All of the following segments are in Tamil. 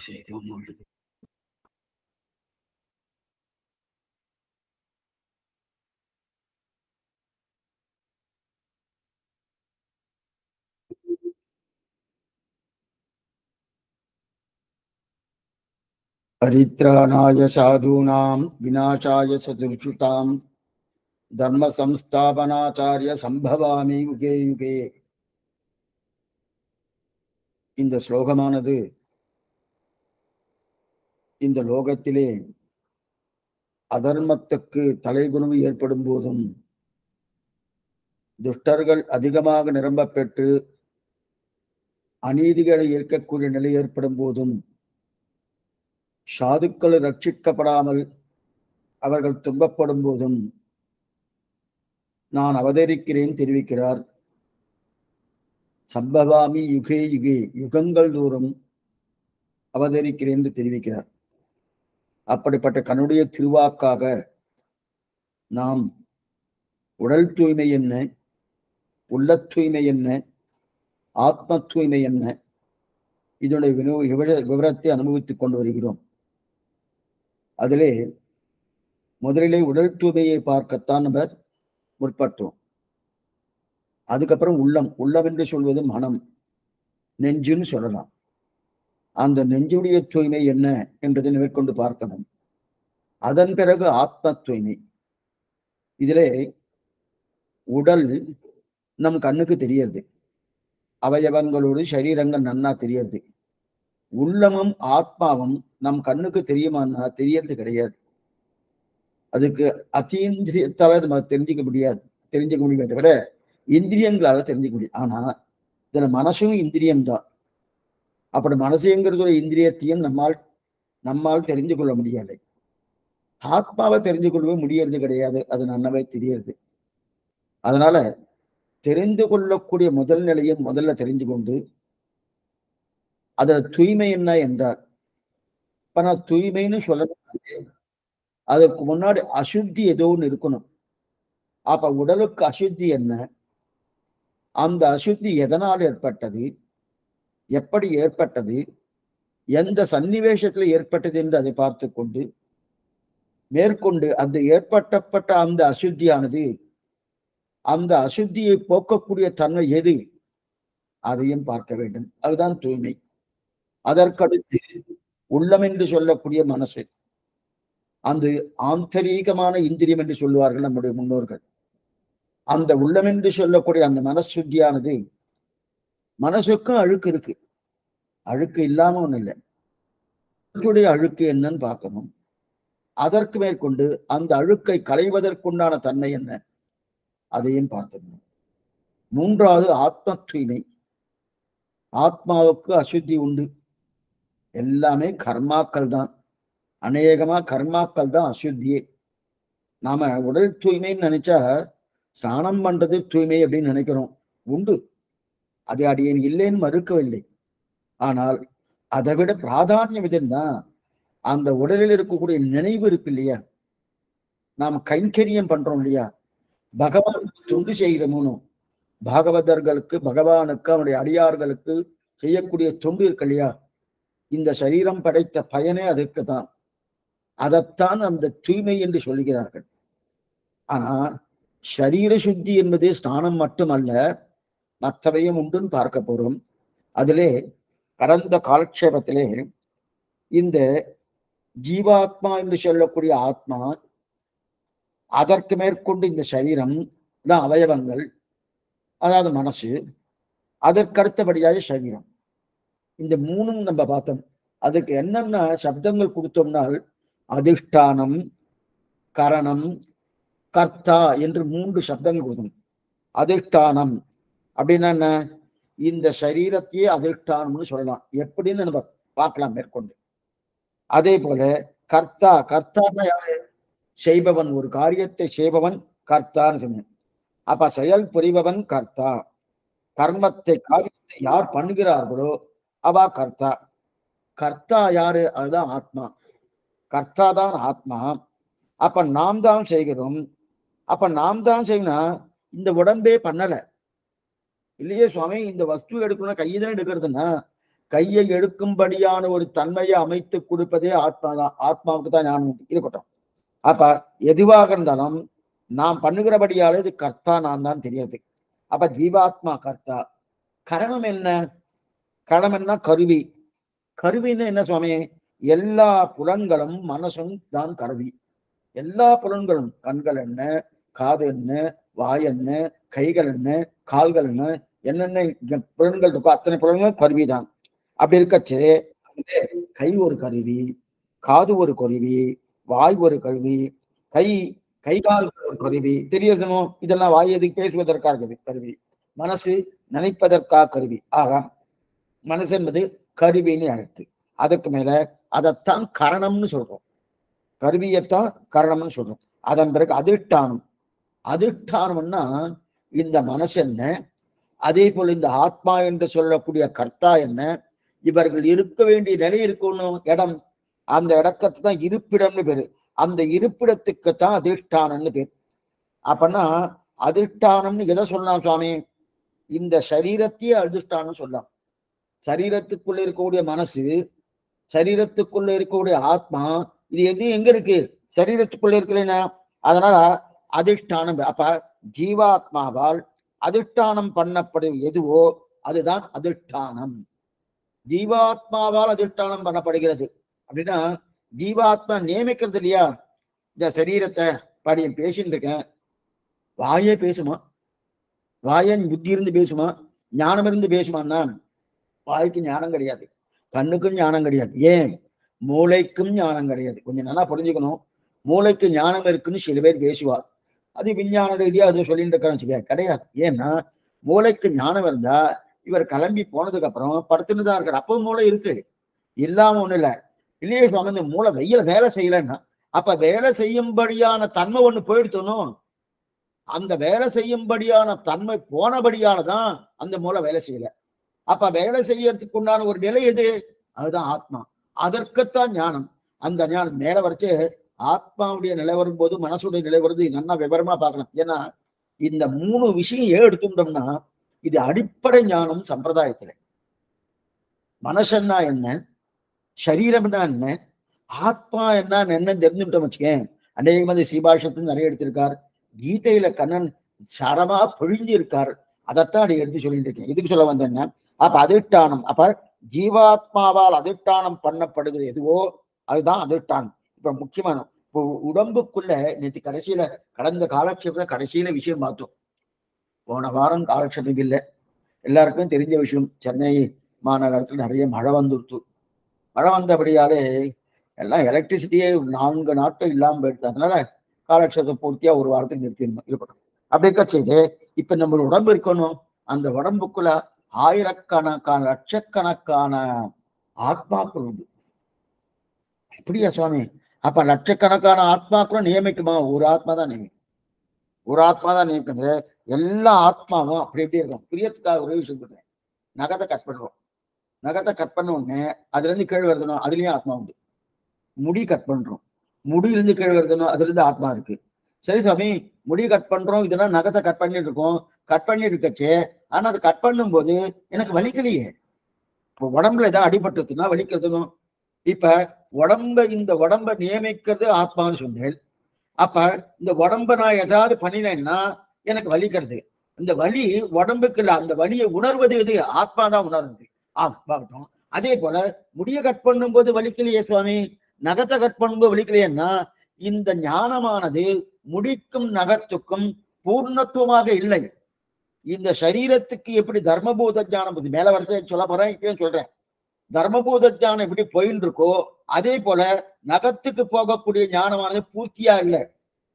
செய்து ஒன்று परित्राणाय साधूनां विनाशाय सदुषितां धर्म संस्थापनाचार्य संभवामि युगे युगे. இந்த ஸ்லோகமானது இந்த லோகத்திலே அதர்மத்துக்கு தலைகுனிவு ஏற்படும் போதும், துஷ்டர்கள் அதிகமாக நிரம்ப பெற்று அநீதிகளை ஏற்கக்கூடிய நிலை ஏற்படும் போதும், சாதுக்கள் ரட்சிக்கப்படாமல் அவர்கள் துன்பப்படும் போதும் நான் அவதரிக்கிறேன் தெரிவிக்கிறார். சம்பவாமி யுகே யுகே, யுகங்கள் தோறும் அவதரிக்கிறேன் என்று தெரிவிக்கிறார். அப்படிப்பட்ட கண்ணுடைய திருவாக்காக நாம் உடல் தூய்மை என்ன, உள்ள தூய்மை என்ன, ஆத்ம தூய்மை என்ன, இதனுடைய விவரத்தை அனுபவித்துக் கொண்டு வருகிறோம். அதிலே முதலிலே உடல் தூய்மையை பார்க்கத்தான் நம்ம முற்பட்டோம். அதுக்கப்புறம் உள்ளம், உள்ளம் என்று சொல்வது மனம், நெஞ்சுன்னு சொல்லலாம். அந்த நெஞ்சுடைய தூய்மை என்ன என்பதை மேற்கொண்டு பார்க்கணும். அதன் பிறகு ஆத்ம தூய்மை. இதிலே உடல் நம் கண்ணுக்கு தெரியறது, அவயவங்களோடு சரீரங்கள் நன்னா தெரியறது. உள்ளமும் ஆத்மாவும் நம் கண்ணுக்கு தெரியுமான்னா தெரியறது கிடையாது. அதுக்கு அத்தீந்திரியத்தால நம்ம தெரிஞ்சுக்க முடியுமே தவிர இந்திரியங்களால தெரிஞ்சுக்க முடியும். ஆனா இதுல மனசும் இந்திரியம்தான். அப்படி மனசுங்கிறது ஒரு இந்திரியத்தையும் நம்மால் தெரிந்து கொள்ள முடியாது. ஆத்மாவை தெரிந்து கொள்ளவே முடியறது கிடையாது. அது நன்னவே தெரியறது. அதனால தெரிந்து கொள்ளக்கூடிய முதல் நிலையை முதல்ல தெரிந்து கொண்டு, அதுல தூய்மை என்ன என்றால், இப்ப நான் தூய்மைன்னு சொல்லணும், அதற்கு முன்னாடி அசுத்தி ஏதோ ஒன்று இருக்கணும். அப்ப உடலுக்கு அசுத்தி என்ன, அந்த அசுத்தி எதனால் ஏற்பட்டது, எப்படி ஏற்பட்டது, எந்த சன்னிவேஷத்துல ஏற்பட்டது என்று அதை பார்த்து கொண்டு மேற்கொண்டு அந்த ஏற்பட்டப்பட்ட அந்த அசுத்தியானது, அந்த அசுத்தியை போக்கக்கூடிய தன்மை எது, அதையும் பார்க்க வேண்டும். அதுதான் தூய்மை. அதற்கடுத்து உள்ளம் என்று சொல்லக்கூடிய மனசு, அந்த ஆந்தரீகமான இந்திரியம் என்று சொல்லுவார்கள் நம்முடைய முன்னோர்கள். அந்த உள்ளம் என்று சொல்லக்கூடிய அந்த மனசுத்தியானது, மனசுக்கும் அழுக்கு இருக்கு, அழுக்கு இல்லாம ஒண்ணு இல்லை. அழுக்கு என்னன்னு பார்க்கணும். அதற்கு மேற்கொண்டு அந்த அழுக்கை களைவதற்குண்டான தன்மை என்ன, அதையும் பார்த்துக்கணும். மூன்றாவது ஆத்ம தூய்மை. ஆத்மாவுக்கு அசுத்தி உண்டு. எல்லாமே கர்மாக்கள் தான், அநேகமா கர்மாக்கள் தான் அசுத்தியே. நாம உடல் தூய்மைன்னு நினைச்சா ஸ்நானம் பண்றது தூய்மை அப்படின்னு நினைக்கிறோம். உண்டு, அது அடியேன் இல்லைன்னு மறுக்கவில்லை. ஆனால் அதை விட பிராதானியம் எதுன்னா, அந்த உடலில் இருக்கக்கூடிய நினைவு இருக்கு இல்லையா, நாம் கைங்கரியம் பண்றோம் இல்லையா, பகவானுக்கு தொண்டு செய்கிறோமோ, பாகவதர்களுக்கு, பகவானுக்கு, அவனுடைய அடியார்களுக்கு செய்யக்கூடிய தொண்டு இருக்கு இல்லையா, இந்த சரீரம் படைத்த பயனே அதற்கு தான். அதைத்தான் அந்த தூய்மை என்று சொல்கிறார்கள். ஆனா சரீர சுத்தி என்பது ஸ்நானம் மட்டுமல்ல, மற்றவையும் உண்டுன்னு பார்க்க போறோம். அதிலே கடந்த காலக்ஷேபத்திலே இந்த ஜீவாத்மா என்று சொல்லக்கூடிய ஆத்மா, அதற்கு மேற்கொண்டு இந்த சரீரம் தான் அவயவங்கள், அதாவது மனசு, அதற்கடுத்தபடியாக சரீரம். இந்த மூணும் நம்ம பார்த்தோம். அதுக்கு என்னென்ன சப்தங்கள் கொடுத்தோம்னால், அதிஷ்டானம், கரணம், கர்த்தா என்று 3 சப்தங்கள் கொடுக்கணும். அதிஷ்டானம் அப்படின்னா என்ன, இந்த சரீரத்தையே அதிஷ்டானம்னு சொல்லலாம். எப்படின்னு நம்ம பார்க்கலாம் மேற்கொண்டு. அதே போல கர்த்தா, கர்த்தான யாரு, செய்பவன், ஒரு காரியத்தை செய்பவன் கர்த்தான்னு சொன்னேன். அப்ப செயல் புரிபவன் கர்த்தா. கர்மத்தை, காரியத்தை யார் பண்ணுகிறார்களோ அவ கர்த்தா. கர்த்தா யாரு, அதுதான் ஆத்மா. கர்த்தா தான் ஆத்மா. அப்ப நாம் தான் செய்கிறோம். அப்ப நாம் தான் செய்யணும். இந்த உடம்பே பண்ணல இல்லையே சுவாமி, இந்த வஸ்து எடுக்கணும்னா கையை தானே எடுக்கிறதுன்னா, கையை எடுக்கும்படியான ஒரு தன்மையை அமைத்து கொடுப்பதே ஆத்மாதான். ஆத்மாவுக்கு தான் ஞானம் இருக்கட்டும். அப்ப எதுவாக இருந்தாலும் நாம் பண்ணுகிறபடியால இது கர்த்தா நான் தான் தெரியாது. அப்ப ஜீவாத்மா கர்த்தா. கரணம் என்ன? கரணம் என்ன? கருவி. கருவின்னு என்ன சுவாமி? எல்லா புலன்களும் மனசும் தான் கருவி. எல்லா புலன்களும், கண்கள் என்ன, காது என்ன, வாய் என்ன, கைகள் என்ன, கால்கள் என்ன, என்னென்ன புலன்கள் இருக்கோ அத்தனை புலன்களும் கருவி தான். அப்படி இருக்கச்சு கை ஒரு கருவி, காது ஒரு கருவி, வாய் ஒரு கருவி, கை கால் ஒரு கருவி, தெரியணும். இதெல்லாம் வாய் எதுக்கு? பேசுவதற்காக கருவி. மனசு நினைப்பதற்காக கருவி. ஆக மனசு என்பது கருவின்னு அழைத்து, அதுக்கு மேல அதைத்தான் கரணம்னு சொல்றோம். கருவியைத்தான் கரணம்னு சொல்றோம். அதன் பிறகு அதிஷ்டானம். அதிஷ்டானம்னா இந்த மனசு என்ன, அதே போல இந்த ஆத்மா என்று சொல்லக்கூடிய கர்த்தா என்ன, இவர்கள் இருக்க வேண்டிய நிலை இருக்கணும் இடம், அந்த இடத்தை தான் இருப்பிடம்னு பேரு. அந்த இருப்பிடத்துக்குத்தான் அதிஷ்டானம்னு பேர். அப்பன்னா அதிஷ்டானம்னு எதை சொல்லலாம் சுவாமி? இந்த சரீரத்தையே அதிஷ்டானம் சொல்லலாம். சரீரத்துக்குள்ள இருக்கக்கூடிய மனசு, சரீரத்துக்குள்ள இருக்கக்கூடிய ஆத்மா, இது எங்க இருக்கு? சரீரத்துக்குள்ள இருக்குல்லைன்னா, அதனால அதிஷ்டானம். அப்ப ஜீவாத்மாவால் அதிஷ்டானம் பண்ணப்படும் எதுவோ அதுதான் அதிஷ்டானம். ஜீவாத்மாவால் அதிஷ்டானம் பண்ணப்படுகிறது. அப்படின்னா ஜீவாத்மா நியமிக்கிறது இல்லையா இந்த சரீரத்தை. படி பேசிட்டு இருக்கேன், வாயே பேசுமா? வாயன் புத்தி இருந்து பேசுமா? ஞானம் இருந்து பேசுமான்னா வாய்க்கு ஞானம் கிடையாது, கண்ணுக்கும் ஞானம் கிடையாது. ஏன்? மூளைக்கும் ஞானம் கிடையாது. கொஞ்சம் நல்லா புரிஞ்சுக்கணும். மூளைக்கு ஞானம் இருக்குன்னு சில பேர் பேசுவார். அது விஞ்ஞான ரீதியா அது சொல்லிட்டு இருக்கான்னு கிடையாது. ஏன்னா மூளைக்கு ஞானம் இருந்தா இவர் கிளம்பி போனதுக்கு அப்புறம் படுத்துன்னு தான் இருக்காரு. அப்பவும் மூளை இருக்கு, இல்லாம ஒண்ணு இல்லை. இல்லையே சுவாமி, இந்த மூளை வேலை செய்யலைன்னா அப்ப வேலை செய்யும்படியான தன்மை ஒண்ணு போயிடுத்தணும். அந்த வேலை செய்யும்படியான தன்மை போனபடியாலதான் அந்த மூளை வேலை செய்யல. அப்ப வேலை செய்யறதுக்கு உண்டான ஒரு நிலை எது? அதுதான் ஆத்மா. அதற்குத்தான் ஞானம். அந்த ஞானம் மேல வரைச்சு ஆத்மாவுடைய நிலை வரும்போது மனசுடைய நிலை வருது. நல்லா விவரமா பார்க்கணும். ஏன்னா இந்த 3 விஷயம் ஏன் எடுத்துட்டோம்னா இது அடிப்படை ஞானம் சம்பிரதாயத்துல. மனசன்னா என்ன, சரீரம்னா என்ன, ஆத்மா என்னன்னு தெரிஞ்சுட்டோம் வச்சுக்கேன். அநேக மாதிரி சீபாஷத்து நிறைய எடுத்திருக்கார். கீதையில கண்ணன் சரமா பொழிஞ்சு இருக்கார். அதைத்தான் அடி எடுத்து சொல்லிட்டு இருக்கேன். இதுக்கு சொல்ல வந்தேன்னா, அப்ப அதிஷ்டானம். அப்ப ஜீவாத்மாவால் அதிஷ்டானம் பண்ணப்படுவது எதுவோ அதுதான் அதிஷ்டானம். இப்ப முக்கியமான இப்போ உடம்புக்குள்ள நேற்று கடைசியில கடந்த காலட்சேபத்துல கடைசியில விஷயம் பார்த்தோம். போன வாரம் காலட்சேபம் இல்லை, எல்லாருக்கும் தெரிஞ்ச விஷயம். சென்னை மாநகரத்துல நிறைய மழை வந்துடுத்து. மழை வந்தபடியாலே எல்லாம் எலக்ட்ரிசிட்டியே 4 நாட்கள் இல்லாம போயிடுது. அதனால காலட்சேபத்தை பூர்த்தியா ஒரு வாரத்துக்கு நிறுத்திடணும் இருக்கட்டும். அப்படி கட்சிட்டு இப்ப நம்ம உடம்பு இருக்கணும். அந்த உடம்புக்குள்ள ஆயிரக்கணக்கான லட்சக்கணக்கான ஆத்மாக்கள் உண்டு. அப்படியா சுவாமி? அப்ப லட்சக்கணக்கான ஆத்மாக்களும் நியமிக்குமா? ஒரு ஆத்மா தான் நியமிக்கும். ஒரு ஆத்மா தான் நியமிக்கிறது. எல்லா ஆத்மாவும் அப்படி எப்படி இருக்கும்? பிரியத்துக்காக ஒரே விஷயம் சொல்றேன். நகத்தை கட் பண்றோம். நகத்தை கட் பண்ண உடனே அதுல இருந்து கீழ் வருதணும், அதுலயும் ஆத்மா உண்டு. முடி கட் பண்றோம், முடியிலிருந்து கீழ் வருதணும், அதுல இருந்து ஆத்மா இருக்கு. சரி சாமி, முடி கட் பண்றோம், இதெல்லாம் நகத்தை கட் பண்ணிட்டு இருக்கோம். கட் பண்ணிட்டு இருக்கச்சே, ஆனா அது கட் பண்ணும் போது எனக்கு வலிக்கலையே. இப்போ உடம்புல ஏதாவது அடிபட்டுச்சுன்னா வலிக்கிறதுணும். இப்ப இந்த உடம்ப நியமிக்கிறது ஆத்மான்னு சொன்னேன். அப்ப இந்த உடம்ப நான் ஏதாவது பண்ணினேன்னா எனக்கு வலிக்கிறது. இந்த வலி உடம்புக்கு இல்ல, அந்த வலியை உணர்வது எது? ஆத்மா தான் உணர்வது. ஆகட்டும். அதே போல முடிய கட் பண்ணும் போது வலிக்கலையே சுவாமி, நகத்தை கட் பண்ணும்போது வலிக்கலையேன்னா இந்த ஞானமானது முடிக்கும் நகத்துக்கும் பூர்ணத்துவமாக இல்லை. இந்த சரீரத்துக்கு எப்படி தர்மபூத ஞானம் மேல வரத சொல்ல போறேன், இப்பயும் சொல்றேன். தர்மபூத ஞானம் எப்படி போயின்னு இருக்கோ அதே போல நகத்துக்கு போகக்கூடிய ஞானமானது பூர்த்தியா இல்லை.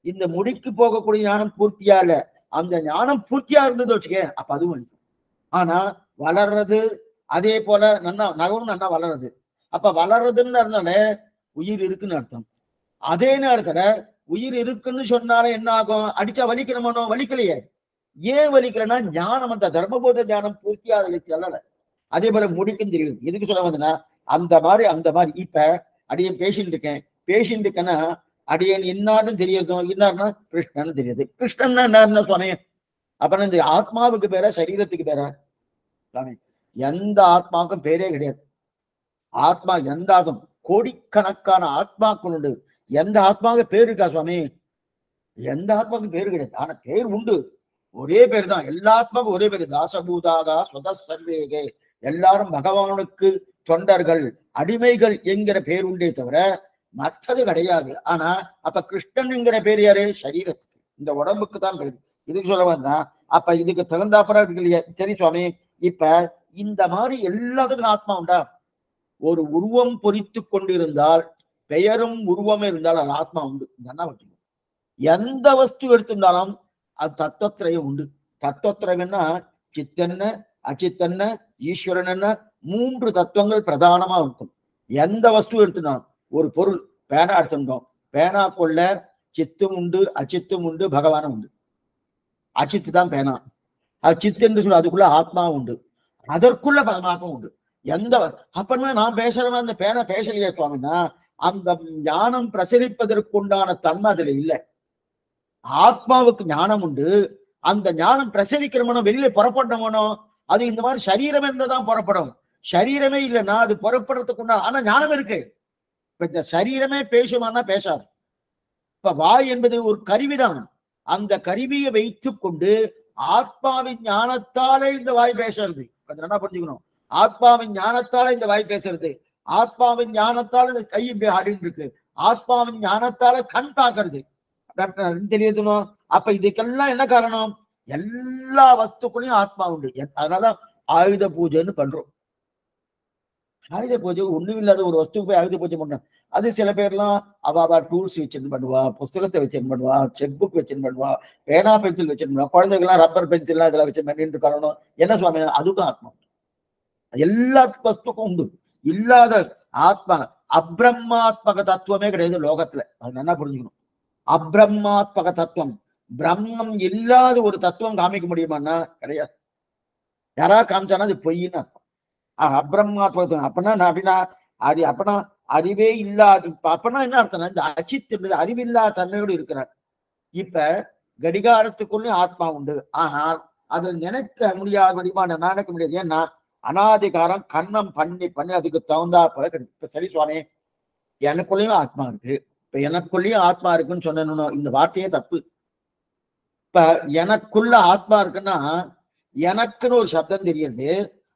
இந்த முடிக்கு போகக்கூடிய ஞானம் பூர்த்தியா இல்லை. அந்த ஞானம் பூர்த்தியா இருந்தது வச்சுக்க, அப்ப அதுவும் வலிக்கும். ஆனா வளர்றது அதே போல நகவும் நல்லா வளருது. அப்ப வளர்றதுன்னு இருந்தால உயிர் இருக்குன்னு அர்த்தம். அதே நேரத்துல உயிர் இருக்குன்னு சொன்னாலே என்ன ஆகும்? அடிச்சா வலிக்கணுமோ? வலிக்கலையே. ஏன் வலிக்கலன்னா ஞானம், அந்த தர்மபோத ஞானம் பூர்த்தியா அல்ல. அதே போல முடிக்கும் தெரியுது. எதுக்கு சொல்ல வந்தேன்னா அந்த மாதிரி இப்ப அடியன் பேசிட்டு இருக்கேன்னா அடியன் இன்னார்னு தெரியறதும், இன்னார்னா கிருஷ்ணன் தெரியுது. கிருஷ்ணன்னா என்ன சுவாமி? அப்ப இந்த ஆத்மாவுக்கு பேரா சரீரத்துக்கு பேரா? சுவாமி எந்த ஆத்மாவுக்கும் பேரே கிடையாது. ஆத்மா எந்த ஆத்மா, கோடிக்கணக்கான ஆத்மாக்கள் உண்டு. எந்த ஆத்மாவுக்கு பேர் இருக்கா சுவாமி? எந்த ஆத்மாவுக்கு பேரு கிடையாது. ஆனா பேர் உண்டு, ஒரே பேர் தான். எல்லா ஆத்மாவுக்கும் ஒரே பேரு, தாசபூதாகா ஸ்வத சர்வேகே. எல்லாரும் பகவானுக்கு தொண்டர்கள், அடிமைகள் என்கிற பேர் உண்டே தவிர மற்றது கிடையாது. ஆனா அப்ப கிருஷ்ணன் என்கிற பேர் யாரு? சரீரத்துக்கு, இந்த உடம்புக்கு தான் பேரு. இதுக்கு சொல்ல வந்தா அப்ப இதுக்கு தகுந்தாப்புறம் இருக்கு இல்லையா? சரி சுவாமி, இப்ப இந்த மாதிரி எல்லாத்துக்கும் ஆத்மா உண்டா? ஒரு உருவம் பொறித்து கொண்டிருந்தால், பெயரும் உருவமே இருந்தால் அது ஆத்மா உண்டு. எந்த வஸ்து எடுத்திருந்தாலும் அது தத்துவத்திரையும் உண்டு. தத்துவத்திரம்னா சித்தன்ன, அச்சித்தன்ன, ஈஸ்வரன் என்ன, 3 தத்துவங்கள் பிரதானமா இருக்கும். எந்த வஸ்து எடுத்துனாலும், ஒரு பொருள் பேனா எடுத்துட்டோம், பேனா கொள்ள சித்தும் உண்டு, அச்சித்தும் உண்டு, பகவானும் உண்டு. அச்சித்து தான் பேனா, அது சித்து என்று சொல்ல, அதுக்குள்ள ஆத்மா உண்டு, அதற்குள்ள பரமாத்மா உண்டு. எந்த அப்பன்னா நான் பேசுறவன் அந்த பேனா பேசலையே சுவாமின்னா, அந்த ஞானம் பிரசரிப்பதற்குண்டான தன்மை அதுல இல்லை. ஆத்மாவுக்கு ஞானம் உண்டு. அந்த ஞானம் பிரசரிக்கிறவனோ, வெளியில புறப்படணுமோ, அது இந்த மாதிரி சரீரம் இருந்ததான் புறப்படும். சரீரமே இல்லைன்னா அது புறப்படுறதுக்குண்டா, ஆனா ஞானம் இருக்கு. இப்ப இந்த சரீரமே பேசுமானா பேசாது. இப்ப வாய் என்பது ஒரு கருவிதான். அந்த கருவியை வைத்துக் கொண்டு ஆத்மாவின் ஞானத்தாலே இந்த வாய் பேசுறது. என்ன புரிஞ்சுக்கணும்? ஆத்மாவின் ஞானத்தாலே இந்த வாய் பேசுறது, ஆத்மாவின் ஞானத்தால இந்த கை இப்படி ஆடிட்டு இருக்கு, ஆத்மாவின் ஞானத்தால கண் பார்க்கறது தெரியுதுனோ. அப்ப இதுக்கெல்லாம் என்ன காரணம்? எல்லா வஸ்துக்குள்ளயும் ஆத்மா உண்டு. அதனாலதான் ஆயுத பூஜைன்னு பண்றோம். ஆயுத பூஜை ஒண்ணும் இல்லாத ஒரு வஸ்துக்கு போய் ஆயுத பூஜை பண்றோம். அது சில பேர்லாம் அவ டூல்ஸ் வச்சுன்னு பண்ணுவா, புஸ்தகத்தை வச்சுன்னு பண்ணுவா, செக் புக் வச்சுன்னு பண்ணுவா, பேனா பென்சில் வச்சுன்னு பண்ணுவா. குழந்தைகள்லாம் ரப்பர் பென்சில்லாம் இதெல்லாம் வச்சு பண்ணிட்டு இருக்கணும். என்ன சுவாமி? அதுக்கும் ஆத்மா எல்லா வஸ்துக்கும் உண்டு. இல்லாத ஆத்மா அப்ரஹ்மாத்மக தத்துவமே கிடையாது லோகத்துல. அது நல்லா புரிஞ்சுக்கணும். அப்ரஹ்மாத்மக தத்துவம், பிரம்மம் இல்லாத ஒரு தத்துவம் காமிக்க முடியுமான்னா கிடையாது. யாரா காமிச்சானா அது பொய்ன்னு அர்த்தம். அப்ரஹ்மாத்மக அப்படின்னா அப்படின்னா அப்பனா அறிவே இல்லாது. அப்பனா என்ன அர்த்தம்னா, இந்த அச்சித் என்பது அறிவில்லாத தன்மையோடு இருக்கிறார். இப்ப கடிகாரத்துக்குள்ளயும் ஆத்மா உண்டு. ஆனால் அதில் நினைக்க முடியாத வடிவான நினைக்க முடியாது. ஏன்னா அனாதிகாரம் கண்ணம் பண்ணி பண்ணி அதுக்கு தகுந்தா போல கிடைக்கும். சரி சுவாமி, எனக்குள்ளேயும் ஆத்மா இருக்கு. இப்ப எனக்குள்ளேயும் ஆத்மா இருக்குன்னு சொன்னோம், இந்த வார்த்தையே தப்பு. இப்ப எனக்குள்ள ஆத்மா இருக்குன்னா எனக்குன்னு ஒரு சப்தம் தெரியுது,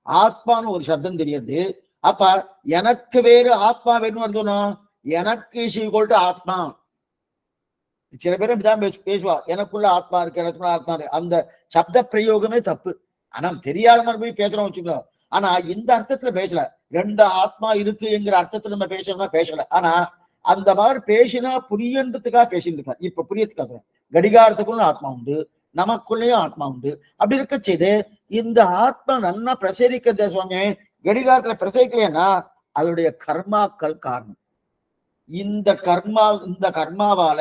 ஆத்மான்னு ஒரு சப்தம் தெரியுது. அப்ப எனக்கு வேறு ஆத்மா வேணும் வருதுனோம். எனக்கு ஆத்மா. சில பேரும் இப்படிதான் பேசுவா, எனக்குள்ள ஆத்மா இருக்கு, எனக்குள்ள ஆத்மா இருக்கு. அந்த சப்த பிரயோகமே தப்பு. ஆனா தெரியாத மாதிரி போய் பேசுறோம் வச்சுக்கோ. ஆனா இந்த அர்த்தத்துல பேசல. 2 ஆத்மா இருக்கு என்கிற அர்த்தத்துல நம்ம பேசணும்னா பேசல. ஆனா அந்த மாதிரி பேசினா புரியன்றதுக்காக பேசிட்டு இருக்கா. இப்ப புரியறதுக்காக கடிகாரத்துக்குள்ள ஆத்மா உண்டு, நமக்குள்ளேயும் ஆத்மா உண்டு. அப்படி இருக்க செய்து இந்த ஆத்மா நல்லா பிரசரிக்கிறத சுவாமி. கடிகாரத்துல பிரசரிக்கலைன்னா அதோடைய கர்மாக்கள் காரணம். இந்த கர்மாவால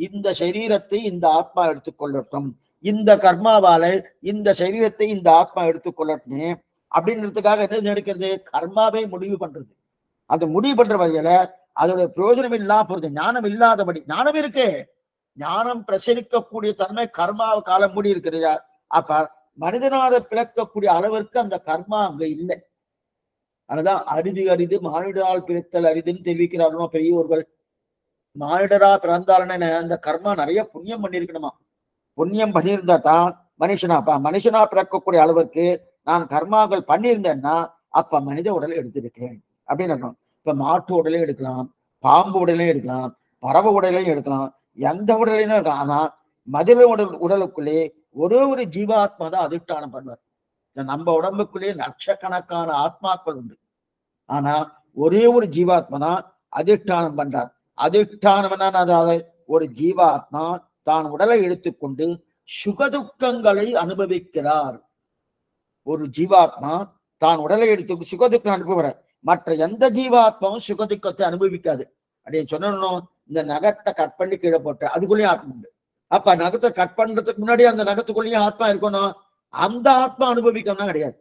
இந்த சரீரத்தை இந்த ஆத்மா எடுத்துக்கொள்ளட்டும், இந்த கர்மாவால இந்த சரீரத்தை இந்த ஆத்மா எடுத்துக்கொள்ளட்டும் அப்படின்றதுக்காக என்ன எடுக்கிறது? கர்மாவை முடிவு பண்றது. அந்த முடிவு பண்ற வகையில அதோட பிரயோஜனம் இல்லாம போறது. ஞானம் இல்லாதபடி. ஞானம் இருக்கு, ஞானம் பிரசரிக்கக்கூடிய தன்மை கர்மா காலம் மூடி இருக்கிறதா? அப்ப மனிதனால பிறக்கக்கூடிய அளவிற்கு அந்த கர்மா அங்க இல்லை. அதுதான் அரிது மானிடரால் பிறத்தல் அரிதுன்னு தெரிவிக்கிறார்களோ பெரியவர்கள். மானிடரா பிறந்தாலுன்னு அந்த கர்மா நிறைய புண்ணியம் பண்ணிருக்கணுமா. புண்ணியம் பண்ணியிருந்தா தான் மனுஷனா பிறக்கக்கூடிய அளவிற்கு நான் கர்மாக்கள் பண்ணியிருந்தேன்னா அப்ப மனித உடலை எடுத்திருக்கேன் அப்படின்னு அர்த்தம். இப்ப மாட்டு உடலையும் எடுக்கலாம், பாம்பு உடலையும் எடுக்கலாம், பறவை உடலையும் எடுக்கலாம், எந்த உடலையும் இருக்கலாம். ஆனா மனித உடலுக்குள்ளே ஒரு ஜீவாத்மா தான் அதிஷ்டானம் பண்ணுவார். நம்ம உடம்புக்குள்ளே லட்சக்கணக்கான ஆத்மாக்கள் உண்டு. ஆனா ஒரே ஒரு ஜீவாத்மா தான் அதிஷ்டானம் பண்றார். அதிஷ்டானம் என்ன? ஒரு ஜீவாத்மா தான் உடலை எடுத்துக்கொண்டு சுகதுக்கங்களை அனுபவிக்கிறார். ஒரு ஜீவாத்மா தான் உடலை எடுத்து சுகதுக்கம் அனுபவிக்கிறார். மற்ற எந்த ஜீவாத்மாவும் சுகதுக்கத்தை அனுபவிக்காது. அப்படின்னு சொன்னோம். இந்த நகத்தை கட் பண்ணி கீழே போட்டு அதுக்குள்ளேயும் ஆத்மா உண்டு. அப்ப நகத்தை கட் பண்றதுக்கு முன்னாடி அந்த நகத்துக்குள்ளேயும் ஆத்மா இருக்கணும். அந்த ஆத்மா அனுபவிக்கணும்னா கிடையாது.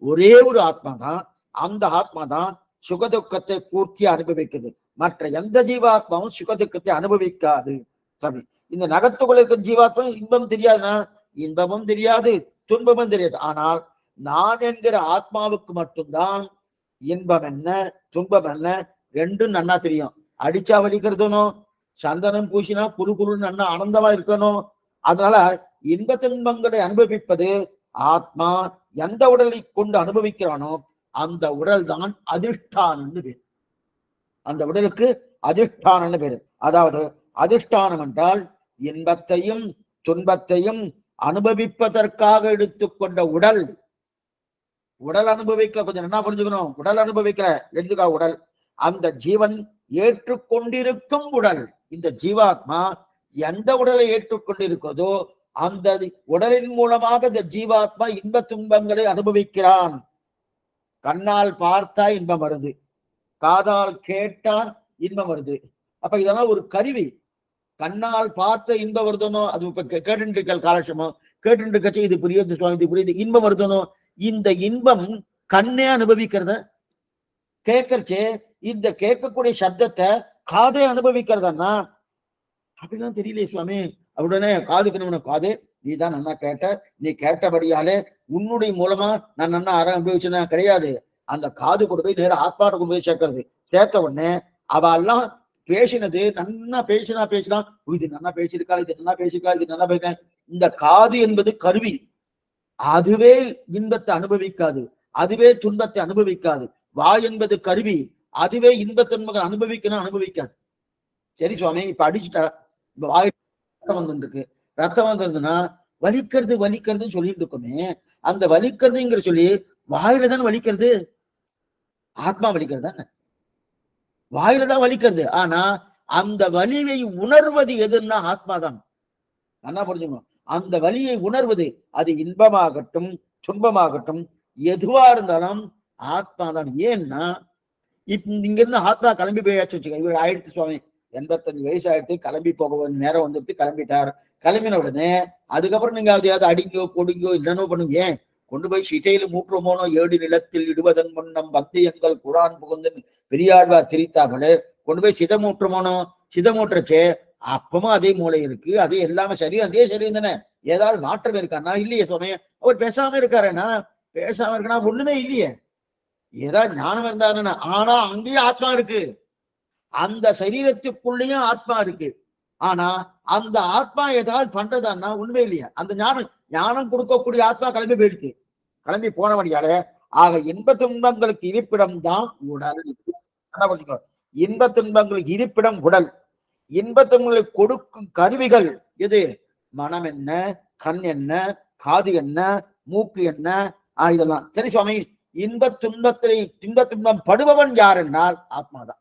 ஒரே ஒரு ஆத்மா தான், அந்த ஆத்மா தான் சுகதுக்கத்தை பூர்த்தி அனுபவிக்குது. மற்ற எந்த ஜீவாத்மாவும் சுகதுக்கத்தை அனுபவிக்காது. சரி, இந்த நகத்துக்குள்ள ஜீவாத்மா இன்பம் தெரியாதுன்னா இன்பமும் தெரியாது, துன்பமும் தெரியாது. ஆனால் நான் என்கிற ஆத்மாவுக்கு மட்டும்தான் இன்பம் என்ன துன்பம் என்ன ரெண்டும் நன்னா தெரியும். அடிச்சா வலிக்கிறதுனும், சந்தனம் பூசினா குழு குழுன்னு நன்னா ஆனந்தமா இருக்கணும். அதனால இன்ப துன்பங்களை அனுபவிப்பது ஆத்மா எந்த உடலை கொண்டு அனுபவிக்கிறானோ அந்த உடல் தான் அதிஷ்டானம்னு பேரு. அந்த உடலுக்கு அதிஷ்டானம்னு பேரு. அதாவது அதிஷ்டானம் என்றால் இன்பத்தையும் துன்பத்தையும் அனுபவிப்பதற்காக எடுத்துக்கொண்ட உடல். உடல் அனுபவிக்க கொஞ்சம் என்ன புரிஞ்சுக்கணும், உடல் அனுபவிக்கிற எடுத்துக்கா உடல், அந்த ஜீவன் ஏற்றுக்கொண்டிருக்கும் உடல். இந்த ஜீவாத்மா எந்த உடலை ஏற்றுக்கொண்டிருக்கிறதோ அந்த உடலின் மூலமாக இந்த ஜீவாத்மா இன்ப துன்பங்களை அனுபவிக்கிறான். கண்ணால் பார்த்தா இன்பம் வருது, காதால் கேட்டா இன்பம் வருது. அப்ப இதெல்லாம் ஒரு கருவி. கண்ணால் பார்த்த இன்பம் வருதனோ, அது இப்ப கேட்டு இருக்க காலட்சமோ கேட்டு கட்சி இது புரியுது சுவாமி, இது புரியுது, இன்பம் வருதனோ. இந்த இன்பம் கண்ணே அனுபவிக்கிறத, கேட்கறச்சே இந்த கேட்கக்கூடிய சப்தத்தை காதே அனுபவிக்கிறதா அப்படிலாம் தெரியலையே சுவாமி. உடனே காதுக்கு நம்ம காது நீ தான் நன்னா கேட்ட, நீ கேட்டபடியாலே உன்னுடைய மூலமா நான் நன்னா அனுபவிச்சுனா கிடையாது. அந்த காது கொண்டு போய் நேரம் ஆத்மாட்ட கொண்டு போய் சேர்க்கறது. சேர்த்த உடனே அவ எல்லாம் பேசினது நன்னா பேசினா இது நன்னா பேசியிருக்கா, இது நன்னா பேசியிருக்கா, இது நன்னா பேச. இந்த காது என்பது கருவி. அதுவே இன்பத்தை அனுபவிக்காது, அதுவே துன்பத்தை அனுபவிக்காது. வாய் என்பது கருவி, அதுவே இன்ப துன்பங்கள் அனுபவிக்கணும் அனுபவிக்காது. சரி சுவாமி, இப்ப அடிச்சுட்டா இப்ப வாய் ரத்தம் வந்துருக்கு, ரத்தம் வந்திருந்ததுன்னா வலிக்கிறது வலிக்கிறதுன்னு சொல்லிட்டு இருக்கோமே, அந்த வலிக்கிறதுங்கிற சொல்லி வாயில தானே வலிக்கிறது, ஆத்மா வலிக்கிறது தானே, வாயில தான் வலிக்கிறது. ஆனா அந்த வலியை உணர்வது எதுன்னா ஆத்மா தான். நல்லா புரிஞ்சுக்கணும். அந்த வலியை உணர்வது அது இன்பமாகட்டும் துன்பமாகட்டும் எதுவா இருந்தாலும் ஆத்மா தான். ஏன்னா இங்க இருந்து ஆத்மா கிளம்பி போயாச்சு வச்சுக்க, இவர் ஆயிடுத்து சுவாமி 85 வயசு ஆயிடுத்து, கிளம்பி போக நேரம் வந்துட்டு கிளம்பிட்டார். கிளம்பின உடனே அதுக்கப்புறம் நீங்க அதையாவது அடிங்கோ கொடுங்கோ இல்லைன்னோ பண்ணுங்க. ஏன் கொண்டு போய் சிதையில மூற்றுமோனோ 7 நிலத்தில் இடுவதன் முன்னம் வந்தியங்கள் குரான் புகுந்து பெரியாழ்வார் திரித்தாமலே கொண்டு போய் சிதமூற்றுமோனோ, சிதமூற்றச்சே அப்பவும் அதே மூளை இருக்கு, அதே எல்லாமே சரீரம் அதே சரீரம் தானே. ஏதாவது மாற்றம் இருக்கான்னா இல்லையே சுவாமி. அவர் பேசாம இருக்காருன்னா, பேசாம இருக்கனா ஒண்ணுமே இல்லையே, ஏதாவது ஞானம் இருந்தாருன்னா. ஆனா அங்கேயும் ஆத்மா இருக்கு, அந்த சரீரத்துக்குள்ளேயும் ஆத்மா இருக்கு. ஆனா அந்த ஆத்மா ஏதாவது பண்றதான்னா உண்மை இல்லையா. அந்த ஞானம் கொடுக்கக்கூடிய ஆத்மா கிளம்பி போயிடுச்சு, கிளம்பி போனவடியால. ஆக இன்ப துன்பங்களுக்கு இருப்பிடம் தான் உடல். என்ன பண்ணிக்கோ, இன்ப துன்பங்களுக்கு இருப்பிடம் உடல். இன்ப துன்பங்களை கொடுக்கும் கருவிகள் எது? மனம் என்ன, கண் என்ன, காது என்ன, மூக்கு என்ன, இதெல்லாம். சரி சுவாமி, இன்ப துன்பம் படுபவன் யார் என்னால் ஆத்மாதான்.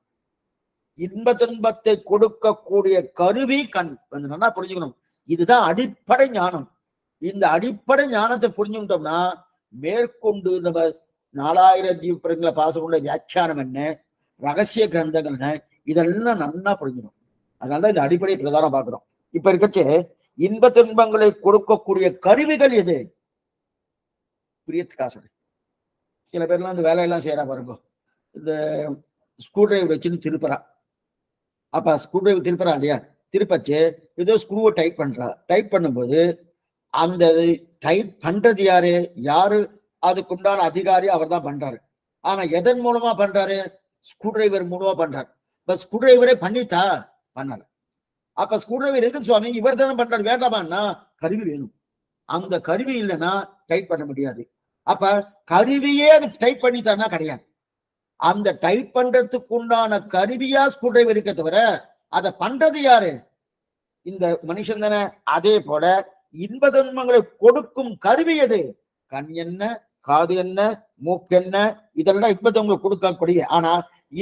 இன்ப துன்பத்தை கொடுக்கக்கூடிய கருவி கண். நல்லா புரிஞ்சுக்கணும். இதுதான் அடிப்படை ஞானம். இந்த அடிப்படை ஞானத்தை புரிஞ்சுக்கிட்டோம்னா மேற்கொண்டு நம்ம 4000 தீபங்களை பாசமுள்ள வியாக்கியானம் என்ன, ரகசிய கிரந்தங்கள் என்ன, இதெல்லாம் நல்லா புரிஞ்சுக்கணும். அதனாலதான் இந்த அடிப்படை பிரதானம் பார்க்கிறோம். இப்ப இருக்கச்சே இன்ப துன்பங்களை கொடுக்கக்கூடிய கருவிகள் எது? புரியத்துக்கா சொல்லி சில பேர்லாம் இந்த வேலையெல்லாம் செய்யறா பாருங்க. இந்த ஸ்க்ரூ டிரைவர் வச்சுன்னு திருப்புறா. அப்ப ஸ்க்ரூ டிரைவர் திருப்புறா இல்லையா, திருப்பச்சு ஏதோ ஸ்க்ரூவை டைட் பண்றா. டைட் பண்ணும்போது அந்த டைட் பண்றது யாரு அதுக்குண்டான அதிகாரி அவர் தான் பண்றாரு. ஆனா எதன் மூலமா பண்றாரு? ஸ்க்ரூ டிரைவர் மூலமா பண்றாரு. இப்ப ஸ்க்ரூ டிரைவரே பண்ணித்தா பண்ணல. அப்ப ஸ்க்ரூ டிரைவர் இருக்கு சுவாமி, இவர் தானே பண்றாரு, வேண்டாமான்னா கருவி வேணும். அந்த கருவி இல்லைன்னா டைட் பண்ண முடியாது. அப்ப கருவியே அது டைட் பண்ணித்தானா கிடையாது. அந்த டைட் பண்றதுக்கு உண்டான கருவியா ஸ்க்ரூ டிரைவர் இருக்க தவிர அதை பண்றது யாரு? இந்த மனுஷன் தானே. அதே போல இன்ப துன்பங்களை கொடுக்கும் கருவி எது? கண் என்ன, காது என்ன, மூக்கு என்ன, இதெல்லாம் இன்ப துன்பங்களை கொடுக்கக்கூடிய. ஆனா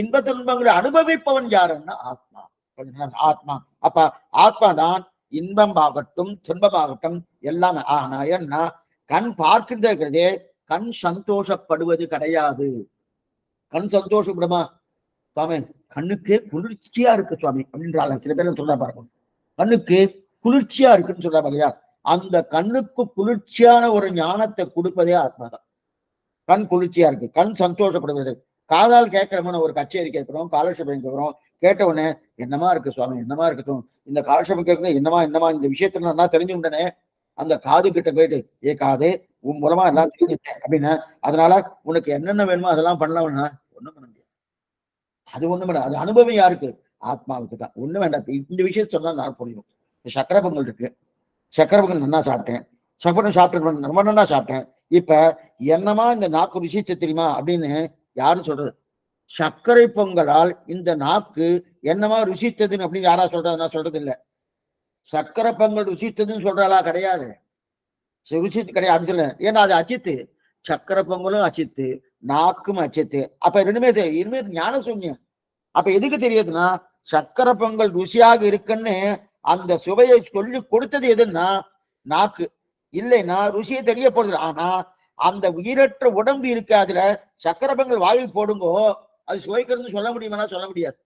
இன்ப துன்பங்களை அனுபவிப்பவன் யாருன்னா ஆத்மா. ஆத்மா. அப்ப ஆத்மா தான் இன்பம் ஆகட்டும் துன்பமாகட்டும் எல்லாமே. ஆனா என்ன, கண் பார்க்கிறதே கண் சந்தோஷப்படுவது கிடையாது. கண் சந்தோஷப்படுமா சுவாமி? கண்ணுக்கே குளிர்ச்சியா இருக்கு சுவாமி அப்படின்றாங்க சில பேர் சொல்றா பாருங்க. கண்ணுக்கு குளிர்ச்சியா இருக்குன்னு சொல்றாங்க இல்லையா. அந்த கண்ணுக்கு குளிர்ச்சியான ஒரு ஞானத்தை கொடுப்பதே ஆத்மாதான். கண் குளிர்ச்சியா இருக்கு, கண் சந்தோஷப்படுவது. காதால் கேட்கிறோம்னு ஒரு கச்சேரி கேட்கிறோம், காலட்சேபம் கேட்கிறோம். கேட்ட உடனே என்னமா இருக்கு சுவாமி, என்னமா இருக்கட்டும், இந்த காலட்சேபம் கேட்கணும், என்னமா இந்த விஷயத்துல நான் தெரிஞ்சு உடனே அந்த காது கிட்ட போயிட்டு, ஏ காது உன் மூலமா எல்லாம் தெரிஞ்சுட்டேன் அப்படின்னா, அதனால உனக்கு என்னென்ன வேணுமோ அதெல்லாம் பண்ணலாம்னா அது ஒண்ணு வேண்டாம். அது அனுபவம் யாருக்கு? ஆத்மாவுக்கு தான். ஒண்ணு வேண்டாம். இந்த விஷயத்த சொன்னா நான் புரியும். சக்கரை பொங்கல் இருக்கு. சக்கரை பொங்கல் நல்லா சாப்பிட்டேன். சக்கரை சாப்பிட்டு ரொம்ப நல்லா சாப்பிட்டேன். இப்ப என்னமா இந்த நாக்கு ருசிச்சு தெரியுமா அப்படின்னு யாரும் சொல்றது? சர்க்கரை பொங்கலால் இந்த நாக்கு என்னமா ருசித்ததுன்னு அப்படின்னு யாரா சொல்றது? நான் சொல்றது இல்ல. சக்கரை பொங்கல் ருசித்ததுன்னு சொல்றாளா? கிடையாது. ருசித்து கிடையாது சொல்ல. ஏன்னா அது அச்சித்து. சக்கரை பொங்கலும் அச்சித்து, நாக்கும் அச்சித்து. அப்ப இனிமே ஞான சூன்யம். அப்ப எதுக்கு தெரியுதுன்னா, சக்கரை பொங்கல் ருசியாக இருக்குன்னு அந்த சுவையை சொல்லி கொடுத்தது எதுன்னா நாக்கு. இல்லைன்னா ருசியை தெரிய போறது. ஆனா அந்த உயிரற்ற உடம்பு இருக்கு, அதுல சக்கரை பொங்கல் வாயில் போடுங்கோ, அது சுவைக்கிறதுன்னு சொல்ல முடியுமா? சொல்ல முடியாது.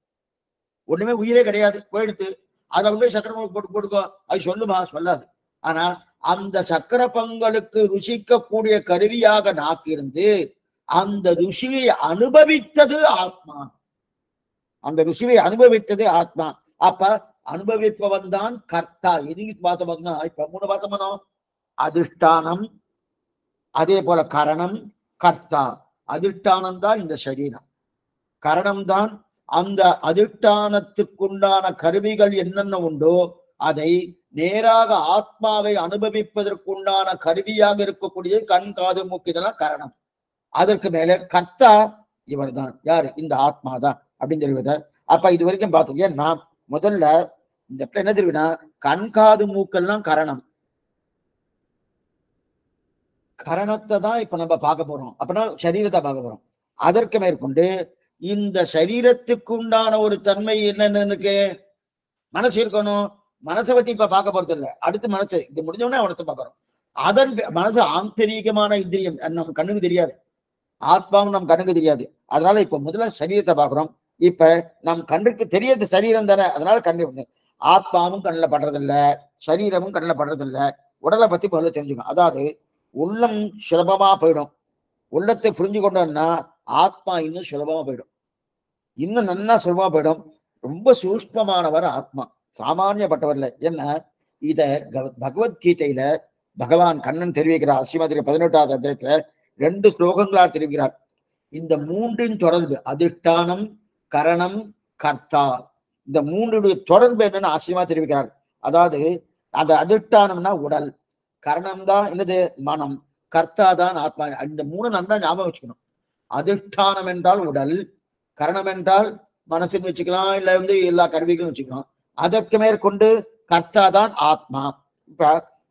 ஒண்ணுமே உயிரே கிடையாது, போயிடுத்து. அதுல வந்து சக்கரை பொங்கல் போட்டு போட்டுக்கோ, அது சொல்லுமா? சொல்லாது. ஆனா அந்த சக்கரை பொங்கலுக்கு ருசிக்கக்கூடிய கருவியாக நாக்கு இருந்து அந்த ருசியை அனுபவித்தது ஆத்மா. அந்த ருசியை அனுபவித்தது ஆத்மா. அப்ப அனுபவிப்பவன் தான் கர்த்தா. எதுக்கு பார்த்தோம்னா, இப்ப மூணு பார்த்தோம்னா அதிஷ்டானம், அதே போல கரணம், கர்த்தா. அதிஷ்டானம் தான் இந்த சரீரம், கரணம் தான் அந்த அதிஷ்டானத்துக்குண்டான கருவிகள் என்னென்ன உண்டோ அதை நேராக ஆத்மாவை அனுபவிப்பதற்குண்டான கருவியாக இருக்கக்கூடிய கண், காது, மூக்கு, இதெல்லாம் கரணம். அதற்கு மேல கர்த்தா இவர் தான். யாரு? இந்த ஆத்மா தான் அப்படின்னு தெரிவித. அப்ப இது வரைக்கும் பார்த்தோம். ஏன்னா முதல்ல இந்த இடத்துல என்ன தெரியுதுன்னா, கண், காது, மூக்கெல்லாம் கரணம். கரணத்தை தான் இப்ப நம்ம பார்க்க போறோம். அப்பனா சரீரத்தை பார்க்க போறோம். அதற்கு மேற்கொண்டு இந்த சரீரத்துக்கு உண்டான ஒரு தன்மை என்னன்னு மனசு இருக்கணும். மனசை பத்தி இப்ப பார்க்க போறது இல்லை. அடுத்து மனசு இது முடிஞ்சோடனே மனசை பார்க்கறோம். அதன் மனசு ஆந்தரிகமான இந்திரியம், நம்ம கண்ணுக்கு தெரியாது. ஆத்மாவும் நம் கண்ணுக்கு தெரியாது. அதனால இப்ப முதல்ல சரீரத்தை பார்க்கிறோம். இப்ப நம் கண்ணுக்கு தெரியறது சரீரம் தானே, அதனால கண்ணு. ஆத்மாவும் கண்ணில் படுறதில்லை, சரீரமும் கண்ணில் படுறதில்லை. உடலை பத்தி முதல்ல தெரிஞ்சுக்கணும். அதாவது உள்ளம் சுலபமா போயிடும். உள்ளத்தை புரிஞ்சு கொண்டோம்னா ஆத்மா இன்னும் சுலபமா போயிடும். இன்னும் நல்லா சுலபமா போயிடும். ரொம்ப சூஷ்மமானவர் ஆத்மா, சாமானியப்பட்டவர்ல. என்ன இத பகவத்கீதையில பகவான் கண்ணன் தெரிவிக்கிறார். ஸ்ரீமதி 18வது அத்தியாயத்துல 2 ஸ்லோகங்களால் தெரிவிக்கிறார். இந்த மூன்றின் தொடர்பு அதிஷ்டானம், கரணம், கர்த்தா, இந்த மூன்றுடைய தொடர்பு என்னன்னு ஆச்சரியமா தெரிவிக்கிறார். அதாவது அந்த அதிஷ்டானம்னா உடல், கரணம் தான் என்னது? மனம், கர்த்தா தான் ஆத்மா. இந்த மூணு நல்லா ஞாபகம் வச்சுக்கணும். அதிஷ்டானம் என்றால் உடல், கரணம் என்றால் மனசுன்னு வச்சுக்கலாம், இல்ல வந்து எல்லா கருவிகளும் வச்சுக்கலாம். அதற்கு மேற்கொண்டு கர்த்தா தான் ஆத்மா. இப்ப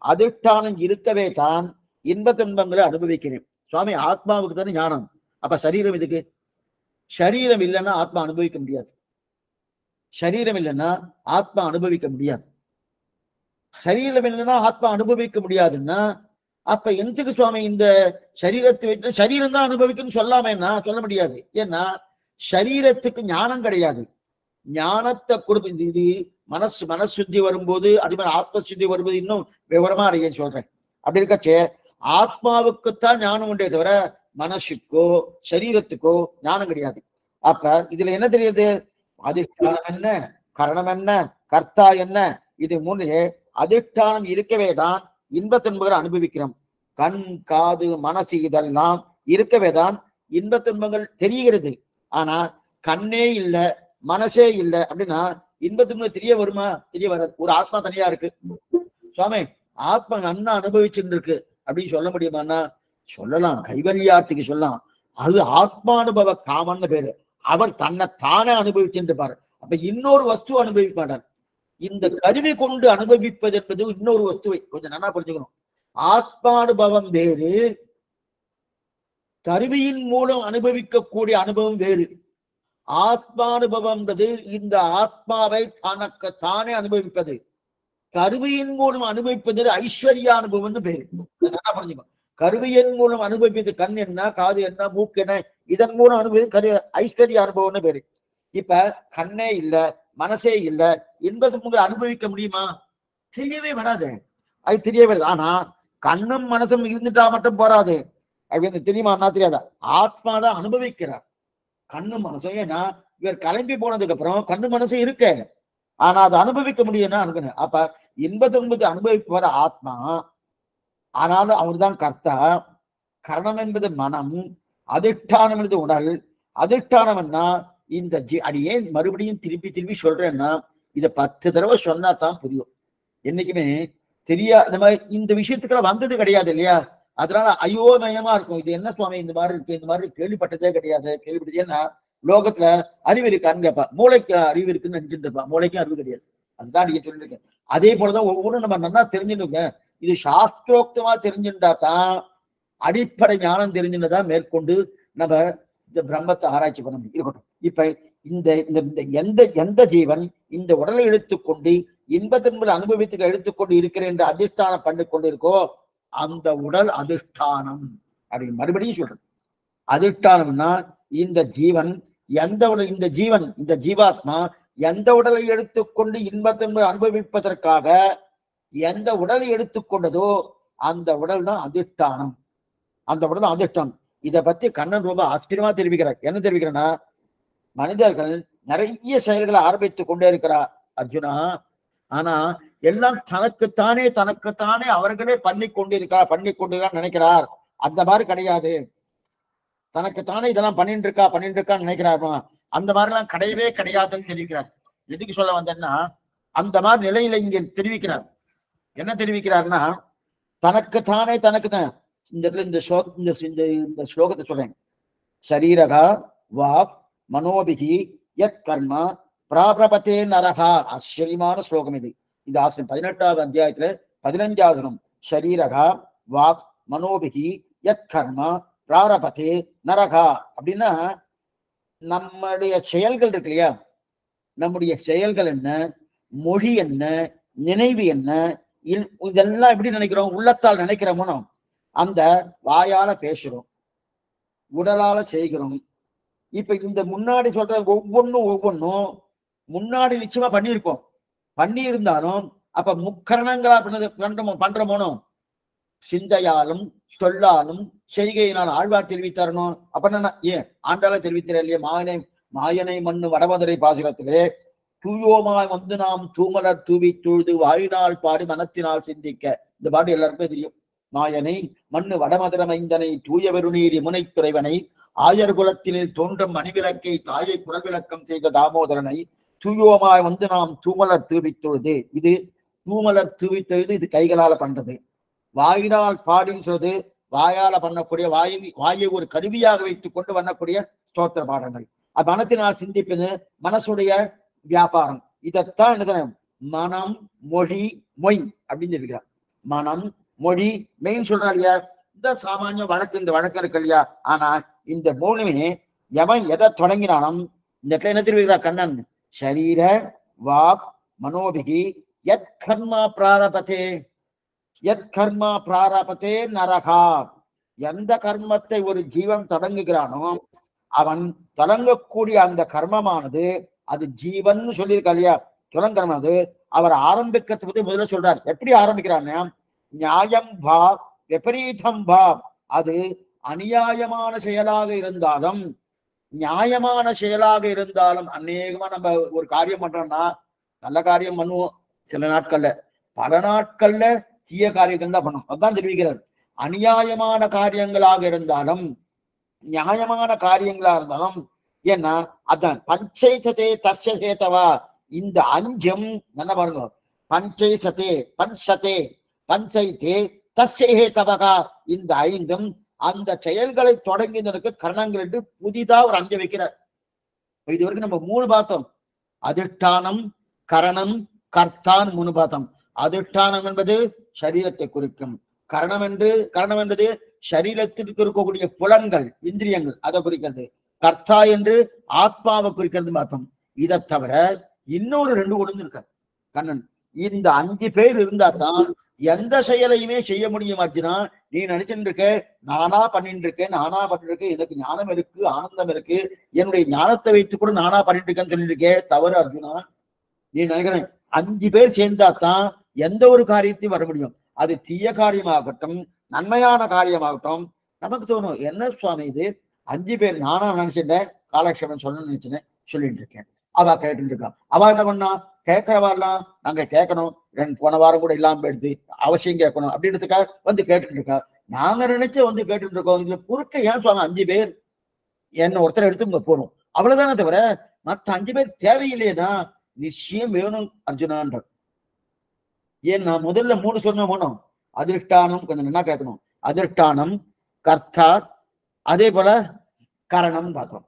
அதிஷ்டானம் இருக்கவே தான் இன்ப துன்பங்களை அனுபவிக்கிறேன். சுவாமி ஆத்மாவுக்கு தானே ஞானம். அப்ப சரீரம் இதுக்கு. சரீரம் இல்லைன்னா ஆத்மா அனுபவிக்க முடியாது. சரீரம் இல்லைன்னா ஆத்மா அனுபவிக்க முடியாது. சரீரம் இல்லைன்னா ஆத்மா அனுபவிக்க முடியாதுன்னா அப்ப எதுக்கு சுவாமி இந்த சரீரத்தை வைத்து சரீரம் தான் அனுபவிக்குன்னு சொல்லாமன்னா சொல்ல முடியாது. ஏன்னா சரீரத்துக்கு ஞானம் கிடையாது. ஞானத்தை கொடுப்பது இது மனசுத்தி வரும்போது, அதே மாதிரி ஆத்மசுத்தி வரும்போது இன்னும் விவரமா அடையன்னு சொல்றேன். அப்படி இருக்கச்சே ஆத்மாவுக்குத்தான் ஞானம் உண்டே தவிர மனசுக்கோ சரீரத்துக்கோ ஞானம் கிடையாது. அப்ப இதுல என்ன தெரியுது? அதிஷ்டானம் என்ன, கரணம் என்ன, கர்த்தா என்ன, இது மூணு அதிஷ்டானம் இருக்கவே தான் இன்ப துன்பங்களை அனுபவிக்கிறோம். கண், காது, மனசு இதெல்லாம் இருக்கவே தான் இன்ப துன்பங்கள் தெரிகிறது. ஆனா கண்ணே இல்லை, மனசே இல்லை அப்படின்னா இன்ப துன்பம் தெரிய வருமா? தெரிய வராது. ஒரு ஆத்மா தனியா இருக்கு. சுவாமி ஆத்மா நன்னா அனுபவிச்சுட்டு இருக்கு அப்படின்னு சொல்ல முடியுமான்னா சொல்லலாம். கைவல்யார்த்திக்கு சொல்லலாம். அது ஆத்மானுபவ காமன்னு பேரு. அவர் தன்னை தானே அனுபவிச்சுட்டு பாரு. அப்ப இன்னொரு வஸ்து அனுபவிக்க மாட்டார். இந்த கருவி கொண்டு அனுபவிப்பது என்பது இன்னொரு வஸ்துவை கொஞ்சம் நல்லா புரிஞ்சுக்கணும். ஆத்மானுபவம் வேறு, கருவியின் மூலம் அனுபவிக்கக்கூடிய அனுபவம் வேறு. ஆத்மானுபவம்ன்றது இந்த ஆத்மாவை தனக்கு தானே அனுபவிப்பது. கருவியின் மூலம் அனுபவிப்பது ஐஸ்வர்ய அனுபவம்னு பேரு. நல்லா புரிஞ்சுக்கணும். கருவியின் மூலம் அனுபவிப்பது கண் என்ன, காது என்ன, மூக்கு என்ன, இதன் மூலம் அனுபவி ஐஸ்வர்ய அனுபவம்னு பேரு. இப்ப கண்ணே இல்ல, மனசே இல்ல, இன்பத்தை அனுபவிக்க முடியுமா? தெரியவே வராது. அது தெரியவே வராது. ஆனா கண்ணும் மனசும் இருந்துட்டா மட்டும் போறாது. அப்படின்னு தெரியுமா? தெரியாதா? ஆத்மா தான் அனுபவிக்கிறார் கண்ணு மனசும். ஏன்னா இவர் கிளம்பி போனதுக்கு அப்புறம் கண்ணு மனசும் இருக்க, ஆனா அதை அனுபவிக்க முடியும்னா அனுக்கணும். அப்ப இன்ப துன்பத்தை அனுபவிப்பவர் ஆத்மா. ஆனாலும் அவர் தான் கர்த்தா. கரணம் என்பது மனம், அதிஷ்டானம் என்பது உடல். அதிஷ்டானம் என்ன? இந்த அது ஏன் மறுபடியும் திருப்பி திருப்பி சொல்றேன்னா, இதை 10 தடவை சொன்னா தான் புரியும். என்னைக்குமே நம்ம இந்த விஷயத்துக்குள்ள வந்தது கிடையாது இல்லையா? அதனால அயோமயமா இருக்கும். இது என்ன சுவாமி இந்த மாதிரி இருக்கு, இந்த மாதிரி கேள்விப்பட்டதே கிடையாது. கேள்விப்பட்டதேன்னா லோகத்துல அறிவு இருக்கான்னு கேட்பா. மூளைக்கு அறிவு இருக்குன்னு நினைச்சுட்டு இருப்பா. மூளைக்கும் அறிவு கிடையாது. அதுதான் நீங்க சொல்லிருக்கேன். அதே போலதான் ஒவ்வொன்றும் நம்ம நல்லா தெரிஞ்சுடுங்க. இது சாஸ்திரோக்தமா தெரிஞ்சுட்டா தான், அடிப்படை ஞானம் தெரிஞ்சுதான் மேற்கொண்டு நம்ம இந்த பிரம்மத்தை ஆராய்ச்சி பண்ண முடியும். இருக்கட்டும். இப்ப எந்த ஜீவன் இந்த உடலை எடுத்துக்கொண்டு இன்பத்தின்பது அனுபவித்துக்கு எடுத்துக்கொண்டு இருக்கிறேன் என்று அதிஷ்டானம் பண்ணி கொண்டு இருக்கோ, அந்த உடல் அதிஷ்டானம் அப்படின்னு மறுபடியும் சொல்றது. அதிஷ்டானம்னா இந்த ஜீவன் இந்த ஜீவாத்மா எந்த உடலை எடுத்துக்கொண்டு இன்பத்தின்பது அனுபவிப்பதற்காக எந்த உடலை எடுத்துக்கொண்டதோ அந்த உடல் தான் அதிஷ்டானம். அந்த உடல் தான் அதிஷ்டானம். இதை பத்தி கண்ணன் ரொம்ப ஆச்சரியமா தெரிவிக்கிறார். என்ன தெரிவிக்கிறேன்னா, மனிதர்கள் நிறைய செயல்களை ஆரம்பித்துக் கொண்டே இருக்கிறார் அர்ஜுனா. ஆனா எல்லாம் தனக்குத்தானே அவர்களே பண்ணி கொண்டிருக்கிறார் நினைக்கிறார். அந்த மாதிரி கிடையாது. தனக்குத்தானே இதெல்லாம் பண்ணிட்டு இருக்கான்னு நினைக்கிறார். அந்த மாதிரி எல்லாம் கிடையவே கிடையாதுன்னு தெரிவிக்கிறார். எதுக்கு சொல்ல வந்தேன்னா, அந்த மாதிரி நிலையில இங்க தெரிவிக்கிறார். என்ன தெரிவிக்கிறார்னா, தனக்குத்தானே இந்த ஸ்லோகத்தை சொல்றேன். சரீரகா வாக் மனோபிகி யத் கர்மா பிராபிரபதே நரகா. ஆச்சரியமான ஸ்லோகம் இது. இந்த ஆசிரியம் 18வது அத்தியாயத்துல 15வது. சரீரகா வாக் மனோபிகி யத் கர்மா பிராரபதே நரகா அப்படின்னா, நம்முடைய செயல்கள் இருக்கு இல்லையா, நம்முடைய செயல்கள் என்ன, மொழி என்ன, நினைவு என்ன, இதெல்லாம் எப்படி நினைக்கிறோம்? உள்ளத்தால் நினைக்கிறோமோ, அந்த வாயால பேசுறோம், உடலால செய்கிறோம். இப்ப இந்த முன்னாடி சொல்ற ஒவ்வொன்னும் முன்னாடி நிச்சயமா பண்ணியிருக்கோம். பண்ணி இருந்தாலும் அப்ப முக்கரணங்களா பண்றோமோனோ, சிந்தையாலும் சொல்லாலும் செய்கையினால் ஆழ்வார் தெரிவித்தாரணும். அப்படின்னா ஏன் ஆண்டால தெரிவித்தார் இல்லையா? மாயனை மண்ணு வடமதுரை பாசுரத்திலே தூயோமாய் வந்து நாம் தூமலர் தூவி தூழ்து வாயினால் பாடி மனத்தினால் சிந்திக்க. இந்த பாட்டு எல்லாருக்குமே தெரியும். மாயனை மண்ணு வடமதுர மைந்தனை தூய வெறுநீர் யமுனை துறைவனை ஆயர் குலத்தினில் தோன்றும் மணிவிளக்கை தாயை குலவிளக்கம் செய்த தாமோதரனை தூயோமாய் வந்து நாம் தூமலர் தூவி தொழுது. இது தூமலர் தூவி தொழுது, இது கைகளால பண்றது. வாயினால் பாடின்னு சொல்றது வாயால பண்ணக்கூடிய வாயை ஒரு கருவியாக வைத்துக் கொண்டு பண்ணக்கூடிய ஸ்தோத்திர பாடங்கள். அது மனத்தினால் சிந்திப்பது மனசுடைய வியாபாரம். இதைத்தான் என்ன மனம் மொழி மொய் அப்படின்னு இருக்கிறார். மனம் மொழி மெயின் சொல்றா இல்லையா? இந்த சாமானிய வழக்கு, இந்த வழக்கம் இருக்கு இல்லையா? ஆனா இந்த மூணுமே எவன் எதை தொடங்கினாலும் இந்த இடத்துல என்ன தெரிவிக்கிறார் கண்ணன்? ஷரீர வாக் மனோபிகி யத் கர்மா பிராரபதே நரகா. எந்த கர்மத்தை ஒரு ஜீவன் தொடங்குகிறானோ அவன் தொடங்கக்கூடிய அந்த கர்மமானது அது ஜீவன் சொல்லியிருக்கா இல்லையா? தொடங்கணும். அது அவர் ஆரம்பிக்கிறத பத்தி முதல்ல சொல்றார். எப்படி ஆரம்பிக்கிறான்னா, நியாயம் பாவ் விபரீதம் பாவ். அது அநியாயமான செயலாக இருந்தாலும் நியாயமான செயலாக இருந்தாலும், அநேகமா நம்ம ஒரு காரியம் பண்றோம்னா நல்ல காரியம் பண்ணுவோம், சில நாட்கள்ல பல நாட்கள்ல தீய காரியங்கள் தான் பண்ணும். அதான் தெரிவிக்கிறார். அநியாயமான காரியங்களாக இருந்தாலும் நியாயமான காரியங்களா இருந்தாலும், ஏன்னா அதான் பஞ்சைசதே தஸ்ய ஹேதவா. இந்த அஞ்சம் என்ன பாருங்க, பஞ்சைசதே பஞ்சைதே தஸ்ய ஹேதவகா. இந்த ஐந்தும் அந்த செயல்களை தொடங்கினருக்கு கரணங்கள் என்று புதிதா ஒரு அஞ்சு வைக்கிறார். இது வரைக்கும் நம்ம 3 பார்த்தோம். அதிஷ்டானம், கரணம், கர்த்தான் 3 பார்த்தோம். அதிஷ்டானம் என்பது சரீரத்தை குறிக்கும். கரணம் என்பது சரீரத்திற்கு இருக்கக்கூடிய புலன்கள், இந்திரியங்கள், அதை குறிக்கிறது. கர்த்தா என்று ஆத்மாவை குறிக்கிறது பார்த்தோம். இதை தவிர இன்னொரு 2 ஒழுங்கு இருக்காரு கண்ணன். இந்த 5 பேர் இருந்தா தான் எந்த செயலையுமே செய்ய முடியும். அர்ஜுனா, நீ நினைச்சுட்டு இருக்க நானா பண்ணிட்டு இருக்கேன், எனக்கு ஞானம் இருக்கு, ஆனந்தம் இருக்கு, என்னுடைய ஞானத்தை வைத்து கூட நானா பண்ணிட்டு இருக்கேன்னு சொல்லிட்டு இருக்கேன். தவறு அர்ஜுனா. நீ நினைக்கிறேன் 5 பேர் சேர்ந்தா தான் எந்த ஒரு காரியத்தையும் வர முடியும். அது தீய காரியமாகட்டும் நன்மையான காரியமாகட்டும். நமக்கு தோணும், என்ன சுவாமி இது 5 பேர், நானா நினைச்சிட்டேன் காலக்ஷேபம் சொல்லணும்னு நினைச்சேன் சொல்லிட்டு இருக்கேன். அவ கேட்டு இருக்கா. அவ என்ன பண்ணா, கேட்கிறவாரெல்லாம் நாங்க கேட்கணும், போன வாரம் கூட இல்லாம போயிடுது, அவசியம் கேட்கணும் அப்படின்றதுக்காக வந்து கேட்டுட்டு இருக்கா. நாங்க நினைச்சு வந்து கேட்டுட்டு இருக்கோம். இதுல குறுக்க ஏன் சுவாமி 5 பேர் என்ன ஒருத்தர் எடுத்து இங்க போகணும்? அவ்வளவுதானே தவிர மத்த 5 பேர் தேவையில்லையேனா நிச்சயம் வேணும் அர்ஜுனான்ற. ஏன் நான் முதல்ல 3 சொன்ன போனோம். அதிர்ஷ்டானம் கொஞ்சம் நல்லா கேட்கணும். அதிர்ஷ்டானம், கர்த்தா, அதே போல கரணம் பார்த்தோம்.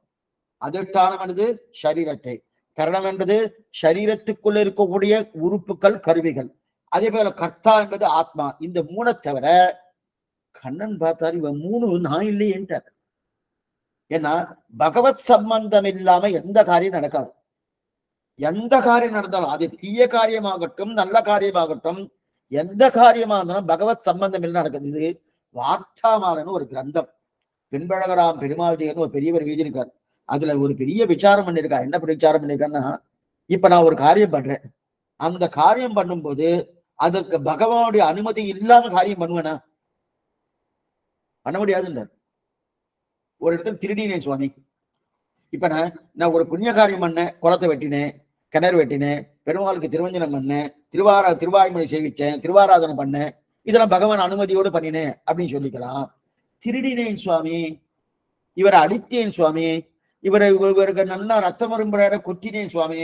அதிர்ஷ்டானம் என்பது சரீரத்தை, கரணம் என்பது சரீரத்துக்குள்ள இருக்கக்கூடிய உறுப்புகள், கருவிகள். அதே போல கர்த்தா என்பது ஆத்மா. இந்த 3 தவிர கண்ணன் பார்த்தாரு, இவன் 3 நான் இல்லையேன்ட்டார். ஏன்னா பகவத் சம்பந்தம் இல்லாம எந்த காரியம் நடக்காது. எந்த காரியம் நடந்தாலும் அது தீய காரியமாகட்டும் நல்ல காரியமாகட்டும் எந்த காரியமா இருந்தாலும் பகவத் சம்பந்தம் இல்லை நடக்குது. இது வார்த்தாமாலன்னு ஒரு கிரந்தம், பின்பழகராம் பெருமாள் ஒரு பெரியவர் எழுதியிருக்கார். அதுல ஒரு பெரிய விசாரம் பண்ணிருக்கா. என்ன விசாரம் பண்ணிருக்கான்னா, இப்ப நான் ஒரு காரியம் பண்றேன், அந்த காரியம் பண்ணும்போது அதற்கு பகவானுடைய அனுமதி இல்லாம காரியம் பண்ணுவேனா? பண்ண முடியாதுல்ல. ஒரு இடத்துல திருடினேன் சுவாமி, இப்ப நான் ஒரு புண்ணிய காரியம் பண்ணேன், குளத்தை வெட்டினேன், கிணறு வெட்டினேன், பெருமாளுக்கு திருவஞ்சனம் பண்ணேன், திருவாய்மொழி சேவிச்சேன், திருவாராதனை பண்ணேன், இதெல்லாம் பகவான் அனுமதியோடு பண்ணினேன் அப்படின்னு சொல்லிக்கலாம். திருடினேன் சுவாமி, இவரை அடித்தேன் சுவாமி, இவருக்கு நல்லா ரத்தம் வரும்புற கொத்தினேன் சுவாமி,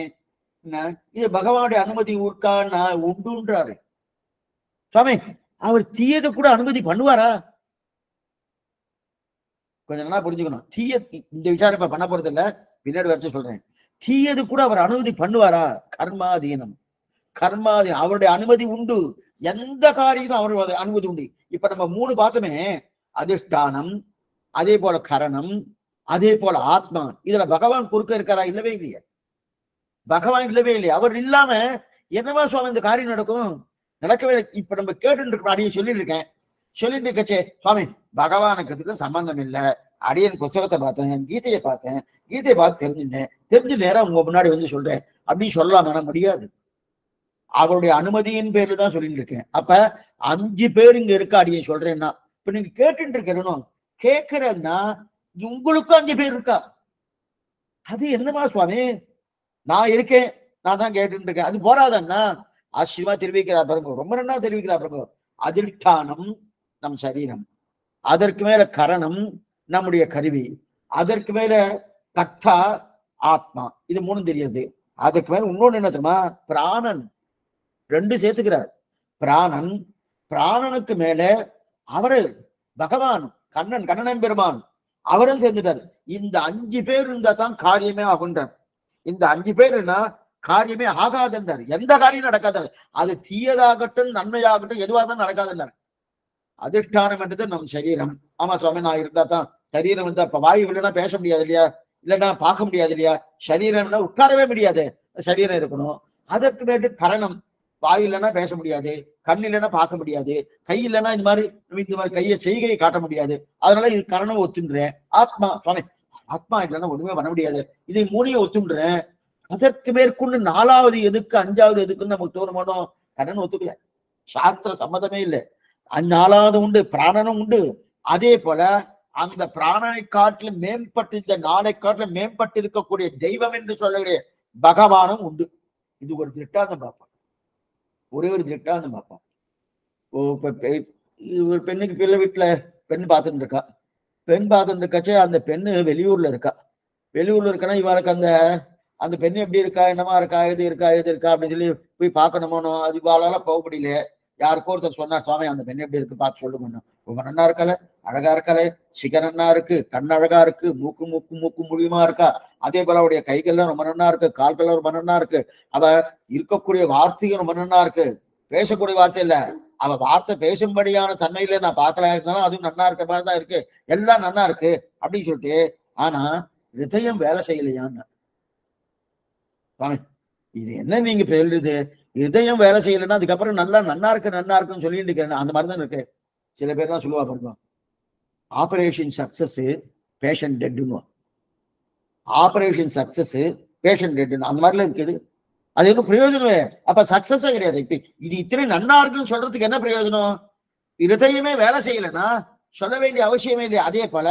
இது பகவானுடைய அனுமதி நான் உண்டுன்றாரு சுவாமி. அவர் தீயதை கூட அனுமதி பண்ணுவாரா? கொஞ்சம் நல்லா புரிஞ்சுக்கணும். இந்த விசாரம் இப்ப பண்ண போறது இல்ல, பின்னாடி வரைச்சு சொல்றேன். தீயது கூட அவர் அனுமதி பண்ணுவாரா? கர்மாதீனம், கர்மாதீனம், அவருடைய அனுமதி உண்டு. எந்த காரியமும் அவருடைய அனுமதி உண்டு. இப்ப நம்ம 3 பார்த்தோமே, அதிஷ்டானம், அதே போல கரணம், அதே போல ஆத்மா. இதுல பகவான் குறுக்க இருக்காரா? இல்லவே இல்லையே. பகவான் இல்லவே இல்லையே. அவர் இல்லாம என்னவா சுவாமி இந்த காரியம் நடக்கும்? நடக்கவே இல்லை. இப்ப நம்ம கேட்டு இருக்கோம், அடியே சொல்லிட்டு இருக்கேன், சொல்லிட்டு இருக்கச்சே சுவாமி பகவானுக்கு சம்பந்தம் இல்லை, அடியன் புஸ்தகத்தை பார்த்தேன், கீதையை பார்த்தேன், கீதையை பார்த்து தெரிஞ்சு நேரம் உங்க முன்னாடி வந்து சொல்றேன் அப்படின்னு சொல்லலாம். முடியாது. அவருடைய அனுமதியின் பேர்ல தான் சொல்லிட்டு இருக்கேன். அப்ப 5 பேர் இங்க இருக்க அடியன் சொல்றேன்னா, இப்ப நீங்க கேட்டுட்டு இருக்கணும், கேட்கிறேன்னா உங்களுக்கும் 5 பேர் இருக்கா? அது என்னமா சுவாமி, நான் இருக்கேன், நான் தான் கேட்டு இருக்கேன், அது போராதன்னா ஆச்சரியமா தெரிவிக்கிறார் பாருங்க, ரொம்ப நல்லா தெரிவிக்கிறார் பாருங்க. அதிஷ்டானம் நம் சரீரம், அதற்கு மேல கரணம் நம்முடைய கருவி, அதற்கு மேல கர்த்தா ஆத்மா, இது 3 தெரியுது. அதுக்கு மேல இன்னொன்னு என்ன தெரியுமா? பிராணன், 2 சேர்த்துக்கிறார். பிராணன், பிராணனுக்கு மேல அவரு பகவான் கண்ணன் பெருமான், அவரும் சேர்ந்துட்டார். இந்த 5 பேர் இருந்தா தான் காரியமே ஆகுன்றார். இந்த 5 பேருன்னா காரியமே ஆகாதுன்றார். எந்த காரியம் நடக்காது, அது தீயதாகட்டும் நன்மையாகட்டும் எதுவாக தான் நடக்காதுன்றார். அதிஷ்டானம் என்றது நம் சரீரம். ஆமா சுவாமி, நான் இருந்தா தான் சரீரம் இருந்தா, இப்ப வாயு இல்லைன்னா பேச முடியாது இல்லையா, இல்லைன்னா பார்க்க முடியாது இல்லையா, சரீரம்னா உட்காரவே முடியாது, சரீரம் இருக்கணும். அதற்கு மேட்டு கரணம், வாயு இல்லைன்னா பேச முடியாது, கண் இல்லைன்னா பார்க்க முடியாது, கை இல்லைன்னா இந்த மாதிரி கையை செய்கையை காட்ட முடியாது, அதனால இது கரணம் ஒத்துன்றேன். ஆத்மா சுவாமி, ஆத்மா இல்லைன்னா ஒண்ணுமே பண்ண முடியாது, இதை 3 ஒத்துன்றேன். அதற்கு மேற்கொண்டு 4வது எதுக்கு 5வது எதுக்குன்னு நமக்கு தோணுமானோ? கடன் ஒத்துக்கல, சாஸ்திர சம்மதமே இல்லை. 4வது உண்டு, பிராணனும் உண்டு. அதே போல அந்த பிராணனை காட்டிலும் மேம்பட்டு, இந்த 4 காட்டிலும் மேம்பட்டு இருக்கக்கூடிய தெய்வம் என்று சொல்லக்கூடிய பகவானும் உண்டு. இது ஒரு திட்டாந்தம் பார்ப்போம், ஒரே ஒரு திட்டாந்தம் பார்ப்போம். ஒரு பெண்ணுக்கு பிள்ளை வீட்டுல பெண் பார்த்துட்டு இருக்கா, பெண் பார்த்துட்டு இருக்காச்சு, அந்த பெண்ணு வெளியூர்ல இருக்கா. வெளியூர்ல இருக்கனா இவளுக்கு அந்த பெண்ணு எப்படி இருக்கா, என்னமா இருக்கா, எது இருக்கா அப்படின்னு சொல்லி போய் பார்க்கணுமோனோ, அது இவாளால போக முடியல. யாருக்கோ ஒருத்தர் சொன்னார், சுவாமி அந்த பெண் எப்படி இருக்கு பார்த்து சொல்லுங்க. ரொம்ப நன்னா இருக்கல, அழகா இருக்கல, சிகரன்னா இருக்கு, கண் அழகா இருக்கு, மூக்கு முடியுமா இருக்கா, அதே போல அவருடைய கைகள்லாம் ரொம்ப நன்னா இருக்கு, கால்கள்லாம் ரொம்ப நன்னா இருக்கு, அவ இருக்கக்கூடிய வார்த்தையும் ரொம்ப நன்னா இருக்கு, பேசக்கூடிய வார்த்தை இல்ல, அவ வார்த்தை பேசும்படியான தன்மையில நான் பார்க்கல, இருந்தாலும் அதுவும் நன்னா இருக்க மாதிரி தான் இருக்கு, எல்லாம் நன்னா இருக்கு அப்படின்னு சொல்லிட்டு. ஆனா ஹிருதயம் வேலை செய்யலையான்னு. இது என்ன நீங்க சொல்றது, இதயம் வேலை செய்யலைன்னா அதுக்கப்புறம் நன்னா இருக்குன்னு சொல்லிட்டு இருக்கிறேன். அந்த மாதிரிதான் இருக்கு. சில பேர்லாம் சொல்லுவா பாருங்க, ஆபரேஷன் சக்சஸ் பேஷண்ட் டெட்னு, ஆபரேஷன் சக்சஸ் பேஷண்ட் டெட்னு, அந்த மாதிரிலாம் இருக்குது. அது என்ன பிரயோஜனம்? அப்ப சக்சஸே கிடையாது. இப்ப இது இத்தனை நன்னா இருக்குன்னு சொல்றதுக்கு என்ன பிரயோஜனம்? இருதயமே வேலை செய்யலைன்னா சொல்ல வேண்டிய அவசியமே இல்லை. அதே போல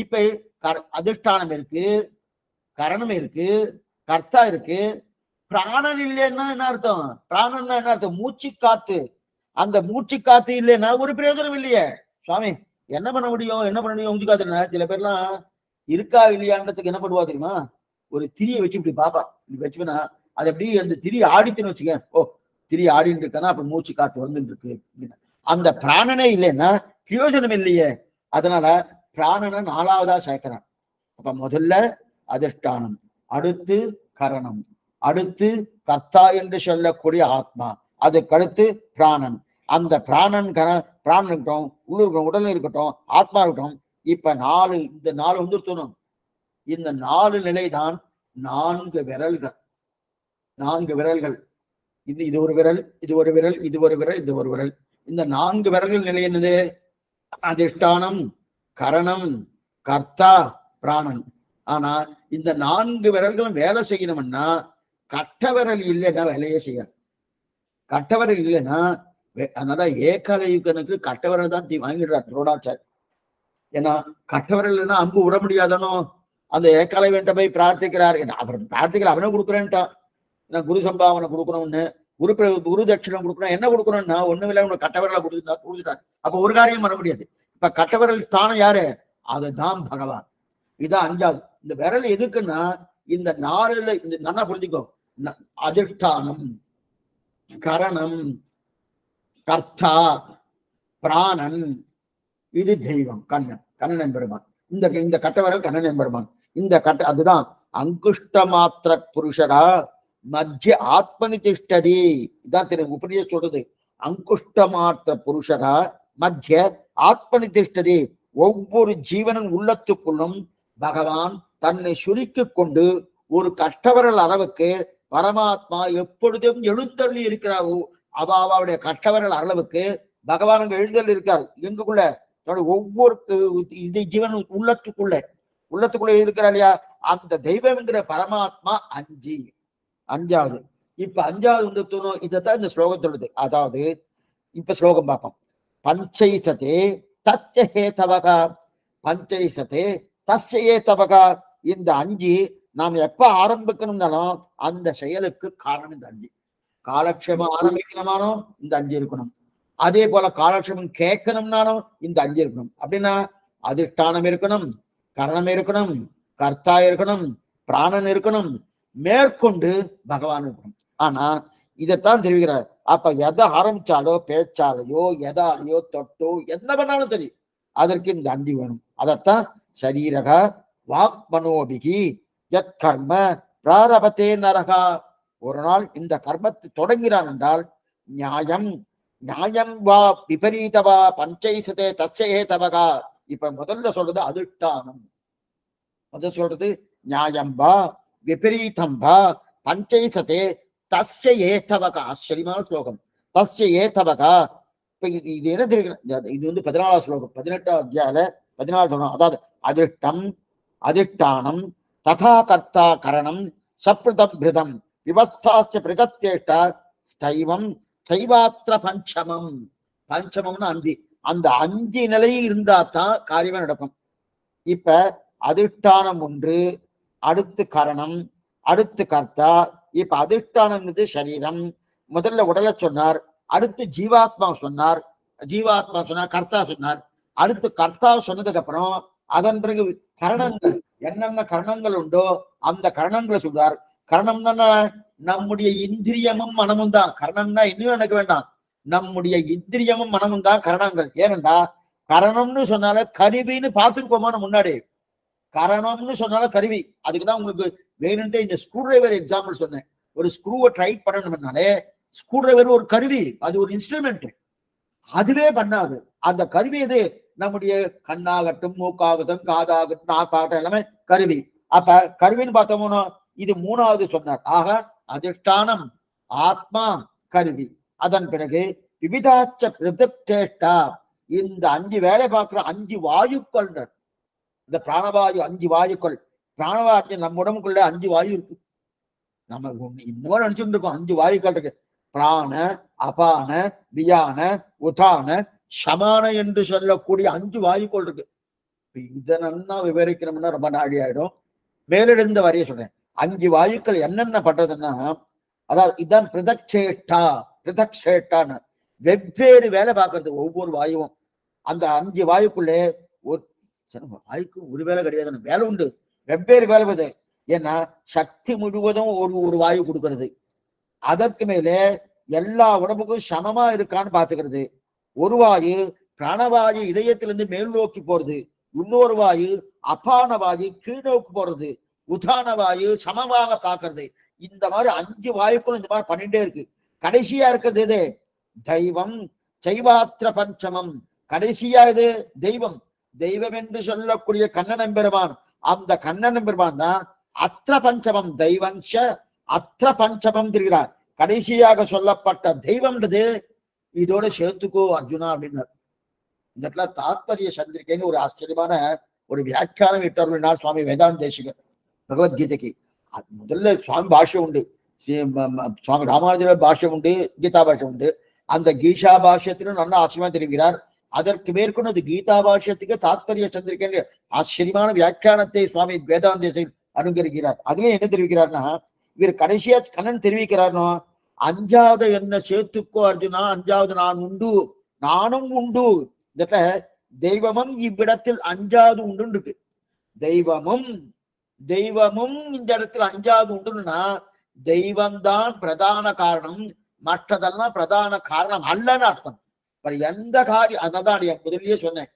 இப்ப அதிஷ்டானம் இருக்கு, கரணம் இருக்கு, கர்த்தா இருக்கு, பிராணன் இல்லைன்னா என்ன அர்த்தம்? பிராணன்னா என்ன அர்த்தம்? மூச்சு காத்து. அந்த மூச்சு காத்து இல்லைன்னா ஒரு பிரயோஜனம் இல்லையே. சுவாமி என்ன பண்ண முடியும், மூச்சு காத்துனா? சில பேர்லாம் இருக்கா இல்லையான்றதுக்கு என்ன பண்ணுவா தெரியுமா? ஒரு திரியை வச்சு இப்படி பாப்பா, இப்படி வச்சுனா அது எப்படி அந்த திரி ஆடித்துன்னு வச்சுக்க, ஓ திரி ஆடிட்டு இருக்கானா அப்ப மூச்சு காத்து வந்துட்டு இருக்கு அப்படின்னா. அந்த பிராணனே இல்லைன்னா பிரயோஜனம் இல்லையே. அதனால பிராணனை 4வதா சேர்க்கிறான். அப்ப முதல்ல அதிஷ்டானம், அடுத்து கரணம், அடுத்து கர்த்தா என்று சொல்லக்கூடிய ஆத்மா, அதுக்கடுத்து பிராணன். அந்த பிராணன் பிராணன் இருக்கட்டும், உள்ளூர் உடல் இருக்கட்டும், ஆத்மா இருக்கட்டும். இப்ப 4 இந்த 4 வந்துருத்தணும். இந்த 4 நிலைதான் 4 விரல்கள். 4 விரல்கள். இது ஒரு விரல், இது ஒரு விரல், இது ஒரு விரல், இது ஒரு விரல். இந்த 4 விரல்கள் நிலை என்னது? அதிஷ்டானம், கரணம், கர்த்தா, பிராணன். ஆனா இந்த 4 விரல்களும் வேலை செய்யணும்னா கட்ட விரல் இல்லைன்னா வேலையே செய்யாது. கட்ட விரல் இல்லைன்னா அதனால ஏகாலயுகனுக்கு கட்ட விரல் தான் வாங்கிடுறார் துரோடாச்சார். ஏன்னா கட்ட விரல் இல்லைன்னா அம்பு விட முடியாதனோ. அந்த ஏகாலயவன்ட்ட போய் பிரார்த்திக்கிறார். அப்புறம் பிரார்த்திக்கல, அவனே கொடுக்குறேன்ட்டான். ஏன்னா குரு சம்பாவனை கொடுக்கணும்னு, குரு தட்சிணம் கொடுக்கணும். என்ன கொடுக்கணும்னா ஒண்ணும் இல்லை, உனக்கு கட்ட விரலை கொடுத்துட்டார். அப்ப ஒரு காரியம் பண்ண முடியாது. இப்ப கட்ட விரல் ஸ்தானம் யாரு? அதுதான் பகவான். இதான் 5வது. இந்த விரல் எதுக்குன்னா இந்த 4ல இந்த நல்லா புரிஞ்சுக்கோ. அதிஷ்டானம், கரணம், கர்த்தா, பிராணன், இது தெய்வம் கண்ணன், கண்ணன் பெருமான். இந்த கட்ட விரல் கண்ணன் பெருமான். இந்த கட்ட அதுதான் அங்குஷ்ட மாத்திர புருஷரா மத்திய ஆத்மனி திஷ்டதி. இதான் திரு உபநிஷத் சொல்றது. அங்குஷ்ட மாத்திர புருஷரா மத்திய ஆத்மனி திஷ்டதி. ஒவ்வொரு ஜீவனின் உள்ளத்துக்குள்ளும் பகவான் தன்னை சுருக்கி கொண்டு ஒரு கட்டவரல் அளவுக்கு பரமாத்மா எப்பொழுதும் எழுந்தருளி இருக்கிறாரோ அவருடைய கட்டவரல் அளவுக்கு பகவான் அங்க எழுந்தருளி இருக்கார். எங்குக்குள்ள ஒவ்வொரு இது ஜீவன் உள்ளத்துக்குள்ள இருக்கிறா இல்லையா? அந்த தெய்வம் என்கிற பரமாத்மா 5வது. இப்ப 5வது வந்து இதைத்தான் இந்த ஸ்லோகம் சொல்லுது. அதாவது இப்ப ஸ்லோகம் பார்ப்போம். பஞ்சைசதே தத்யஹேதவகா, பஞ்சைசதே தஸ்யேதவகா. இந்த 5 நாம் எப்ப ஆரம்பிக்கணும்னாலும் அந்த செயலுக்கு காரணம் இந்த 5. காலக்ஷேபம் ஆரம்பிக்கணுமானோ இந்த 5 இருக்கணும். அதே போல காலக்ஷேபம் கேட்கணும்னாலும் இந்த 5 இருக்கணும். அப்படின்னா அதிஷ்டானம் இருக்கணும், கரணம் இருக்கணும், கர்த்தா இருக்கணும், பிராணன் இருக்கணும், மேற்கொண்டு பகவான் இருக்கணும். ஆனா இதைத்தான் தெரிவிக்கிறார். அப்ப எதை ஆரம்பிச்சாலோ பேச்சாலையோ எதாலையோ தொட்டோ என்ன பண்ணாலும் சரி அதற்கு இந்த 5 வேணும். அதத்தான் சரீரக வாக் மனோபிகி யத் கர்ம பிராரபத்தே நரகா. ஒரு நாள் இந்த கர்மத்தை தொடங்கிறான் என்றால் நியாயம் வா விபரீதவா பஞ்சைசதே தஸ்ய ஏதவகா. இப்ப முதல்ல சொல்றது அதிஷ்டானம். முதல் சொல்றது நியாயம் வா விபரீதம் வா பஞ்சைசதே தஸ்ய ஏதவகா. ஆச்சரியமான ஸ்லோகம். தஸ்ய ஏதவகா. இப்ப இது என்ன தெரியும்? இது வந்து 14வது ஸ்லோகம், 18வது அத்தியாயில 14வது ஸ்லோகம். அதாவது அதிஷ்டம், அதிஷ்டானம், ததா கர்த்தா கரணம், சப்ருதம் பிருதம் விவஸ்தாஸ்ய பிரகத்தேஷ்ட ஸ்தைவம் சைவாத்திர பஞ்சமம். பஞ்சமம்னு 5. அந்த 5 நிலை இருந்தா தான் காரியமே நடக்கும். இப்ப அதிஷ்டானம் 1, அடுத்து கரணம், அடுத்து கர்த்தா. இப்ப அதிஷ்டானம் சரீரம். முதல்ல உடலை சொன்னார், அடுத்து ஜீவாத்மா சொன்னார், கர்த்தா சொன்னார். அடுத்து கர்த்தா சொன்னதுக்கு அப்புறம் அதன் பிறகு கரணங்கள், என்னென்ன கரணங்கள் உண்டோ அந்த கரணங்களை சொல்றார். கரணம்னா நம்முடைய இந்திரியமும் மனமும் தான். கரணம்னா இன்னும் எனக்கு வேண்டாம், நம்முடைய இந்திரியமும் மனமும் தான் கரணங்கள். ஏனென்றா கரணம்னு சொன்னால கருவின்னு பார்த்துருக்கோமா முன்னாடி. கரணம்னு சொன்னாலும் கருவி. அதுக்குதான் உங்களுக்கு வேணும்ட்டு இந்த ஸ்க்ரூ டிரைவர் எக்ஸாம்பிள் சொன்னேன். ஒரு ஸ்க்ரூவை டைட் பண்ணணும்னாலே ஸ்க்ரூ டிரைவர் ஒரு கருவி, அது ஒரு இன்ஸ்ட்ருமெண்ட். அதுவே பண்ணாது. அந்த கருவி எது? நம்முடைய கண்ணாகட்டும், மூக்காகட்டும், காதாகட்டும், நாக்காகட்டும், எல்லாமே கருவி. அப்ப கருவின்னு பார்த்தோம்னா இது 3வது சொன்னார். ஆக அதிஷ்டானம், ஆத்மா, கருவி. அதன் பிறகு விவிதாச்ச பிரதிஷ்டா. இந்த 5 வேலை பார்க்கிற 5 வாயுக்கள். இந்த பிராணவாயு 5 வாயுக்கள். பிராணவாயு நம்ம உடம்புக்குள்ள 5 வாயு இருக்கு. நம்ம இன்னொரு நினைச்சுட்டு இருக்கோம் 5 வாயுக்கள் இருக்கு. பிராண, அபான, வியான, உதான, சமான என்று சொல்லக்கூடிய 5 வாயுக்கள் இருக்கு. இதை நல்லா விவரிக்கணும்னா ரொம்ப நாடி ஆயிடும். மேலிருந்த வரைய சொல்றேன். 5 வாயுக்கள் என்னென்ன பண்றதுன்னா, அதாவது இதுதான் பிரதக்ஷேட்டான்னு வெவ்வேறு வேலை பார்க்கறது. ஒவ்வொரு வாயுவும் அந்த 5 வாயுக்குள்ளே வாயுக்கு ஒரு வேலை கிடையாது, வேலை உண்டு, வெவ்வேறு வேலை வருது. ஏன்னா சக்தி முழுவதும் ஒரு வாயு கொடுக்கிறது. அதற்கு மேலே எல்லா உடம்புக்கும் சமமா இருக்கான்னு பாத்துக்கிறது. ஒரு வாயு பிராணவாயு இதயத்திலிருந்து மேல் நோக்கி போறது, இன்னொரு வாயு அபான வாயு கீழ் நோக்கி போறது, உதான வாயு சமமாக பாக்குறது. இந்த மாதிரி 5 வாயுக்களும் இந்த மாதிரி பண்ணிட்டே இருக்கு. கடைசியா இருக்கிறது எது? தெய்வம். சைவாத்திர பஞ்சமம். கடைசியா இது தெய்வம். தெய்வம் என்று சொல்லக்கூடிய கண்ணன் பெருமான். அந்த கண்ணன் பெருமான் தான் அத்திர பஞ்சமம். தெய்வஞ்ச அத்திர பஞ்சமம் தெரிகிறார். கடைசியாக சொல்லப்பட்ட தெய்வம்ன்றது இதோட சேர்த்துக்கோ அர்ஜுனா அப்படின்னார். இந்த இடத்துல தாத்பரிய சந்திரிகைன்னு ஒரு ஆச்சரியமான ஒரு வியாக்கியானம் இட்டார் சுவாமி வேதாந்த தேசிகர் பகவத்கீதைக்கு. முதல்ல சுவாமி பாஷ்யம் உண்டு, சுவாமி ராமானுஜர் பாஷ்யம் உண்டு, கீதா பாஷ்யம் உண்டு. அந்த கீஷா பாஷ்யத்திலும் நல்ல ஆச்சரியமா தெரிவிக்கிறார். அதற்கு மேற்கொண்டு அது கீதா பாஷ்யத்துக்கு தாத்பரிய சந்திரிகை ஆச்சரியமான வியாக்கியானத்தை சுவாமி வேதாந்த தேசிகர் அனுகரிக்கிறார். அதுலயும் என்ன தெரிவிக்கிறார்னா, இவர் கடைசியா கண்ணன் தெரிவிக்கிறார்னோ, 5வது என்ன சேர்த்துக்கோ அர்ஜுனா, 5வது நான் உண்டு, நானும் உண்டு. இந்த தெய்வமும் இவ்விடத்தில் 5வது உண்டு இருக்கு. தெய்வமும் இந்த இடத்துல 5வது உண்டுன்னா தெய்வம்தான் பிரதான காரணம், மற்றதெல்லாம் பிரதான காரணம் அல்லன்னு அர்த்தம். எந்த காரியம், அதான் முதல்லயே சொன்னேன்,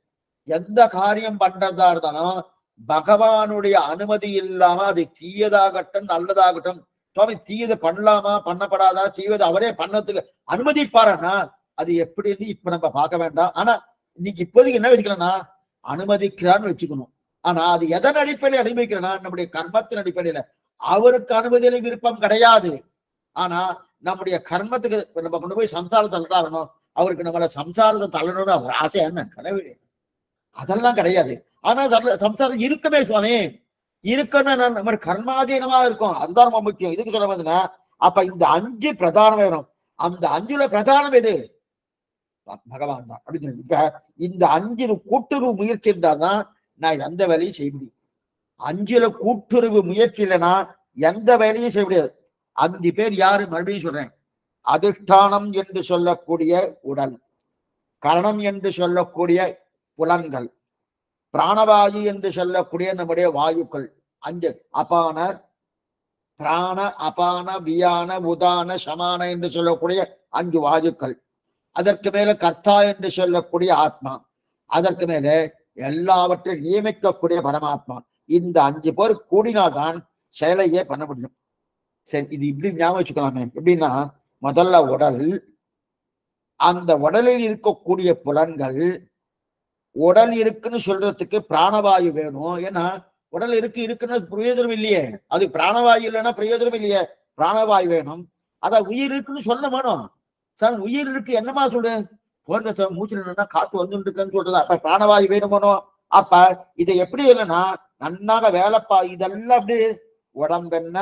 எந்த காரியம் பண்றதா இருந்தாலும் பகவானுடைய அனுமதி இல்லாம அது தீயதாகட்டும் நல்லதாகட்டும், சுவாமி தீயதை பண்ணலாமா பண்ணப்படாதா, தீயதை அவரே பண்ணதுக்கு அனுமதிப்பாருன்னா அது எப்படின்னு இப்ப நம்ம பார்க்க வேண்டாம். ஆனா இன்னைக்கு இப்போதைக்கு என்ன வச்சுக்கணும்னா அனுமதிக்கிறான்னு வச்சுக்கணும். ஆனா அது எதன் அடிப்படையில் அனுமதிக்கிறேன்னா நம்முடைய கர்மத்தின் அடிப்படையில. அவருக்கு அனுமதியில விருப்பம் கிடையாது. ஆனா நம்முடைய கர்மத்துக்கு நம்ம கொண்டு போய் சம்சாரத்தை தள்ளணும், அவருக்கு நம்மள சம்சாரத்தை தள்ளணும்னு அவர் ஆசை என்ன கடவுளே, அதெல்லாம் கிடையாது. ஆனா சம்சாரம் இருக்குமே சுவாமி, இருக்கணும், நம்ம கர்மாதீனமா இருக்கும், அதுதான் ரொம்ப முக்கியம். இதுக்கு சொல்ல வந்ததுன்னா அப்ப இந்த 5 பிரதானம் வேணும். அந்த 5ல பிரதானம் எது? பகவான் தான் அப்படின்னு. இப்ப இந்த 5 கூட்டுறவு முயற்சி இருந்தாதான் நான் எந்த வேலையும் செய்ய முடியும். 5ல கூட்டுறவு முயற்சி இல்லைன்னா எந்த வேலையும் செய்ய முடியாது. 5 பேர் யாரு? மறுபடியும் சொல்றேன். அதிஷ்டானம் என்று சொல்லக்கூடிய உடல், கரணம் என்று சொல்லக்கூடிய புலன்கள், பிராணவாயு என்று சொல்லக்கூடிய நம்முடைய வாயுக்கள் 5. அபான, பிராண, அபான, வியான, உதான, சமான என்று சொல்லக்கூடிய 5 வாயுக்கள். அதற்கு மேல கர்த்தா என்று சொல்லக்கூடிய ஆத்மா. அதற்கு மேல எல்லாவற்றையும் நியமிக்கக்கூடிய பரமாத்மா. இந்த 5 பேர் கூடினால்தான் செயலையே பண்ண முடியும். சரி, இது இப்படி ஞாபகம் வச்சுக்கலாமே. எப்படின்னா, முதல்ல உடல், அந்த உடலில் இருக்கக்கூடிய புலன்கள், உடல் இருக்குன்னு சொல்றதுக்கு பிராணவாயு வேணும். ஏன்னா உடல் இருக்குன்னு பிரயோஜனம் இல்லையே, அது பிராணவாயு இல்லைன்னா பிரயோஜனம் இல்லையே, பிராணவாயு வேணும். அதான் உயிர் இருக்குன்னு சொல்ல வேணும். சார் உயிர் இருக்கு என்னமா சொல்லு, போறத சார் மூச்சுல நின்னா காத்து வந்துட்டு இருக்குன்னு சொல்றது. அப்ப பிராணவாயு வேணுமோ? அப்ப இதை எப்படி இல்லைன்னா நன்னாக வேலைப்பா, இதெல்லாம் அப்படி உடம்பு என்ன,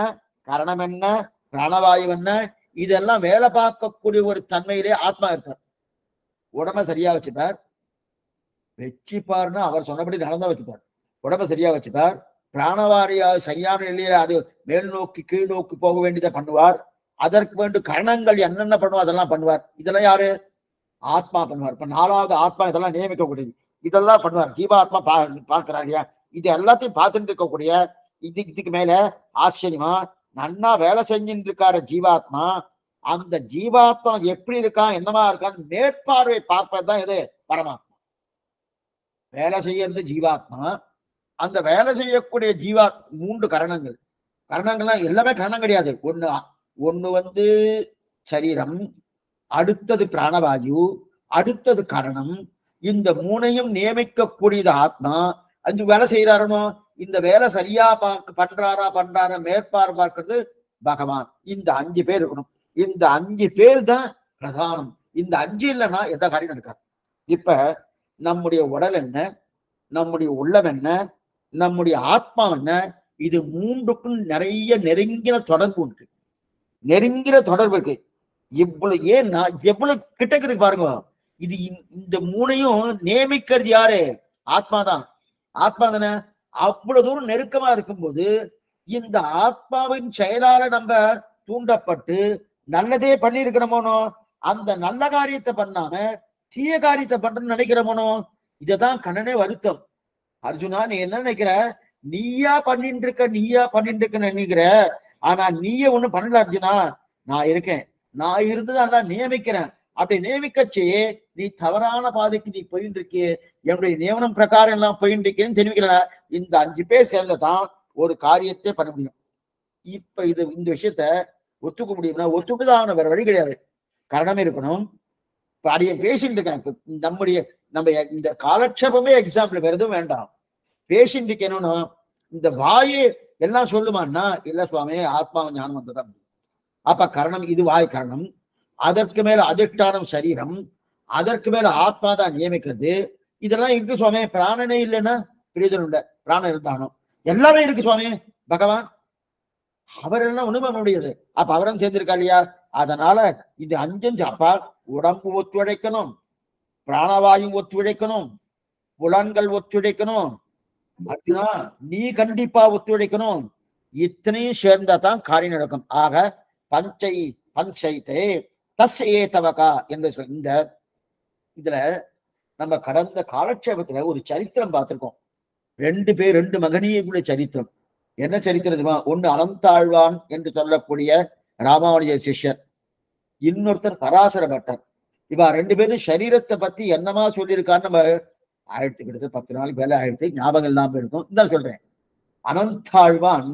கரணம் என்ன, பிராணவாயு என்ன, இதெல்லாம் வேலை பார்க்கக்கூடிய ஒரு தன்மையிலே ஆத்மா இருப்பார். உடம்ப சரியா வச்சுப்பார், வச்சுப்பாருன்னா அவர் சொன்னபடி நடந்தா வச்சுப்பார். உடம்ப சரியா வச்சுப்பார். பிராணவாரியா சரியான நிலையில அது மேல் நோக்கி கீழ் நோக்கி போக வேண்டியதை பண்ணுவார். அதற்கு வேண்டும் கரணங்கள் என்னென்ன பண்ணுவார் அதெல்லாம் பண்ணுவார். இதெல்லாம் யாரு? ஆத்மா பண்ணுவார். இப்ப 4வது ஆத்மா இதெல்லாம் நியமிக்கக்கூடியது, இதெல்லாம் பண்ணுவார். ஜீவாத்மா பார்க்கிறாங்க. இது எல்லாத்தையும் பார்த்துட்டு இருக்கக்கூடிய இதுக்கு மேல ஆச்சரியமா நன்னா வேலை செஞ்சுட்டு இருக்காரு ஜீவாத்மா. அந்த ஜீவாத்மா எப்படி இருக்கான், என்னமா இருக்கான்னு மேற்பார்வை பார்ப்பதுதான் எது? பரமாத்மா. வேலை செய்யறது ஜீவாத்மா. அந்த வேலை செய்யக்கூடிய 3 கரணங்கள். கரணங்கள்லாம் எல்லாமே கரணம் கிடையாது. ஒண்ணு சரீரம், அடுத்தது பிராணவாயு, அடுத்தது கரணம். இந்த 3ஐயும் நியமிக்கக்கூடியது ஆத்மா. 5 வேலை செய்யறாரனோ, இந்த வேலை சரியா பண்றாரா மேற்பார்வை பார்க்கிறது பகவான். இந்த 5 பேர் இருக்கணும். இந்த 5 பேர் தான் பிரதானம். இந்த 5 இல்லைன்னா எந்த காரியம் நடக்காது. இப்ப நம்முடைய உடல் என்ன, நம்முடைய உள்ளம் என்ன, நம்முடைய ஆத்மா என்ன, இது 3க்கும் நிறைய நெருங்கின தொடர்பு இருக்கு. நெருங்கின தொடர்பு இருக்கு. இவ்வளவு ஏன்னா எவ்வளவு கிட்ட இருக்கு பாருங்க. இது இந்த 3ஐயும் நியமிக்கிறது யாரு? ஆத்மாதான். ஆத்மா தானே. அவ்வளவு தூரம் நெருக்கமா இருக்கும்போது இந்த ஆத்மாவின் செயலால நம்ம தூண்டப்பட்டு நல்லதே பண்ணிருக்கிறோமோனோ, அந்த நல்ல காரியத்தை பண்ணாம தீய காரியத்தை பண்றேன்னு நினைக்கிறோமோனோ. இததான் கண்ணனே வருத்தம். அர்ஜுனா, நீ என்ன நினைக்கிற? நீயா பண்ணிட்டு இருக்க நினைக்கிற. ஆனா நீயே ஒண்ணும் பண்ணல அர்ஜுனா. நான் இருக்கேன், நான் இருந்துதான் நியமிக்கிறேன். அப்படி நியமிக்கச்சே நீ தவறான பாதைக்கு நீ போயிட்டு இருக்கியே, என்னுடைய நியமனம் பிரகாரம் எல்லாம் போயிட்டு இருக்கேன்னு தெரிவிக்கிற. இந்த 5 பேர் சேர்ந்ததான் ஒரு காரியத்தை பண்ண முடியும். இப்ப இந்த விஷயத்த ஒத்துக்க முடியும்னா ஒத்துக்குதான், வேற வழி கிடையாது. காரணமே இருக்கணும். இப்ப அடைய பேசிட்டு இருக்கேன். நம்ம இந்த காலட்சேபமே எக்ஸாம்பிள், வேற எதுவும் வேண்டாம். பேசிட்டு இருக்கேன்னு இந்த வாயே எல்லாம் சொல்லுமான்னா இல்ல சுவாமி, ஆத்மாவை ஞானம் வந்ததான். அப்ப கரணம் இது வாய் கரணம், அதற்கு மேல அதிஷ்டானம் சரீரம், அதற்கு மேல ஆத்மா தான் நியமிக்கிறது. இதெல்லாம் இருக்கு சுவாமி. பிராணனே இல்லைன்னா பிரயோஜனம் இல்லை. பிராணம் இருந்தாலும் எல்லாமே இருக்கு சுவாமி. பகவான் அவரெல்லாம் ஒண்ணுமே முடியாது. அப்ப அவரும் சேர்ந்திருக்கா இல்லையா? அதனால இது 5 அப்பா உடம்பு ஒத்துழைக்கணும், பிராணவாயு ஒத்துழைக்கணும், புலன்கள் ஒத்துழைக்கணும், அப்படின்னா நீ கண்டிப்பா ஒத்துழைக்கணும். இத்தனையும் சேர்ந்தா தான் காரியம் நடக்கும். ஆக பஞ்சைத்தே தஸ் ஏதவகா என்று இந்த இதுல நம்ம கடந்த காலட்சேபத்துல ஒரு சரித்திரம் பார்த்திருக்கோம். 2 பேர், 2 மகனியுடைய சரித்திரம். என்ன சரித்திரமா? ஒண்ணு அனந்தாழ்வான் என்று சொல்லக்கூடிய ராமானுஜ சிஷ்யர், இன்னொருத்தர் பராசர பட்டர். இவா 2 பேரும் சரீரத்தை பத்தி என்னமா சொல்லியிருக்கான்னு நம்ம கிட்டத்தட்ட 10 நாள் வேலை ஆயிடுத்து, ஞாபகம் இல்லாம இருக்கும். இதான் சொல்றேன். அனந்தாழ்வான்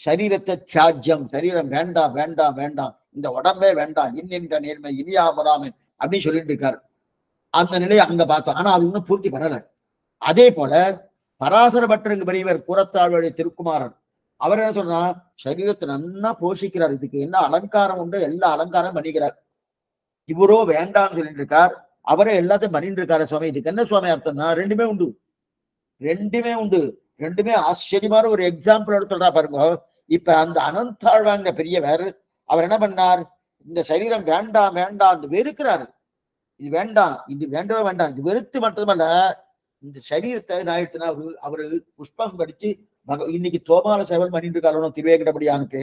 சரீரத்தை தியாஜ்யம், சரீரம் வேண்டாம் வேண்டாம் வேண்டாம், இந்த உடம்பே வேண்டாம், இன்னின்ற நேர்மை இனியாமராமன் அப்படின்னு சொல்லிட்டு இருக்காரு. அந்த நிலையை அங்க பார்த்தோம். ஆனா அது இன்னும் பூர்த்தி பண்ணல. அதே போல பராசர பட்டருங்க பெரியவர் புறத்தாழ்வாடைய திருக்குமாரன், அவர் என்ன சொல்றா, சரீரத்தை நன்னா போஷிக்கிறார், இதுக்கு என்ன அலங்காரம் உண்டு எல்லா அலங்காரம் பண்ணிக்கிறார். இவரோ வேண்டாம்னு சொல்லிட்டு இருக்கார், அவரே எல்லாத்தையும் பண்ணிட்டு இருக்காரு. சுவாமி இதுக்கு என்ன சுவாமி அர்த்தம்னா ரெண்டுமே உண்டு, ரெண்டுமே ஆச்சரியமான ஒரு எக்ஸாம்பிள் சொல்றா பாருங்க. இப்ப அந்த அனந்தாழ்வாங்க பெரியவர் அவர் என்ன பண்ணார், இந்த சரீரம் வேண்டாம் வேண்டாம் வெறுக்கிறாரு. இது வேண்டாம், இது வேண்டவே வேண்டாம், இது வெறுத்து மட்டுமல்ல, இந்த சரீரத்தை ஆயிடுச்சுன்னா அவரு புஷ்பம் கடிச்சு இன்னைக்கு தோமால சேவல் பண்ணிட்டு இருக்காரு திருவேங்கடபடியானுக்கு.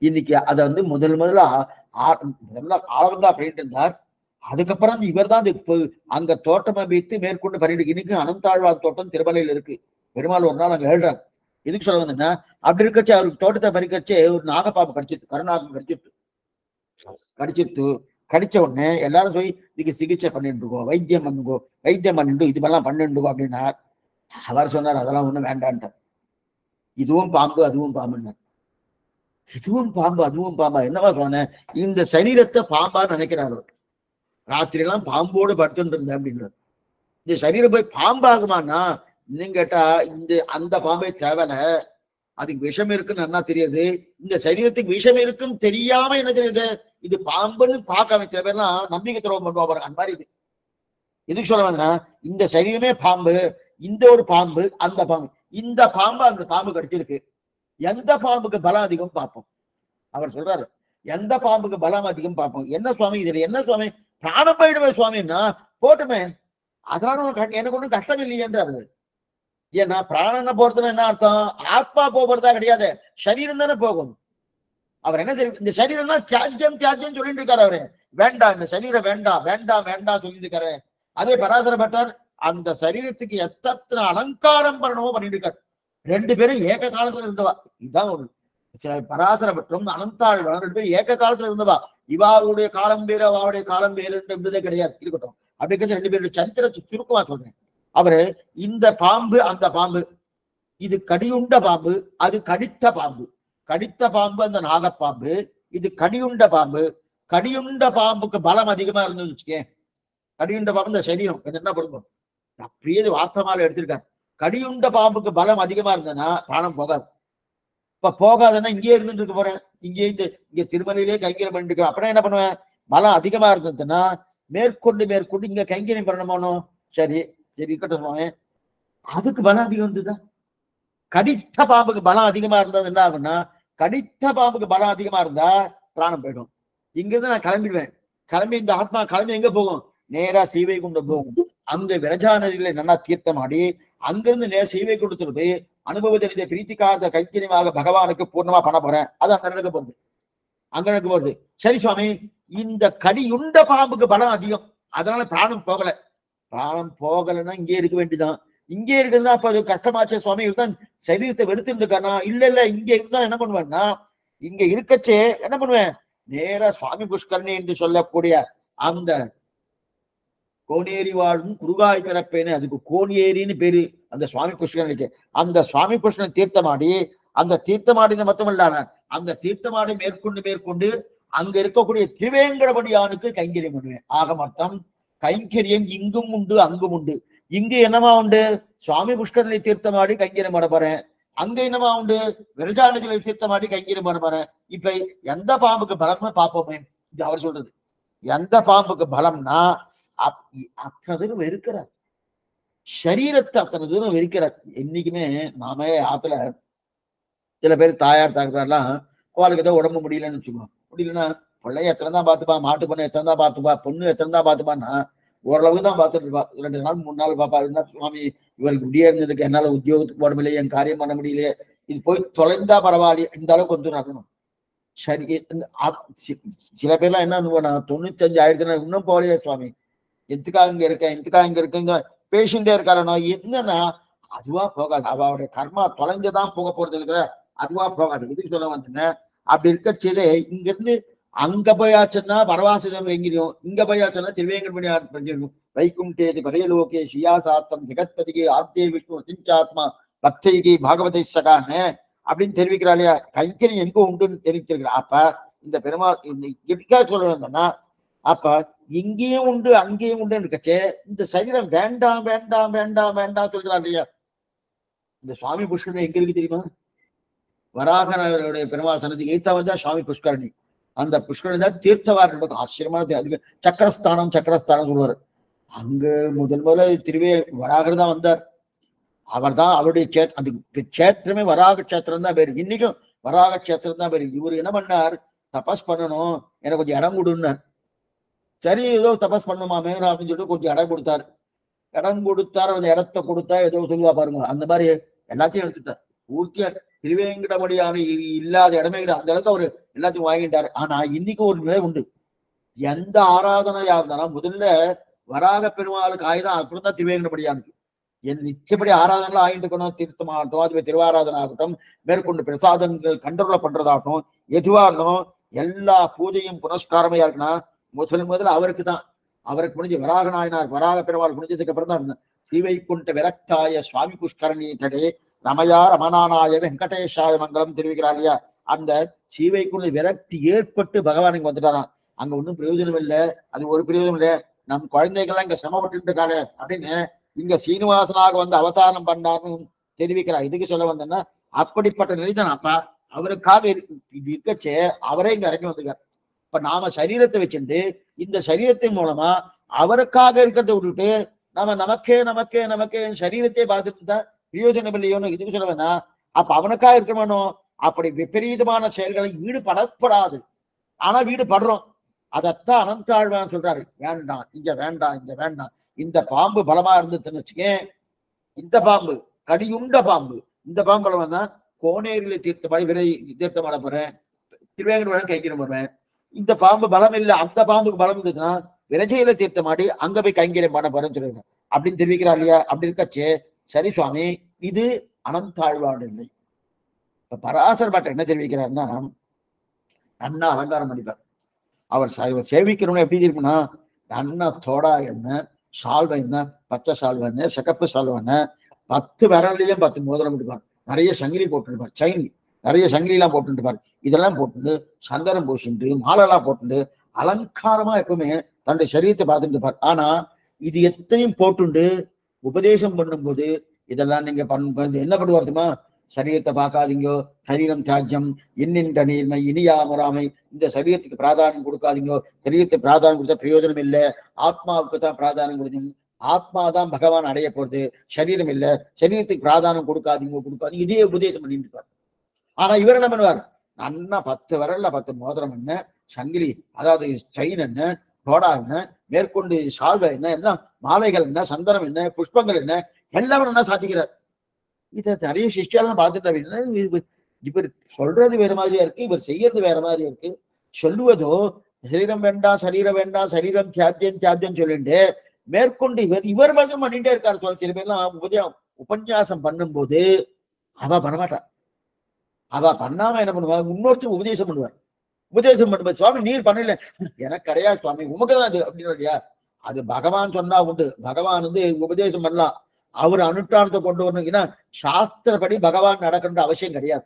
இன்னைக்கு அதை முதல்ல ஆழந்தா பண்ணிட்டு இருந்தார். அதுக்கப்புறம் இவர் தான் அங்க தோட்டம் அமைத்து மேற்கொண்டு பண்ணிட்டு. இன்னைக்கு அனந்தாழ்வார் தோட்டம் திருமலையில இருக்கு. பெருமாள் ஒரு நாள் அங்க எழுறாரு. எதுக்கு சொல்ல வந்தேன்னா, அப்படி இருக்கச்சு அவருக்கு தோட்டத்தை பறிக்கச்சு ஒரு நாகப்பாம்பு கடிச்சிட்டு, கருநாகம் கடிச்சிட்டு கடிச்ச உடனே எல்லாரும் போய் இதுக்கு சிகிச்சை பண்ணிட்டு இருக்கோம், வைத்தியம் பண்ணிட்டு இதுமெல்லாம் பண்ணிட்டு அப்படின்னா அவர் சொன்னார் அதெல்லாம் ஒண்ணும் வேண்டான்ட்டார். இதுவும் பாம்பு அதுவும் பாம்புன்னார். இதுவும் பாம்பு அதுவும் பாம்பா? என்னவா சொன்னேன், இந்த சரீரத்தை பாம்பா நினைக்கிறாரு. ராத்திரி எல்லாம் பாம்போடு படுத்துட்டு இருந்தேன் அப்படின்றார். இந்த சரீரம் போய் பாம்பாகுமான்னா இன்னும் கேட்டா அந்த பாம்பை தேவல, அதுக்கு விஷம் இருக்குன்னு நல்லா தெரியுது. இந்த சரீரத்துக்கு விஷம் இருக்குன்னு தெரியாம என்ன தெரியுது, இது பாம்புன்னு பார்க்காம சில பேர்லாம் நம்பிக்கை துரோகம் பண்ணுவா பாருங்க. அந்த மாதிரி இது எதுக்கு சொல்ல வந்தா, இந்த சரீரமே பாம்பு, இந்த ஒரு பாம்பு அந்த பாம்பு, இந்த பாம்பு அந்த பாம்பு கடிச்சிருக்கு, எந்த பாம்புக்கு பலம் அதிகம் பார்ப்போம். அவர் சொல்றாரு எந்த பாம்புக்கு பலம் அதிகம் பார்ப்போம். என்ன சுவாமி இதுல என்ன சுவாமி, பிராணம் போயிடுவே சுவாமின்னா போட்டுமே, அதனால எனக்கு ஒண்ணும் கஷ்டம் இல்லையன்றாரு. ஏன்னா பிராணனை போறதுன்னு என்ன அர்த்தம், ஆத்மா போகிறதா கிடையாது, சரீரம் தானே போகும். அவர் என்ன தெரியும், இந்த சரீரம் தான் தியாஜ்யம் சொல்லிட்டு இருக்காரு. அவரு வேண்டாம், இந்த சரீரம் வேண்டாம் வேண்டாம் வேண்டாம் சொல்லிட்டு இருக்காரு. அதே பராசர பட்டர் அந்த சரீரத்துக்கு எத்தனை அலங்காரம் பண்ணணுமோ பண்ணிட்டு இருக்காரு. 2 பேரும் ஏக காலத்துல இருந்தவா. இதுதான் ஒரு பராசர பட்டரும் அனந்தாழ்வான் 2 பேரும் ஏக காலத்துல இருந்தவா. இவாவுடைய காலம் வேறு அவாவுடைய காலம் வேறுன்றதே கிடையாது. இருக்கட்டும், அப்படி 2 பேருடைய சரித்திரத்தை சுருக்கமா சொல்றேன். அவரு இந்த பாம்பு அந்த பாம்பு, இது கடியுண்ட பாம்பு, அது கடித்த பாம்பு. கடித்த பாம்பு அந்த நாகப்பாம்பு, இது கடியுண்ட பாம்பு. கடியுண்ட பாம்புக்கு பலம் அதிகமா இருந்துன்னு வச்சுக்கேன். கடியுண்ட பாம்பு இந்த சரீரம் என்ன பண்ணுவோம், அப்படியே வார்த்தமால எடுத்திருக்காரு. கடியுண்ட பாம்புக்கு பலம் அதிகமா இருந்ததுன்னா பிராணம் போகாது. இப்ப போகாதுன்னா இங்கே இருந்துட்டு இருக்க போறேன், இங்க திருமலையிலே கைங்கரியம் பண்ணிட்டு இருக்கேன். அப்படின்னா என்ன பண்ணுவேன், பலம் அதிகமா இருந்ததுன்னா மேற்கொண்டு இங்க கைங்கரியம் பண்ணணுமோ, சரி இருக்கட்டும், அதுக்கு பலம் அதிகம் இருந்ததுதான். கடித்த பாம்புக்கு பலம் அதிகமா இருந்தது என்ன ஆகும்னா, கடித்த பாம்புக்கு பலம் அதிகமா இருந்தா பிராணம் போயிடும். இங்க இருந்து நான் கிளம்பிடுவேன். கிளம்பி இந்த ஆத்மா கிளம்பி எங்க போகும், நேரா ஸ்ரீவைகுண்டம் போகும். அங்க விரஜா நதிகளை நல்லா தீர்த்தமாடி அங்கிருந்து நேர ஸ்ரீவைகுண்டத்துல போய் அனுபவத்தை பிரீத்திகார்த்த கைங்கரியமாக பகவானுக்கு பூர்ணமா பண்ண போறேன். அது அங்க நடக்க போறது. சரி சுவாமி, இந்த கடியுண்ட பாம்புக்கு பலம் அதிகம், அதனால பிராணம் போகல. பிராணம் போகலைன்னா இங்கே இருக்க வேண்டியதான். இங்கே இருக்குதுன்னா அப்ப அது கஷ்டமாச்சே சுவாமி, இருந்தான் சரீரத்தை வெறுத்துட்டு இருக்கானா? இல்ல இல்ல, இங்க இருந்தா என்ன பண்ணுவேன்னா, இங்க இருக்கச்சே என்ன பண்ணுவேன், நேரா சுவாமி புஷ்கரணி என்று சொல்லக்கூடிய அந்த கோனேரி வாழும் குருகாய் பிறப்பேன்னு, அதுக்கு கோனேரின்னு பேரு அந்த சுவாமி புஷ்கரனுக்கு. அந்த சுவாமி புஷ்கரன் தீர்த்தமாடி, அந்த தீர்த்தமாடி மட்டும் இல்லாம அந்த தீர்த்தமாடி மேற்கொண்டு அங்க இருக்கக்கூடிய திருவேங்கடபடியானுக்கு கைங்கரியம் பண்ணுவேன். ஆக மொத்தம் கைங்கரியம் இங்கும் உண்டு அங்கும் உண்டு. இங்கு என்னமா உண்டு, சுவாமி புஷ்கரனை தீர்த்தமாடி கைங்கரியம் பண்ண போறேன். அங்க என்னமா உண்டு, விரஜாநதியில தீர்த்தமாடி கைங்கரியம் பண்ண போறேன். இப்ப எந்த பாம்புக்கு பலம்னு பார்ப்போமே. இது அவர் சொல்றது. எந்த பாம்புக்கு பலம்னா அத்தனை தூரம் வெறுக்கிறார், சரீரத்தை அத்தனை தூரம் வெறுக்கிறார். என்னைக்குமே நாமே ஆத்துல சில பேர் தாயார் தாக்குறாருலாம், அவளுக்கு ஏதோ உடம்பு முடியலன்னு வச்சுக்கோங்க. முடியலன்னா பிள்ளைய எத்தனை தான் பார்த்துப்பா, மாட்டு பொண்ணு எத்தனை தான் பார்த்துப்பா, பொண்ணு எத்தனை தான் பார்த்துப்பான்னா ஓரளவுக்கு தான் பார்த்துட்டு இருப்பா. 2 நாள் 3 நாள் பாப்பா. என்ன சுவாமி இவருக்கு இப்படியே இருந்திருக்கு, என்னால உத்தியோகத்துக்கு போட முடியல, என் காரியம் பண்ண முடியலையே, இது போய் தொலைந்தா பரவாயில்ல, இந்த அளவுக்கு வந்து நடக்கணும். சரி, சில பேர்லாம் என்ன பண்ணுவேன்னா 95 ஆயிரத்துல இன்னும் போகலையே சுவாமி, எதுக்காக இங்க இருக்கேங்க பேஷண்டே இருக்காரனோ. என்னன்னா அதுவா போகாது, அவருடைய கர்மா தொலைஞ்சதான் போக போறது இருக்கிற, அதுவா போகாது. இதுக்கு சொல்ல வந்தேன். அப்படி இருக்க செய்தே இங்க இருந்து அங்க போயாச்சுன்னா பரவாசிதம் எங்கிரியும், இங்க போயாச்சுன்னா திருவேங்கடமணி வைகுண்டேதி பரையலோகே சியாசாத்தம் ஜெகத்பதிகே ஆத்தே விஷ்ணு சிஞ்சாத்மா பக்தைகி பாகவதை சகான்னு அப்படின்னு தெரிவிக்கிறா இல்லையா. கைங்கரியம் எங்க உண்டுன்னு தெரிவிச்சிருக்கிறா. அப்ப இந்த பெருமாள் எப்படிக்கா சொல்றேன்னா, அப்ப இங்கேயும் உண்டு அங்கேயும் உண்டுன்னு இருக்கச்சே இந்த சரீரம் வேண்டாம் வேண்டாம் வேண்டாம் வேண்டாம் சொல்றா இல்லையா. இந்த சுவாமி புஷ்கரணி எங்க இருக்கு தெரியுமா? வராகனுடைய பெருமாள் சன்னதிக்கு எய்த்தா வந்தா சுவாமி புஷ்கரணி. அந்த புஷ்கரணி தான் தீர்த்தவாரம் நடக்கும். ஆச்சரியமான அதுக்கு சக்கரஸ்தானம் சொல்லுவார். அங்க முதல்ல வராகர் தான் வந்தார். அவர் தான் அவருடைய அதுக்கு கஷேத்திரமே வராக கஷேத்திரம் தான் பேரு. இன்னைக்கும் வராக கஷேத்திரம் தான் பேரு. இவர் என்ன பண்ணார், தபஸ் பண்ணணும், எனக்கு கொஞ்சம் இடம் கொடுன்னார். சரி, ஏதோ தபஸ் பண்ணுமாமே அப்படின்னு சொல்லிட்டு கொஞ்சம் இடம் கொடுத்தாரு. அந்த இடத்த கொடுத்தா ஏதோ சொல்லுவா பாருங்க, அந்த மாதிரி எல்லாத்தையும் எடுத்துட்டார். பூர்த்தியா திருவேங்கடமடியான இல்லாத இடமே கிடையாது, அந்த அளவுக்கு அவரு எல்லாத்தையும் வாங்கிட்டாரு. ஆனா இன்னைக்கு ஒரு நிலை உண்டு. எந்த ஆராதனையா இருந்தாலும் முதல்ல வராக பெருமாளுக்கு ஆயுதம், அப்புறம் தான் திருவேங்கடமடியானுக்கு. என் நிச்சயப்படி ஆராதனைலாம் ஆகிட்டு இருக்கணும். தீர்த்தமாகட்டும், அதுவே திருவாராதனை ஆகட்டும், மேற்கொண்டு பிரசாதங்கள் கண்ட்ரோல பண்றதாகட்டும், எதுவா இருந்தாலும் எல்லா பூஜையும் புனஸ்காரமையா இருக்குன்னா முதல்ல அவருக்கு தான். அவருக்கு முடிஞ்சு வராக நாயனார் வராக பெருமாள் முடிஞ்சதுக்கு அப்புறம் தான் ஸ்ரீவைகுண்ட விரக்தாய சுவாமி புஷ்கரணி தடே ரமயா ரமணானாய வெங்கடேஷாய மங்கலம் தெரிவிக்கிறார் இல்லையா. அந்த ஸ்ரீவைகுண்ட விரக்தி ஏற்பட்டு பகவான் இங்க வந்துட்டாராம். அங்க ஒன்றும் பிரயோஜனம் இல்லை, அது ஒரு பிரயோஜனம் இல்லை, நம் குழந்தைகள்லாம் இங்க சிரமப்பட்டு இருக்காரு அப்படின்னு இங்க சீனிவாசனாக வந்து அவதாரம் பண்ணார்னு தெரிவிக்கிறார். இதுக்கு சொல்ல வந்தேன்னா அப்படிப்பட்ட நிலைதான். அப்ப அவருக்காக இருக்கச்சே அவரே இங்க இறங்கி வந்துக்கார். இப்ப நாம சரீரத்தை வச்சுட்டு இந்த சரீரத்தின் மூலமா அவருக்காக இருக்கிறத விட்டுட்டு நாம நமக்கே சரீரத்தை பார்த்துட்டு இருந்தா பிரயோஜனம் இல்லையோன்னு இதுக்கு சொல்ல வேணா. அப்ப அவனுக்காக இருக்கணும். அப்படி விபரீதமான செயல்களை ஈடுபடப்படாது. ஆனா ஈடுபடுறோம். அதத்தான் அனந்தாழ்வான் சொல்றாரு, வேண்டாம் இங்க வேண்டாம். இந்த பாம்பு பலமா இருந்துச்சுன்னு வச்சுக்கேன், இந்த பாம்பு கடியுண்ட பாம்பு, இந்த பாம்பு பலமா தான் கோனேரியில தீர்த்தமாடி தீர்த்தமாட போறேன், திருவேங்கடம் கைங்கரியம் போறேன். இந்த பாம்பு பலம் இல்லை, அந்த பாம்புக்கு பலம் இருந்ததுன்னா விரஜையில தீர்த்தமாடி அங்க போய் கைங்கரியம் பண்ண போறேன்னு சொல்லுவாங்க அப்படின்னு தெரிவிக்கிறா இல்லையா. அப்படி இருக்கச்சே சரி சுவாமி, இது அனந்தாழ்வான் இல்லை. இப்ப பராசர் பாட்டை என்ன தெரிவிக்கிறாருன்னா, நன்னா அலங்காரம் பண்ணிப்பார். அவர் சேவிக்கிறவங்க எப்படி இருக்குன்னா, நன்னா தோடா என்ன, சால்வை என்ன, பச்சை சால்வை என்ன, சிகப்பு சால்வை என்ன, 10 விரல்லையும் 10 மோதிரம் இருப்பார், நிறைய சங்கிலி போட்டுருப்பார், செயின் நிறைய சங்கிலி எல்லாம் போட்டுருப்பார். இதெல்லாம் போட்டு சந்தனம் பூசிட்டு மாலெல்லாம் போட்டு அலங்காரமா எப்பவுமே தன்னுடைய சரீரத்தை பார்த்துட்டு இருப்பார். ஆனா இது எத்தனையும் போட்டுண்டு உபதேசம் பண்ணும்போது இதெல்லாம் நீங்க என்ன பண்ணுவாருமா, சரீரத்தை பார்க்காதீங்கோ, சரீரம் தியாஜ்யம், இன்னின்ற நீர்மை இனியாமராமை, இந்த சரீரத்துக்கு பிராதானியம் கொடுக்காதீங்கோ, சரீரத்தை பிராதானியம் கொடுத்தா பிரயோஜனம் இல்லை, ஆத்மாவுக்கு தான் பிராதானியம் கொடுக்கணும், ஆத்மா தான் பகவான் அடைய போறது, சரீரம் இல்லை, சரீரத்துக்கு பிராதானியம் கொடுக்காதீங்க இதே உபதேசம் பண்ணிட்டு இருப்பார். ஆனா இவர் என்ன பண்ணுவார், நன்னா 10 விரல்ல 10 மோதிரம் என்ன, சங்கிலி அதாவது செயின் என்ன, தோடா என்ன, மேற்கொண்டு சால்வை என்ன, எல்லாம் மாலைகள் என்ன, சந்தனம் என்ன, புஷ்பங்கள் என்ன, எல்லாமே என்ன சாதிக்கிறார். இதை நிறைய சிஷ்யாலாம் பார்த்துட்டு இவர் சொல்றது வேற மாதிரியா இருக்கு, இவர் செய்யறது வேற மாதிரியா இருக்கு. சொல்லுவதோ சரீரம் வேண்டாம், சரீரம் தியாத்தியம் சொல்லிட்டு மேற்கொண்டு இவர் மட்டும் பண்ணிட்டே இருக்காரு சுவாமி. சில பேர்லாம் உபன்யாசம் பண்ணும்போது அவ பண்ணமாட்டா. அவ பண்ணாம என்ன பண்ணுவா, இன்னொருத்தர் உபதேசம் பண்ணுவார். உபதேசம் பண்ணும்போது சுவாமி நீர் பண்ணல, எனக்கு கிடையாது சுவாமி, உமக்குதான் அது அப்படின்னு இல்லையா. அது பகவான் சொன்னா உண்டு. பகவான் உபதேசம் பண்ணலாம், அவர் அனுஷ்டானத்தை கொண்டு வரணுங்கன்னா சாஸ்திரப்படி பகவான் நடக்கின்ற அவசியம் கிடையாது.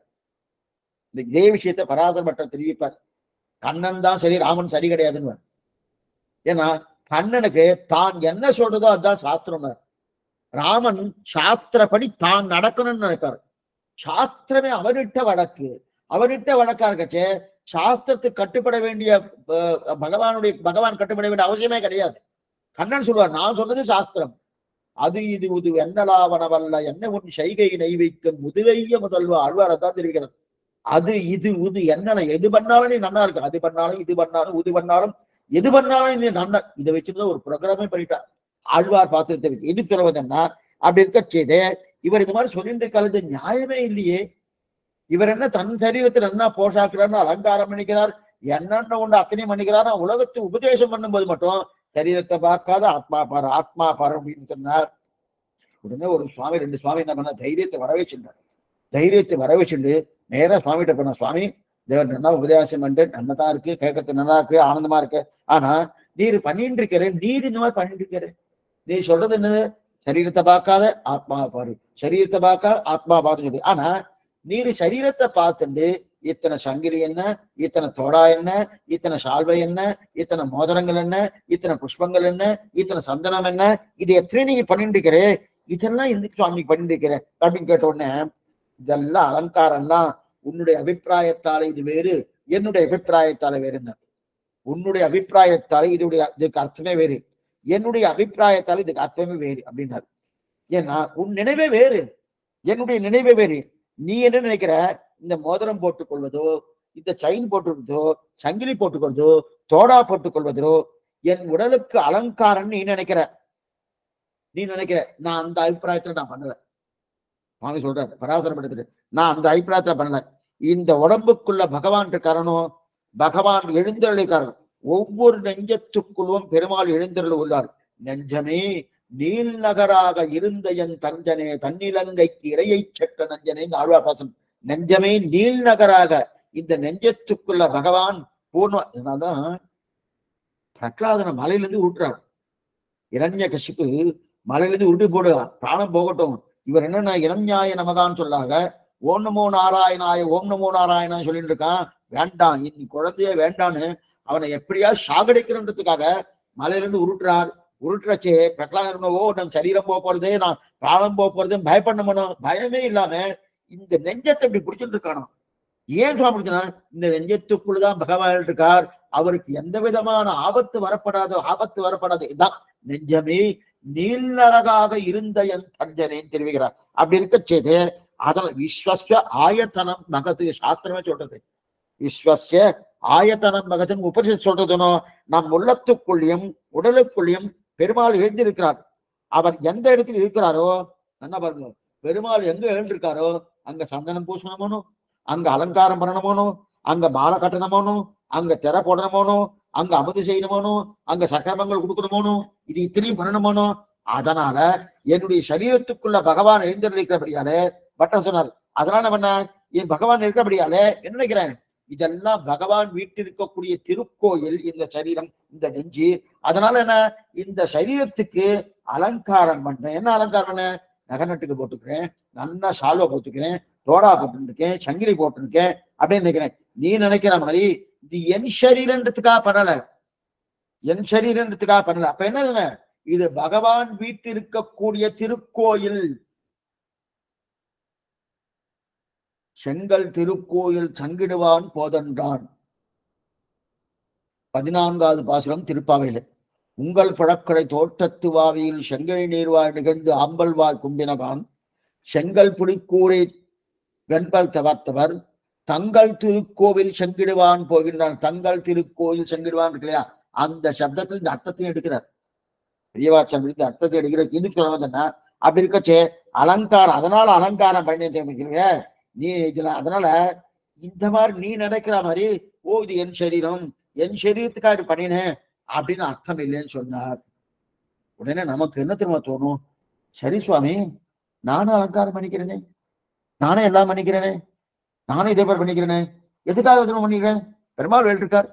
இந்த இதே விஷயத்தை பராசர பட்டர் தெரிவிப்பார். கண்ணன் தான் சரி, ராமன் சரி கிடையாதுன்னு. ஏன்னா கண்ணனுக்கு தான் என்ன சொல்றதோ அதுதான் சாஸ்திரம். ராமன் சாஸ்திரப்படி தான் நடக்கணும்னு நினைப்பார். சாஸ்திரமே அவர்கிட்ட வழக்கா இருக்கச்சே சாஸ்திரத்துக்கு கட்டுப்பட வேண்டிய பகவான் கட்டுப்பட வேண்டிய அவசியமே கிடையாது. கண்ணன் சொல்வார், நான் சொன்னது சாஸ்திரம், அது இது உது என்னலாவனவல்ல என்ன உன் செய்கை நெய்வைக்கும் முதுவைய முதல்வா ஆழ்வாரத்தான் தெரிவிக்கிறார். அது இது உது என்ன, எது பண்ணாலும் நீ நன்னா இருக்கு, அது பண்ணாலும் இது பண்ணாலும் உது பண்ணாலும் எது பண்ணாலும் நீ நன்னா. இதை வச்சுதான் ஒரு ப்ரோக்ராமே பண்ணிட்டார் ஆழ்வார் பாத்திரத்தை வச்சு. எது சொல்வதுன்னா அப்படி இருக்க செய்தே இவர் இந்த மாதிரி சொல்லிட்டு கலந்து நியாயமே இல்லையே. இவர் என்ன தன் சரீரத்தை நன்னா போஷாக்குறாரு, அலங்காரம் பண்ணிக்கிறார், என்னென்ன உண்டு அத்தனையும் பண்ணிக்கிறார். உலகத்தை உபதேசம் பண்ணும்போது மட்டும் சரீரத்தை பார்க்காத ஆத்மா பாரு ஆத்மா பாரு அப்படின்னு சொன்னார். உடனே ஒரு சுவாமி 2 சுவாமி என்ன பண்ண, தைரியத்தை வரவச்சுண்டு நேரா சுவாமிகிட்ட போன, சுவாமி தேவர் நல்லா உபதேசம் பண்ணிட்டு நன்னதான் இருக்கு, கேட்கறது நல்லா இருக்கு, ஆனந்தமா இருக்கு. ஆனா நீர் பண்ணிட்டு இருக்கிற, நீர் இந்த மாதிரி பண்ணிட்டு இருக்கிற, நீ சொல்றது என்னது, சரீரத்தை பார்க்காத ஆத்மா பாரு, சரீரத்தை பார்க்காத ஆத்மா பாருன்னு சொல்லி. ஆனா நீர் சரீரத்தை பார்த்துட்டு இத்தனை சங்கிலி என்ன, இத்தனை தோடா என்ன, இத்தனை சால்வை என்ன, இத்தனை மோதிரங்கள் என்ன, இத்தனை புஷ்பங்கள் என்ன, இத்தனை சந்தனம் என்ன, இது எத்தனை நீங்க பண்ணிட்டு இருக்கிறே, இதெல்லாம் எதுக்கு சுவாமி பண்ணிட்டு இருக்கிற அப்படின்னு கேட்ட உடனே, இதெல்லாம் அலங்காரம்லாம் உன்னுடைய அபிப்பிராயத்தால இது வேறு, என்னுடைய அபிப்பிராயத்தால வேறுன்னு. உன்னுடைய அபிப்பிராயத்தால இதுக்கு அர்த்தமே வேறு, என்னுடைய அபிப்பிராயத்தால இதுக்கு அர்த்தமே வேறு அப்படின்னாரு. ஏன்னா உன் நினைவே வேறு, என்னுடைய நினைவே வேறு. நீ என்ன நினைக்கிற, இந்த மோதிரம் போட்டுக் கொள்வதோ, இந்த செயின் போட்டுக்கிறதோ, சங்கிலி போட்டுக்கொள்வதோ, தோடா போட்டுக் கொள்வதோ என் உடலுக்கு அலங்காரம் நீ நினைக்கிற. நான் அந்த அபிப்பிராயத்துல நான் பண்ணல. சுவாமி சொல்றாரு பராசரம் எடுத்துட்டு, நான் அந்த அபிப்பிராயத்துல பண்ணல. இந்த உடம்புக்குள்ள பகவான் இருக்காரனோ, பகவான் எழுந்தருளிக்காரன். ஒவ்வொரு நெஞ்சத்துக்குள்ளும் பெருமாள் எழுந்தருள் உள்ளார். நெஞ்சமே நீல் நகராக இருந்த என் தஞ்சனே, தன்னிலங்கைக்கு இறையை செற்ற நஞ்சனே ஆழ்வார். நெஞ்சமே நீல் நகராக, இந்த நெஞ்சத்துக்குள்ள பகவான் பூர்ண. அதனால்தான் பிரகலாதன மலையிலிருந்து ஊட்டுறார். இரண்ய கசிப்பு மலையிலிருந்து உருட்டி போடுவார், பிராணம் போகட்டும். இவர் என்னன்னா இரண்யாய நமகான்னு சொல்லாக ஓம் நமோ நாராயணாய ஓம் நமோ நாராயணா சொல்லிட்டு இருக்கான். வேண்டாம், இந்த குழந்தைய வேண்டான்னு அவனை எப்படியா சாகடிக்கிறன்றதுக்காக மலையிலிருந்து உருட்டுறச்சே பிரகலாதனோ, நம்ம சரீரம் போக போறது, நான் பிராணம் போக போறது பயப்படணும். பயமே இல்லாம இந்த நெஞ்சத்தை இப்படி பிடிச்சிட்டு இருக்கானோ. ஏன் சுவாமி, இந்த நெஞ்சத்துக்குள்ளதான் பகவான் இருக்கார், அவருக்கு எந்த விதமான ஆபத்து வரப்படாது. இதான் நெஞ்சமே நீலழகாக இருந்த என் தஞ்சனேன்னு தெரிவிக்கிறார். அப்படி இருக்க செய்து அதனால விஸ்வஸ்ய ஆயத்தனம் மகத்து சாஸ்திரமே சொல்றது. விஸ்வஸ்ய ஆயத்தனம் மகத்துன்னு உபனிஷத் சொல்றதுனோ, நம் உள்ளத்துக்குள்ளேயும் உடலுக்குள்ளேயும் பெருமாள் எழுந்திருக்கிறார். அவர் எந்த இடத்தில் இருக்கிறாரோ, என்ன பாருங்க, பெருமாள் எங்க எழுந்திருக்காரோ அங்க சந்தனம் பூசணமோனோ, அங்க அலங்காரம் பண்ணணுமோனோ, அங்க மாலை கட்டணமோனோ, அங்க திரை போடணுமோனோ, அங்க அமுது செய்யணுமோனோ, அங்க சக்கரமங்கள் கொடுக்கணுமோனோ, இது இத்தனையும் பண்ணணுமோனோ. அதனால என்னுடைய சரீரத்துக்குள்ள பகவான் எழுந்திருக்கிறபடியாலே பட்டம் சொன்னார். அதனால என்ன, என் பகவான் இருக்கிறபடியாலே என்ன நினைக்கிறேன், இதெல்லாம் பகவான் வீட்டிருக்கக்கூடிய திருக்கோயில் இந்த சரீரம், இந்த நெஞ்சு. அதனால என்ன, இந்த சரீரத்துக்கு அலங்காரம் பண்றேன். என்ன அலங்காரம் பண்ண, நகநட்டுக்கு போட்டுக்கிறேன், நல்லா சால்வை போட்டுக்கிறேன், தோடா போட்டுருக்கேன், சங்கிலி போட்டிருக்கேன் அப்படின்னு நினைக்கிறேன். நீ நினைக்கிற மாதிரி இது என் சரீரன்றதுக்காக பண்ணல. அப்ப என்ன, இது பகவான் வீட்டிருக்கக்கூடிய திருக்கோயில். செங்கல் திருக்கோயில் சங்கிடுவான் போதன்றான். 14வது பாசுரம் திருப்பாவையில. உங்கள் பழக்கடை தோட்டத்து வாவியில் செங்கை நீர்வாய் நிகழ்ந்து ஆம்பல்வாய் கும்பினவான் செங்கல் புலிக்கூரை வெண்பல் தவத்தவர் தங்கள் திருக்கோவில் செங்கிடுவான் போகின்றான். தங்கள் திருக்கோயில் செங்கிடுவான் இருக்கு இல்லையா, அந்த சப்தத்தில் இந்த அர்த்தத்தையும் எடுக்கிறார் பெரியவாச்சன். இந்த அர்த்தத்தை எடுக்கிற இதுக்கு சொல்லுவதுன்னா, அப்படி இருக்கச்சே அலங்காரம், அதனால அலங்காரம் பண்ணி தேவைக்கிறீங்க நீ இதுல. அதனால இந்த மாதிரி நீ நினைக்கிற மாதிரி, ஓ இது என் சரீரம், என் சரீரத்துக்காக பண்ணினேன் அப்படின்னு அர்த்தம் இல்லைன்னு சொன்னார். உடனே நமக்கு என்ன திரும்ப தோணும்? சரி சுவாமி, நானும் அலங்காரம் பண்ணிக்கிறேனே, நானே எல்லாம் பண்ணிக்கிறேனே, நானே இதே மாதிரி பண்ணிக்கிறேனே, எதுக்காக பண்ணிக்கிறேன்? பெருமாள் வீட்டிருக்கார்,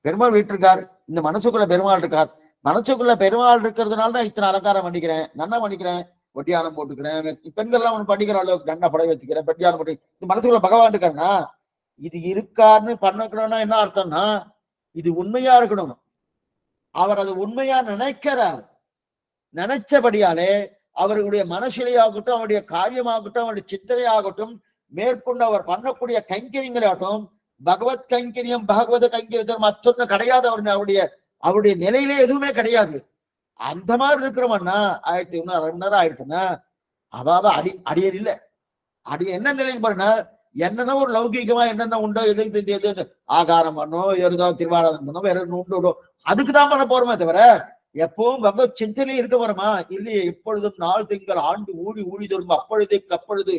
பெருமாள் வீட்டிருக்கார், இந்த மனசுக்குள்ள பெருமாள் இருக்கார், மனசுக்குள்ள பெருமாள் இருக்கிறதுனால நான் இத்தனை அலங்காரம் பண்ணிக்கிறேன், நன்னா பண்ணிக்கிறேன், ஒட்டியானம் போட்டுக்கிறேன், பெண்கள்லாம் ஒன்று படிக்கிற அளவுக்கு நன்னா படை வச்சுக்கிறேன், பெட்டியானம் போட்டு இந்த மனசுக்குள்ள பகவான் இருக்காருன்னா இது இருக்காருன்னு பண்ணக்கணும்னா என்ன அர்த்தம்னா இது உண்மையா இருக்கணும். அவர் அது உண்மையா நினைக்கிறார். நினைச்சபடியாலே அவர்களுடைய மனசிலையாகட்டும், அவருடைய காரியமாகட்டும், அவருடைய சிந்தனையாகட்டும், மேற்கொண்டு அவர் பண்ணக்கூடிய கைங்கரியங்களாகட்டும், பகவத் கைங்கரியம் பாகவத கைங்கரியம் மற்றொன்னு கிடையாது. அவருடைய நிலையிலே எதுவுமே கிடையாது. அந்த மாதிரி இருக்கிறவன்னா 1100 நேரம் ஆயிடுச்சுன்னா அவாவ அடியர் இல்லை. என்ன நிலைக்கு பாருன்னா என்னன்னா ஒரு லௌகீகமா என்னென்ன உண்டோ எது ஆகாரம் பண்ணோம், ஏதாவது திருவாராதனம் பண்ணோம், வேற உண்டோ அதுக்குதான் பண்ண போறோமே தவிர எப்பவும் பகவத் சிந்தனையும் இருக்க போறோமா இல்லையே. எப்பொழுதும் நாள் திங்கள் ஆண்டு ஊழி ஊழி தரும் அப்பொழுது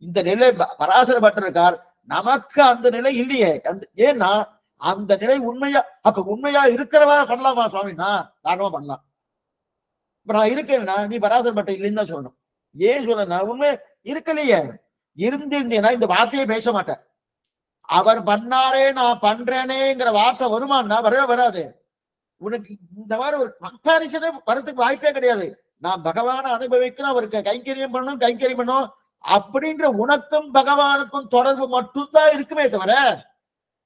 இந்த நிலை பராசர பட்டிருக்கார். நமக்கு அந்த நிலை இல்லையே. ஏன்னா அந்த நிலை உண்மையா அப்ப உண்மையா இருக்கிறவா பண்ணலாமா சுவாமினா? தாராளமா பண்ணலாம். இப்ப நான் இருக்கேன்னா நீ பராசர பட்ட இல்லைன்னு தான் சொல்லணும். ஏன் சொல்லனா உண்மை இருக்கலையே. இருந்திருந்தேன்னா இந்த வார்த்தையை பேச மாட்டேன். அவர் பண்ணாரே நான் பண்றேனேங்கிற வார்த்தை வருமானா? வரவே வராது. உனக்கு இந்த மாதிரி ஒரு கம்பாரிசனே வரதுக்கு வாய்ப்பே கிடையாது. நான் பகவானை அனுபவிக்கணும், அவருக்கு கைங்கரியம் பண்ணணும் அப்படின்ற உனக்கும் பகவானுக்கும் தொடர்பு மட்டும்தான் இருக்குமே தவிர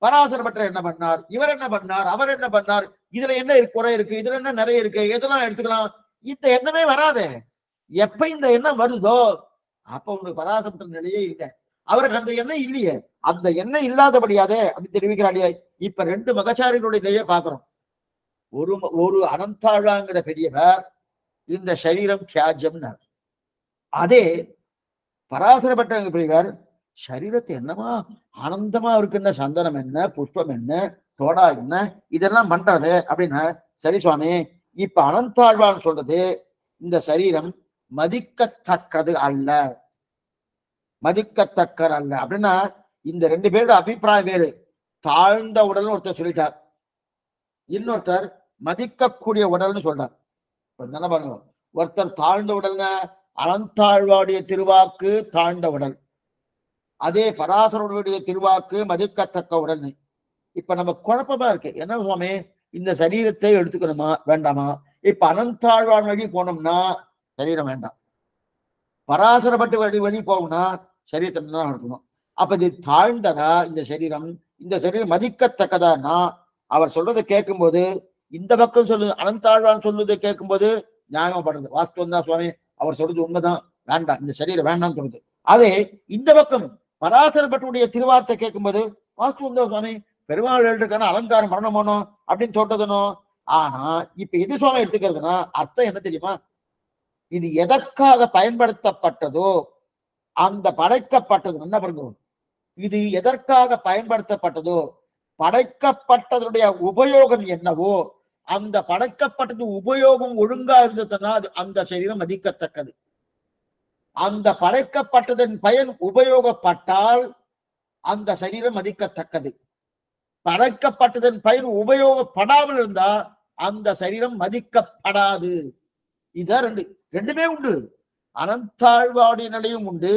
பராசர பட்டர் என்ன பண்ணார், இவர் என்ன பண்ணார், அவர் என்ன பண்ணார், இதுல என்ன குறை இருக்கு, இதுல என்ன நிறைய இருக்கு, எதெல்லாம் எடுத்துக்கலாம், இந்த எண்ணமே வராது. எப்ப இந்த எண்ணம் வருதோ அப்ப உனக்கு பராசர பட்டர் நிலையே இல்லை. அவருக்கு அந்த எண்ணம் இல்லையே. அந்த எண்ணம் இல்லாதபடியாதே அப்படி தெரிவிக்கிறாடியே. இப்ப 2 மகச்சாரிகளுடைய நிலையை பாக்குறோம். ஒரு அனந்தாழாங்கிற பெரியவர் இந்த சரீரம் தியாஜம்னார். அதே பராசர பட்ட பெரியவர் சரீரத்தை என்னமா ஆனந்தமா இருக்குன்னா சந்தனம் என்ன, புஷ்பம் என்ன, தோடா என்ன, இதெல்லாம் பண்றது அப்படின்னா சரி சுவாமி. இப்ப அனந்தாழ்வான் சொல்றது இந்த சரீரம் மதிக்கத்தக்கது அல்ல, மதிக்கத்தக்கர் அல்ல அப்படின்னா இந்த 2 பேரோட அபிப்பிராயம் வேறு. தாழ்ந்த உடல் ஒருத்தர் சொல்லிட்டார், இன்னொருத்தர் மதிக்கக்கூடிய உடல்னு சொல்றார். என்ன பாருங்க, ஒருத்தர் தாழ்ந்த உடல்னா அனந்தாழ்வாடைய திருவாக்கு தாழ்ந்த உடல், அதே பராசரனுடைய திருவாக்கு மதிக்கத்தக்க உடல். இப்ப நம்ம குழப்பமா இருக்கு. என்ன சுவாமி இந்த சரீரத்தை எடுத்துக்கணுமா வேண்டாமா? இப்ப அனந்தாழ்வான் வழி போனோம்னா சரீரம் வேண்டாம், பராசரப்பட்டு வழி போகணும்னா சரீரத்தை எடுக்கணும். அப்ப இது தாழ்ந்ததா இந்த சரீரம் மதிக்கத்தக்கதான்னா அவர் சொல்றதை கேட்கும்போது இந்த பக்கம் சொல்லுது, அனந்தாழ்வான் சொல்லுதை கேட்கும்போது நியாயப்படுறது வாஸ்தவம் தான் சுவாமி, அவர் சொல்றது உண்மைதான், வேண்டாம் இந்த சரீரம் வேண்டாம் சொல்லுது. அதே இந்த பக்கம் பராசரப்பட்டுடைய திருவார்த்தை கேட்கும்போது வாஸ்தவம் தான் சுவாமி, பெருமாள் இருக்கான அலங்காரம் பண்ணணும் அப்படின்னு சொல்றதுனோ. ஆனா இப்ப எது சுவாமி எடுத்துக்கிறதுனா அர்த்தம் என்ன தெரியுமா? இது எதற்காக பயன்படுத்தப்பட்டதோ அந்த படைக்கப்பட்டது என்ன பண்ணுங்க, இது எதற்காக பயன்படுத்தப்பட்டதோ படைக்கப்பட்டதுடைய உபயோகம் என்னவோ அந்த படைக்கப்பட்டது உபயோகம் ஒழுங்கா இருந்ததுன்னா அது அந்த சரீரம் மதிக்கத்தக்கது. அந்த படைக்கப்பட்டதன் பயன் உபயோகப்பட்டால் அந்த சரீரம் மதிக்கத்தக்கது. படைக்கப்பட்டதன் பயன் உபயோகப்படாமல் இருந்தா அந்த சரீரம் மதிக்கப்படாது. இதுதான் ரெண்டுமே உண்டு. அனந்தாழ்வாடைய நிலையும் உண்டு,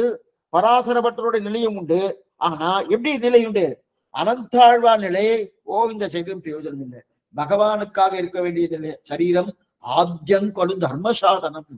பராசரப்பட்டருடைய நிலையும் உண்டு. ஆனா எப்படி நிலை உண்டு? அனந்தாழ்வா நிலை இந்த சரீரம் பிரயோஜனம் இல்லை, பகவானுக்காக இருக்க வேண்டியது சரீரம் ஆத்யங்கொடு தர்மசாதனம்.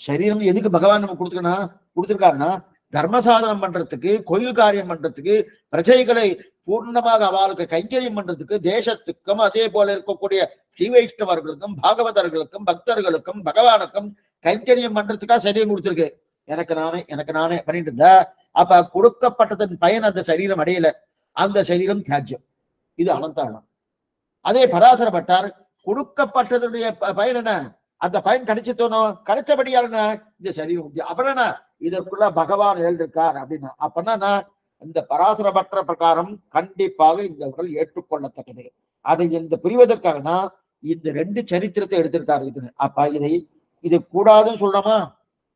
சரீரம் எதுக்கு பகவான் நம்ம கொடுத்திருக்காருன்னா தர்மசாதனம் பண்றதுக்கு, கோயில் காரியம் பண்றதுக்கு, பிரஜைகளை பூர்ணமாக அவளுக்கு கைங்கரியம் பண்றதுக்கு, தேசத்துக்கும் அதே போல இருக்கக்கூடிய ஸ்ரீ வைஷ்ணவர்களுக்கும் பாகவதர்களுக்கும் பக்தர்களுக்கும் பகவானுக்கும் கைங்கரியம் பண்றதுக்காக சரீரம் கொடுத்திருக்கு. எனக்கு நானே பண்ணிட்டு இருந்தா அப்ப கொடுக்கப்பட்டதன் பயன் அந்த சரீரம் அடையல, அந்த சரீரம் தியாஜ்யம். இது அனந்தாழம். அதே பராசரப்பட்டார் கொடுக்கப்பட்டதுடைய பயன் என்ன, அந்த பயன் கிடைச்சிட்டோனோ கிடைச்சபடியால் இந்த சரீரம் அப்படின்னா இதற்குள்ள பகவான் எழுதிருக்கார் அப்படின்னா அப்பன்னா இந்த பராசரப்பட்ட பிரகாரம் கண்டிப்பாக இந்த உடல் ஏற்றுக்கொள்ளத்தக்கது. அதை இந்த புரிவதற்காக தான் இந்த 2 சரித்திரத்தை எடுத்திருக்காரு. அப்ப இது கூடாதுன்னு சொல்லலாமா?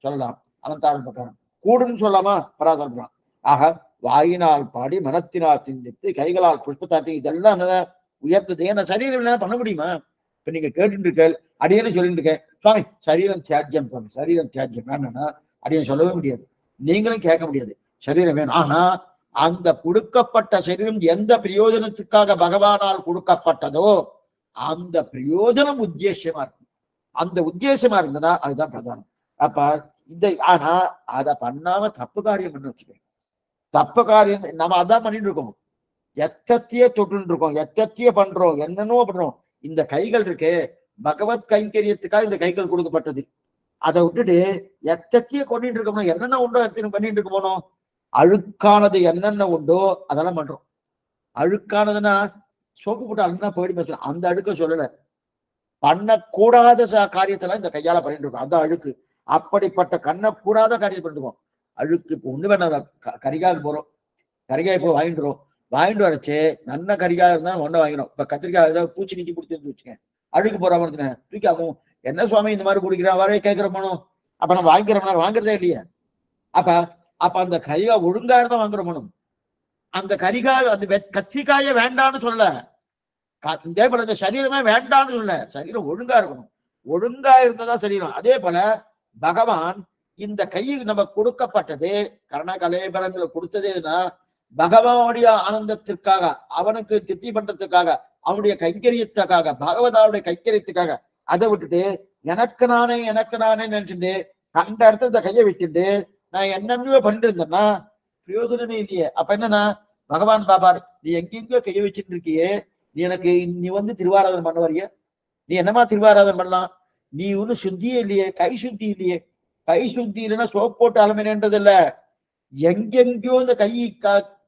சொல்லலாம். அனந்தாழம் பிரகாரம் கூடுன்னு சொல்லலாமா? பராசரம். ஆக வாயினால் பாடி மனத்தினால் சிந்தித்து கைகளால் புஷ்பத்தாட்டி இதெல்லாம் உயர்ந்தது. ஏன்னா சரீரம் பண்ண முடியுமா? இப்ப நீங்க கேட்டுட்டு இருக்க அடியேன்னு சொல்லிட்டு இருக்கேன், சுவாமி சரீரம் தியாஜ்யம் சுவாமி, சரீரம் தியாஜ்யம் வேணும்னா அடியேன் சொல்லவே முடியாது, நீங்களும் கேட்க முடியாது. சரீரம் வேணும். ஆனா அந்த கொடுக்கப்பட்ட சரீரம் எந்த பிரயோஜனத்துக்காக பகவானால் கொடுக்கப்பட்டதோ அந்த பிரயோஜனம் உத்தேசமா இருக்கும். அந்த உத்தேசமா இருந்ததுன்னா அதுதான் பிரதானம். அப்ப இந்த ஆனா அதை பண்ணாம தப்பு காரியம் பண்ண வச்சுக்கோங்க. தப்பு காரியம் நம்ம அதான் பண்ணிட்டு இருக்கோம், எத்தத்தையே தொட்டு இருக்கோம், எத்தத்தையே பண்றோம், என்னென்னோ பண்றோம். இந்த கைகள் இருக்கு, பகவத் கைங்கரியத்துக்காக இந்த கைகள் கொடுக்கப்பட்டது. அதை விட்டுட்டு எத்தத்தையே கொண்டுட்டு இருக்கணும், என்னென்ன உண்டோ எத்தனை பண்ணிட்டு இருக்க போனோம். அழுக்கானது என்னென்ன உண்டோ அதெல்லாம் பண்றோம். அழுக்கானதுன்னா சோப்பு போட்டு அழுனா போயிட்டு பேசலாம், அந்த அழுக்க சொல்லல. பண்ணக்கூடாத காரியத்தெல்லாம் இந்த கையால பண்ணிட்டு இருக்கோம், அந்த அழுக்கு. அப்படிப்பட்ட கண்ணக்கூடாத காரியத்தை பண்ணிருக்கோம். அழுக்கு இப்போ ஒண்ணு வேணாம், கரிகாய்க்கு போறோம், கரிகாய் போய் வாங்கிட்டு வரச்சு நல்ல கரிகாய் இருந்தாலும் ஒன்றை வாங்கிடும். இப்ப கத்திரிக்காய் ஏதாவது பூச்சி நீக்கி கொடுத்துருந்து வச்சுக்கேன், அழுக்கு போறாம இருந்தேன் தூக்கி ஆகும். என்ன சுவாமி இந்த மாதிரி குடிக்கிறான் வரைய கேட்கிற போனோம், அப்ப நம்ம வாங்கிக்கிறோம்னா வாங்குறதே இல்லையே. அப்ப அந்த கரிகாய் ஒழுங்கா இருந்தா வாங்குற போனோம். அந்த கரிகாய் அந்த கத்திரிக்காய வேண்டான்னு சொல்லல, இதே போல இந்த சரீரமே வேண்டான்னு சொல்லல, சரீரம் ஒழுங்கா இருக்கணும். ஒழுங்கா இருந்ததா சரீரம். அதே போல பகவான் இந்த கையில் நம்ம கொடுக்கப்பட்டது கரண கலேபரங்களை கொடுத்ததேன்னா பகவானுடைய ஆனந்தத்திற்காக, அவனுக்கு திருப்தி பண்றதுக்காக, அவனுடைய கைங்கரியத்துக்காக, பகவதாவுடைய கைங்கரியத்துக்காக. அதை விட்டுட்டு எனக்கு நானே நினைச்சுட்டு கண்ட இடத்துல இந்த கையை வச்சுட்டு நான் என்னென்னவோ பண்ணிட்டு இருந்தேன்னா பிரயோஜனமே இல்லையே. அப்ப என்னன்னா பகவான் பாபார், நீ எங்கெங்கயோ கையை வச்சுட்டு இருக்கியே, நீ வந்து திருவாராதனம் பண்ண வரிய, நீ என்னமா திருவாராதனம் பண்ணலாம், நீ ஒன்னும் சுத்தியே இல்லையே, கை சுத்தி இல்லையே. கை சுத்தி இல்லைன்னா சோப் போட்டு அலமைன்றது இல்ல, எங்கெங்கயோ இந்த கை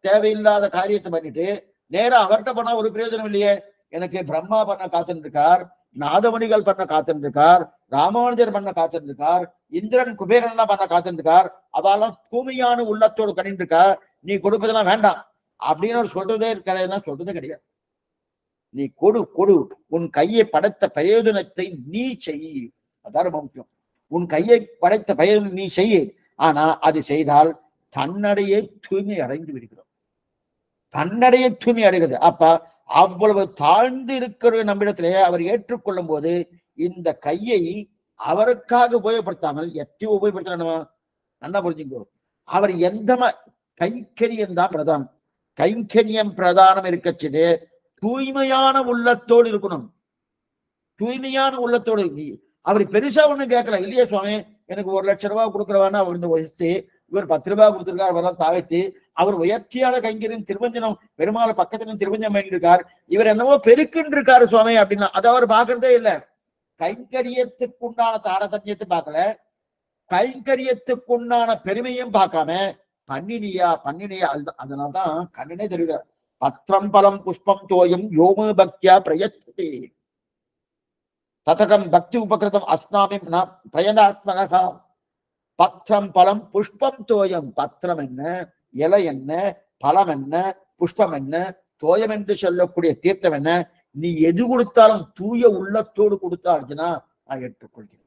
தேவையில்லாத காரியத்தை பண்ணிட்டு நேரம் அவர்கிட்ட பண்ணா ஒரு பிரயோஜனம் இல்லையே. எனக்கு பிரம்மா பண்ண காத்துட்டு இருக்கார், நாதமணிகள் பண்ண காத்துட்டு இருக்கார், ராமானுஜர் பண்ண காத்துட்டு இருக்கார், இந்திரன் குபேரன் எல்லாம் பண்ண காத்துட்டு இருக்கார், அவெல்லாம் தூய்மையான உள்ளத்தோடு பண்ணிட்டு இருக்கா, நீ கொடுப்பதெல்லாம் வேண்டாம் அப்படின்னு சொல்றதே இருக்கிறதா, சொல்றதே கிடையாது. நீ கொடு, உன் கையை படைத்த பிரயோஜனத்தை நீ செய், அதான் ரொம்ப முக்கியம். உன் கையை படைத்த பிரயோஜனம் நீ செய். ஆனா அது செய்தால் தன்னடையே தூய்மை அடைந்து விடுகிறோம், தன்னடையே தூய்மை அடைகிறது. அப்ப அவ்வளவு தாழ்ந்து இருக்கிற நம்மிடத்திலே அவர் ஏற்றுக்கொள்ளும் போது இந்த கையை அவருக்காக உபயோகப்படுத்தாமல் எப்படி உபயோகப்படுத்தணும் நல்லா புரிஞ்சுக்கோ. அவர் எந்த கைங்கரியம் தான் பிரதானம், கைங்கரியம் பிரதானம் இருக்கச்சது தூய்மையான உள்ளத்தோடு இருக்கணும். தூய்மையான உள்ளத்தோடு அவர் பெருசா ஒண்ணு கேட்கல இல்லையா, சுவாமி எனக்கு 1 லட்சம் ரூபாய் கொடுக்குறவான்னு அவர் இந்த வயசு, இவர் 10 ரூபாய் கொடுத்திருக்கார், அவரெல்லாம் தாழ்த்தி அவர் உயர்ச்சியான கைங்கரியம் திருவஞ்சனம் பெருமாள் பக்கத்துல திருவஞ்சனம் பண்ணிருக்கார், இவர் என்னவோ பெருக்குன்னு இருக்காரு சுவாமி அப்படின்னா அதை அவர் பாக்குறதே இல்லை. கைங்கரியத்துக்குண்டான தாரதமியத்தை பார்க்கல, கைங்கரியத்துக்குண்டான பெருமையும் பார்க்காம பண்ணினியா அதனால்தான் கண்ணனே தெரிகிறார். பத்திரம் பலம் புஷ்பம் தோயம் யோமு பக்தியா பிரயத்தே ததகம் பக்தி உபகிருதம் அஸ்னாமி பிரயனாத்மனகா. பத்திரம் பலம் புஷ்பம் தோயம், பத்திரம் என்ன, இலை என்ன, பழம் என்ன, புஷ்பம் என்ன, தோயம் என்று சொல்லக்கூடிய தீர்த்தம் என்ன, நீ எது கொடுத்தாலும் தூய உள்ளத்தோடு கொடுத்தா அர்ஜுனா நான் ஏற்றுக்கொள்கிறேன்.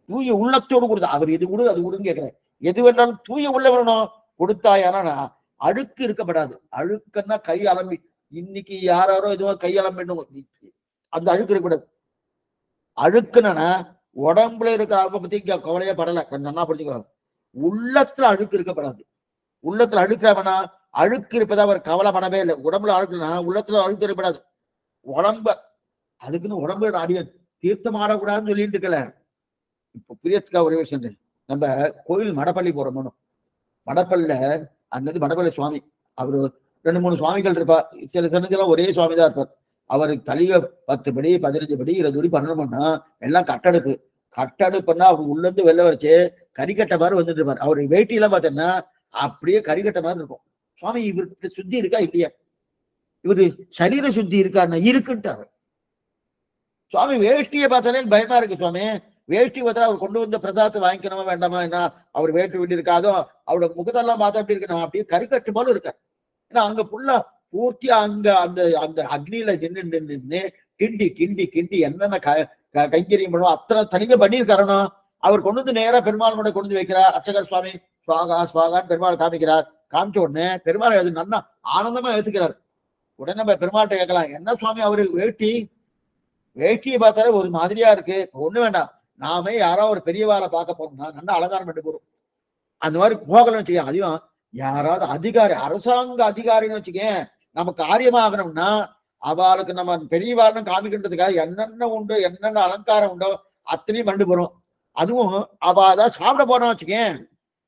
தூய உள்ளத்தோடு கொடுத்தா, அவர் எது கொடு அது கொடுன்னு கேட்கிறேன், எது வேண்டாலும் தூய உள்ள வரணும் கொடுத்தாயானா அழுக்கு இருக்கப்படாது. அழுக்குன்னா கை அலம்பி, இன்னைக்கு யாரோ எதுவும் கை அலம்பிடணும், அந்த அழுக்கு இருக்கக்கூடாது. அழுக்குன்னா உடம்புல இருக்கிற அழுப்பை பத்தி கவலையே படல, நல்லா புரிஞ்சுக்கோ. உள்ளத்துல அழுக்கு இருக்கப்படாது. உள்ளத்துல அழுக்கிறவனா அழுக்கு இருப்பதா அவர் கவலைப்படவே இல்லை. உடம்புல அழுக்குனா உள்ளத்துல அழுக்கு இருக்கப்படாது. உடம்ப அதுக்குன்னு உடம்பு அடிய தீர்த்தம் ஆடக்கூடாதுன்னு சொல்லிட்டு இருக்கல. இப்ப பிரியத்துக்கா ஒரே விஷயம், நம்ம கோயில் மடப்பள்ளி போறோம், மடப்பள்ளில அங்கிருந்து மடப்பள்ளி சுவாமி அவரு 2-3 சுவாமிகள் இருப்பா, சில சமயத்துல ஒரே சுவாமி தான் இருப்பார். அவருக்கு தலைய 10 படி 15 படி 20 படி பண்ணணும்னா எல்லாம் கட்டடுப்புன்னா அவர் உள்ள இருந்து வெளில வச்சு கறிக்கட்டை மாதிரி வந்துட்டு இருப்பார். அவரு வேட்டி எல்லாம் பார்த்தீங்கன்னா அப்படியே கறிக்கட்டை மாதிரி இருக்கும். சுவாமி இவருக்கு சுத்தி இருக்கா இல்லையா, இவரு சரீர சுத்தி இருக்காருன்னா இருக்குன்ட்டாரு. சுவாமி வேஷ்டியை பார்த்தாலே பயமா இருக்கு. சுவாமி வேஷ்டி பார்த்தா அவர் கொண்டு வந்த பிரசாதத்தை வாங்கிக்கணுமா வேண்டாமா, என்ன அவர் வேட்டி விட்டு இருக்காதோ, அவரோட முகத்தெல்லாம் பார்த்தா எப்படி இருக்கணும், அப்படியே கறிக்கட்டு போல இருக்காரு. ஏன்னா அங்க ஃபுல்லா பூர்த்தியா அங்க அந்த அந்த அக்னியில நின்று கிண்டி கிண்டி கிண்டி என்னென்ன கைங்கரியம் பண்ணுவோம் அத்தனை தனிங்க பண்ணியிருக்காருன்னா அவர் கொண்டு வந்து நேரா பெருமாள் கூட கொண்டு வந்து வைக்கிறார். அர்ச்சகர் சுவாமி சுவாகா சுவாகான்னு பெருமாள் காமிக்கிறார். காமிச்ச உடனே பெருமாள் அது நல்லா ஆனந்தமா ஏத்துக்கிறார். உடனே நம்ம பெருமாள்கிட்ட கேட்கலாம், என்ன சுவாமி அவரு வேட்டி வேட்டியை பார்த்தாலே ஒரு மாதிரியா இருக்கு. ஒண்ணு வேண்டாம், நாமே யாராவது ஒரு பெரியவாளை பார்க்க போறோம்னா நல்லா அலங்காரம் பண்ணி போறோம். அந்த மாதிரி போகலன்னு வச்சுக்க, அதையும் யாராவது அதிகாரி, அரசாங்க அதிகாரின்னு வச்சுக்கேன், நம்ம காரியமாகணும்னா அவளுக்கு நம்ம பெரியவாள்னு காமிக்கின்றதுக்காக என்னென்ன உண்டோ, என்னென்ன அலங்காரம் உண்டோ அத்தனையும் பண்ணி போறோம். அதுவும் அவ அதான் சாப்பிட போறான்னு வச்சுக்கேன்,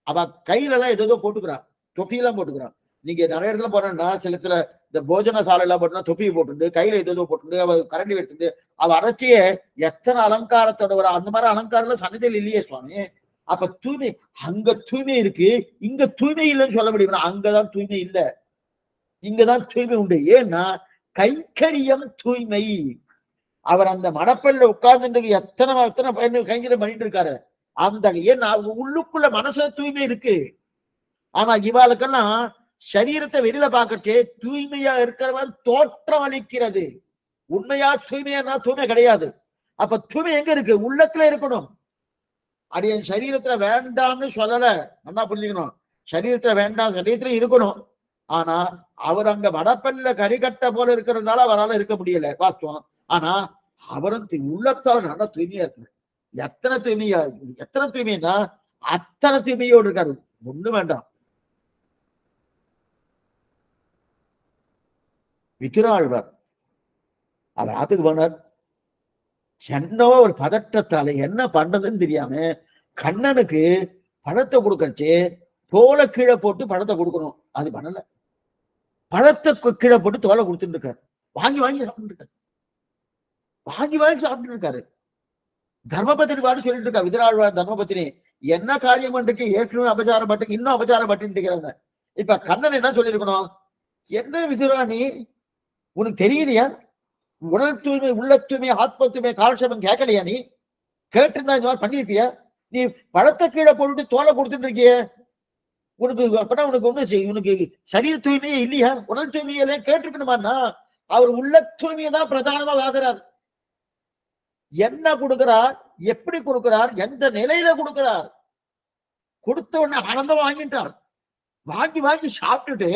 அவ கையில எல்லாம் ஏதோ போட்டுக்கிறா, தொப்பியெல்லாம் போட்டுக்கிறான். நீங்க நிறைய இடத்துல போறேன்னா சில இடத்துல இந்த போஜன சாலை எல்லாம் போட்டோம்னா தொப்பியை போட்டுட்டு கையில ஏதோ போட்டு அவ கரண்டி வச்சுட்டு அவ அரைச்சியே எத்தனை அலங்காரத்தோட வர, அந்த மாதிரி அலங்காரம் எல்லாம் சன்னதியில் இல்லையே சுவாமி. அப்ப தூய்மை, அங்க தூய்மை இருக்கு, இங்க தூய்மை இல்லைன்னு சொல்ல முடியுமா? அங்கதான் தூய்மை இல்லை, இங்கதான் தூய்மை உண்டு. ஏன்னா கைங்கரியம் தூய்மை. அவர் அந்த மணப்பெல்ல உட்கார்ந்து எத்தனை எத்தனை கைங்கரியம் பண்ணிட்டு இருக்காரு. அந்த ஏன்னா உள்ளுக்குள்ள மனசுல தூய்மை இருக்கு. ஆனா இவாளுக்கெல்லாம் சரீரத்தை வெளியில பாக்கறச்சே தூய்மையா இருக்கிற மாதிரி தோற்றம் அளிக்கிறது. உண்மையா தூய்மையா தூய்மை கிடையாது. அப்ப தூய்மை எங்க இருக்கு? உள்ளத்துல இருக்கணும். அது என் சரீரத்துல வேண்டாம்னு சொல்லல, நல்லா புரிஞ்சுக்கணும். சரீரத்துல வேண்டாம், சரீரத்துல இருக்கணும். ஆனா அவர் அங்க வடப்பல்ல கரிகட்ட போல இருக்கிறதுனால அவரால் இருக்க முடியல, வாஸ்தவம். ஆனா அவரும் உள்ளத்தால் நல்லா தூய்மையா இருக்கு. எத்தனை தூய்மையா, எத்தனை தூய்மைன்னா அத்தனை தூய்மையோடு இருக்காரு. ஒண்ணு வேண்டாம். வித்திராழ்வார் அவர் ஆத்துக்கு போனார். என்னோ ஒரு பதட்டத்தால என்ன பண்றதுன்னு தெரியாம கண்ணனுக்கு பழத்தை கொடுக்கறச்சு தோலை கீழே போட்டு பழத்தை கொடுக்கணும், அது பண்ணல. பழத்தை கீழே போட்டு தோலை கொடுத்துட்டு இருக்காரு. வாங்கி வாங்கி சாப்பிட்டு இருக்காரு, வாங்கி வாங்கி சாப்பிட்டு இருக்காரு. தர்மபத்தினி பாட்டு சொல்லிட்டு இருக்கா விதிராழ்வார். தர்மபத்தினி என்ன காரியம் பண்ணிருக்கு, ஏற்கனவே அபச்சாரம் பட்டு இன்னும் அபச்சாரம் பட்டு இருக்கிறாங்க. இப்ப கண்ணன் என்ன சொல்லியிருக்கணும்? என்ன விதுராணி, உனக்கு தெரியலையா? உடல் தூய்மை, உள்ள தூய்மை, ஆத்ம தூய்மை, கால்சபம் கேட்கலையா? நீ கேட்டிருந்தா இந்த மாதிரி பண்ணிருப்பியா? நீ பழத்தை கீழே போட்டு தோலை கொடுத்துட்டு இருக்கிய, உனக்கு அப்பனா உனக்கு ஒண்ணு உனக்கு சரீர தூய்மையே இல்லையா? உடல் தூய்மையிலே கேட்டிருக்கணுமான்னா அவர் உள்ள தூய்மையை தான் பிரதானமா ஆகிறார். என்ன கொடுக்கிறார், எப்படி கொடுக்கிறார், எந்த நிலையில கொடுக்கிறார்? கொடுத்த உடனே ஆனந்தம் வாங்கிட்டார். வாங்கி வாங்கி சாப்பிட்டுட்டு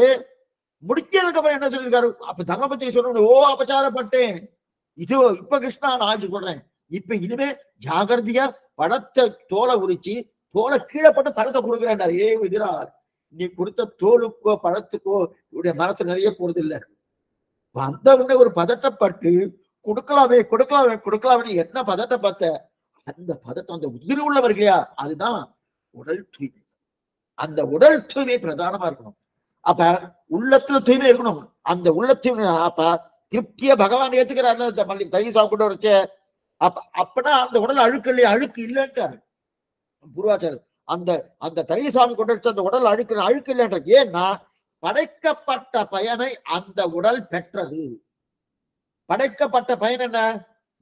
முடிச்சதுக்கு அப்புறம் என்ன சொல்லியிருக்காரு? அப்ப தர்மபத்தினி சொல்ற, ஓ அபச்சாரப்பட்டேன், இது இப்ப கிருஷ்ணா நான் சொல்றேன், இப்ப இனிமே ஜாகிரதையா பழத்தை தோலை உரிச்சு தோலை கீழே போட்டு பழத்தை கொடுக்குறேன். ஏ விதிரார், நீ கொடுத்த தோலுக்கோ பழத்துக்கோ இவருடைய மனசு நிறைய போறது இல்லை. வந்த உடனே ஒரு பதட்டப்பட்டு கொடுக்கலாமே கொடுக்கலாமே கொடுக்கலாமே என்ன பதட்டப்பட்ட, அந்த பதட்டம் அந்த உதிரி உள்ளவர்களையா, அதுதான் உடல் தூய்மை. அந்த உடல் தூய்மை பிரதானமா இருக்கணும். அப்ப உள்ளத்துல தூய்மை இருக்கணும். அந்த உள்ள தூய்மை அப்ப திருப்தியா பகவான் ஏத்துக்கிறாரு. தனி சாப்பிட்டு வச்ச அப்பனா அந்த உடல் அழுக்கு இல்லையா? அழுக்கு இல்லைன்றாரு பூர்வாச்சாரியர். அந்த அந்த தனி சாமி கொண்டு வச்ச அந்த உடல் அழுக்கு இல்லைன்ற. ஏன்னா படைக்கப்பட்ட பயனை அந்த உடல் பெற்றது. படைக்கப்பட்ட பயன் என்ன?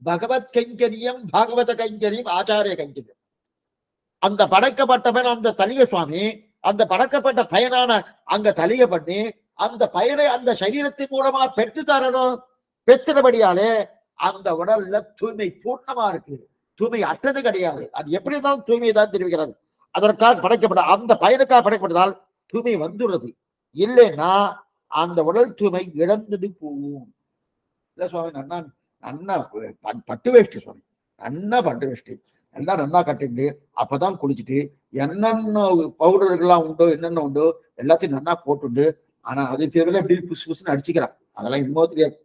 பகவத் கைங்கரியம், பாகவத கைங்கரியம், ஆச்சாரிய கைங்கரியம். அந்த படைக்கப்பட்ட பயன் அந்த தலிய சுவாமி அந்த படைக்கப்பட்ட பயனான அங்க தலிய பண்ணி அந்த பயனை அந்த சரீரத்தின் மூலமா பெற்று தரணும். பெற்றபடியாலே அந்த உடல்ல தூய்மை பூர்ணமா இருக்கு, தூய்மை அற்றது கிடையாது. அது எப்படி இருந்தாலும் தூய்மையை தான் தெரிவிக்கிறார். அதற்காக படைக்கப்பட்ட அந்த பயனுக்காக படைக்கப்பட்டதால் தூய்மை வந்துடுறது. இல்லைன்னா அந்த உடல் தூய்மை இழந்தது போகும். இல்ல சுவாமி, நன்னா நன்னா பட்டு வேஷ்டி சுவாமி, நன்னா பட்டு வேஷ்டி எல்லாம் நன்னா கட்டிட்டு அப்பதான் குளிச்சுட்டு என்னென்ன பவுடர்கள்லாம் உண்டோ என்னென்ன உண்டோ எல்லாத்தையும் நன்னா போட்டுண்டு, ஆனா அது சில எப்படி புசு புசுன்னு அடிச்சுக்கிறான். அதெல்லாம் இன்னும் தெரியாது.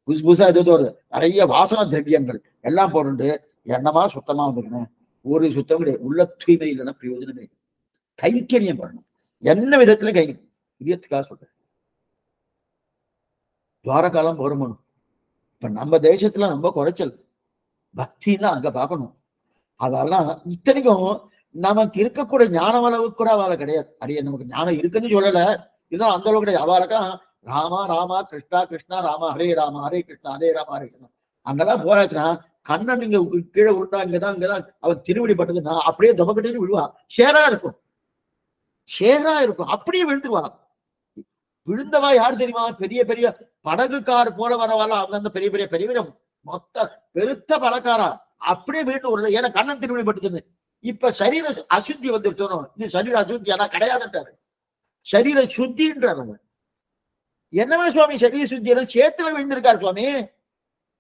புதுசு புதுசா எது வருது, நிறைய வாசன திரவியங்கள் எல்லாம் போட்டு எண்ணமா சுத்தமா வந்துக்கணும். ஒரு சுத்தம் கிடையாது. உள்ள தூய்மை இல்லைன்னா பிரயோஜனமே. கைங்கரியம் பண்ணணும், என்ன விதத்துல கைங்கரியம். இதயத்துக்காக சொல்றேன். துவாரகாலம் வருமானம் இப்ப நம்ம தேசத்துல ரொம்ப குறைச்சல். பக்தின்னா அங்க பார்க்கணும். அதெல்லாம் இத்தனைக்கும் நமக்கு இருக்கக்கூடிய ஞானம் அளவுக்கு கூட அவளை கிடையாது. அடியே நமக்கு ஞானம் இருக்குன்னு சொல்லல, இதுதான் அந்த அளவுக்கு கிடையாது. அவளுக்கா ராமா ராமா கிருஷ்ணா கிருஷ்ணா ராமா ஹரே ராமா ஹரே கிருஷ்ணா ஹரே ராமா ஹரே கிருஷ்ணா அங்கெல்லாம் போராச்சுன்னா கண்ணன் இங்க கீழே விட்டா இங்கதான் அவன் திருவடி பட்டதுன்னா அப்படியே தொபக்கட்டின்னு விழுவா. ஷேரா இருக்கும், ஷேரா இருக்கும், அப்படியே விழுந்துருவா. விழுந்தவா யார் தெரியுமா? பெரிய பெரிய படகுக்கார் போல வரவாளா அந்த பெரிய பெரிய பெரிய மொத்த பெருத்த பணக்காரா அப்படியே வீட்டு ஒரு. ஏன்னா கண்ணன் திருவடி பட்டுதுன்னு. இப்ப சரீர அசுத்தி வந்துட்டோம். இது சரீர அசுத்தி ஆனா கிடையாதுன்றாரு. சரீர சுத்தின்றாரு. என்னவே சுவாமி சரீர சுத்தி? சேத்துல விழுந்திருக்காரு சுவாமி.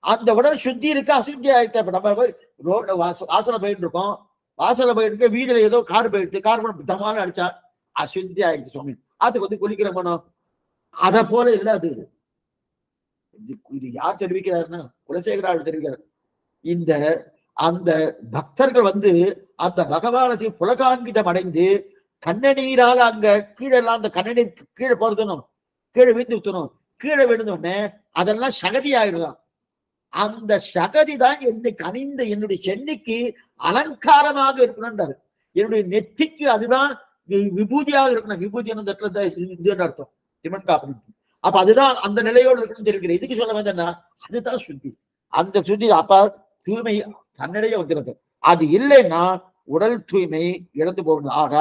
அந்த உடல் சுத்தி இருக்கு, அசுத்தி ஆயிடுச்சு. இப்ப நம்ம போய் ரோட்ல வாசல போயிட்டு இருக்கோம், வாசல்ல போயிட்டு இருக்க, வீடுல ஏதோ கார் போயிடுச்சு, கார் தமால அடிச்சா அசுத்தி ஆயிடுச்சு சுவாமி, அதுக்கு வந்து குளிக்கிற மனம். அத போல இல்ல அது. இது யார் தெரிவிக்கிறாருன்னா குலசேகரால் தெரிவிக்கிறார். இந்த அந்த பக்தர்கள் வந்து அந்த பகவானத்தை புலகாங்கிதம் அடைந்து கண்ணநீரால் அங்க கீழே எல்லாம் அந்த கண்ணநீர் கீழே போறதுணும், கீழே விழுந்து ஊத்தணும், கீழே விழுந்தோடனே அதெல்லாம் சகதி ஆயிடலாம். அந்த சகதி தான் என்னை கனிந்த என்னுடைய சென்னைக்கு அலங்காரமாக இருக்கணும்ன்றாரு. என்னுடைய நெற்றிக்கு அதுதான் விபூதியாக இருக்கணும். விபூதி இதுன்னு அர்த்தம் திமன் காப்பு. அப்ப அதுதான் அந்த நிலையோடு இருக்கணும் தெரிவிக்கிறேன். இதுக்கு சொல்ல வந்தேன்னா அதுதான் சுத்தி. அந்த சுத்தி அப்ப தூய்மை தன்னிடையே வந்துருது. அது இல்லைன்னா உடல் தூய்மை இழந்து போகணும். ஆக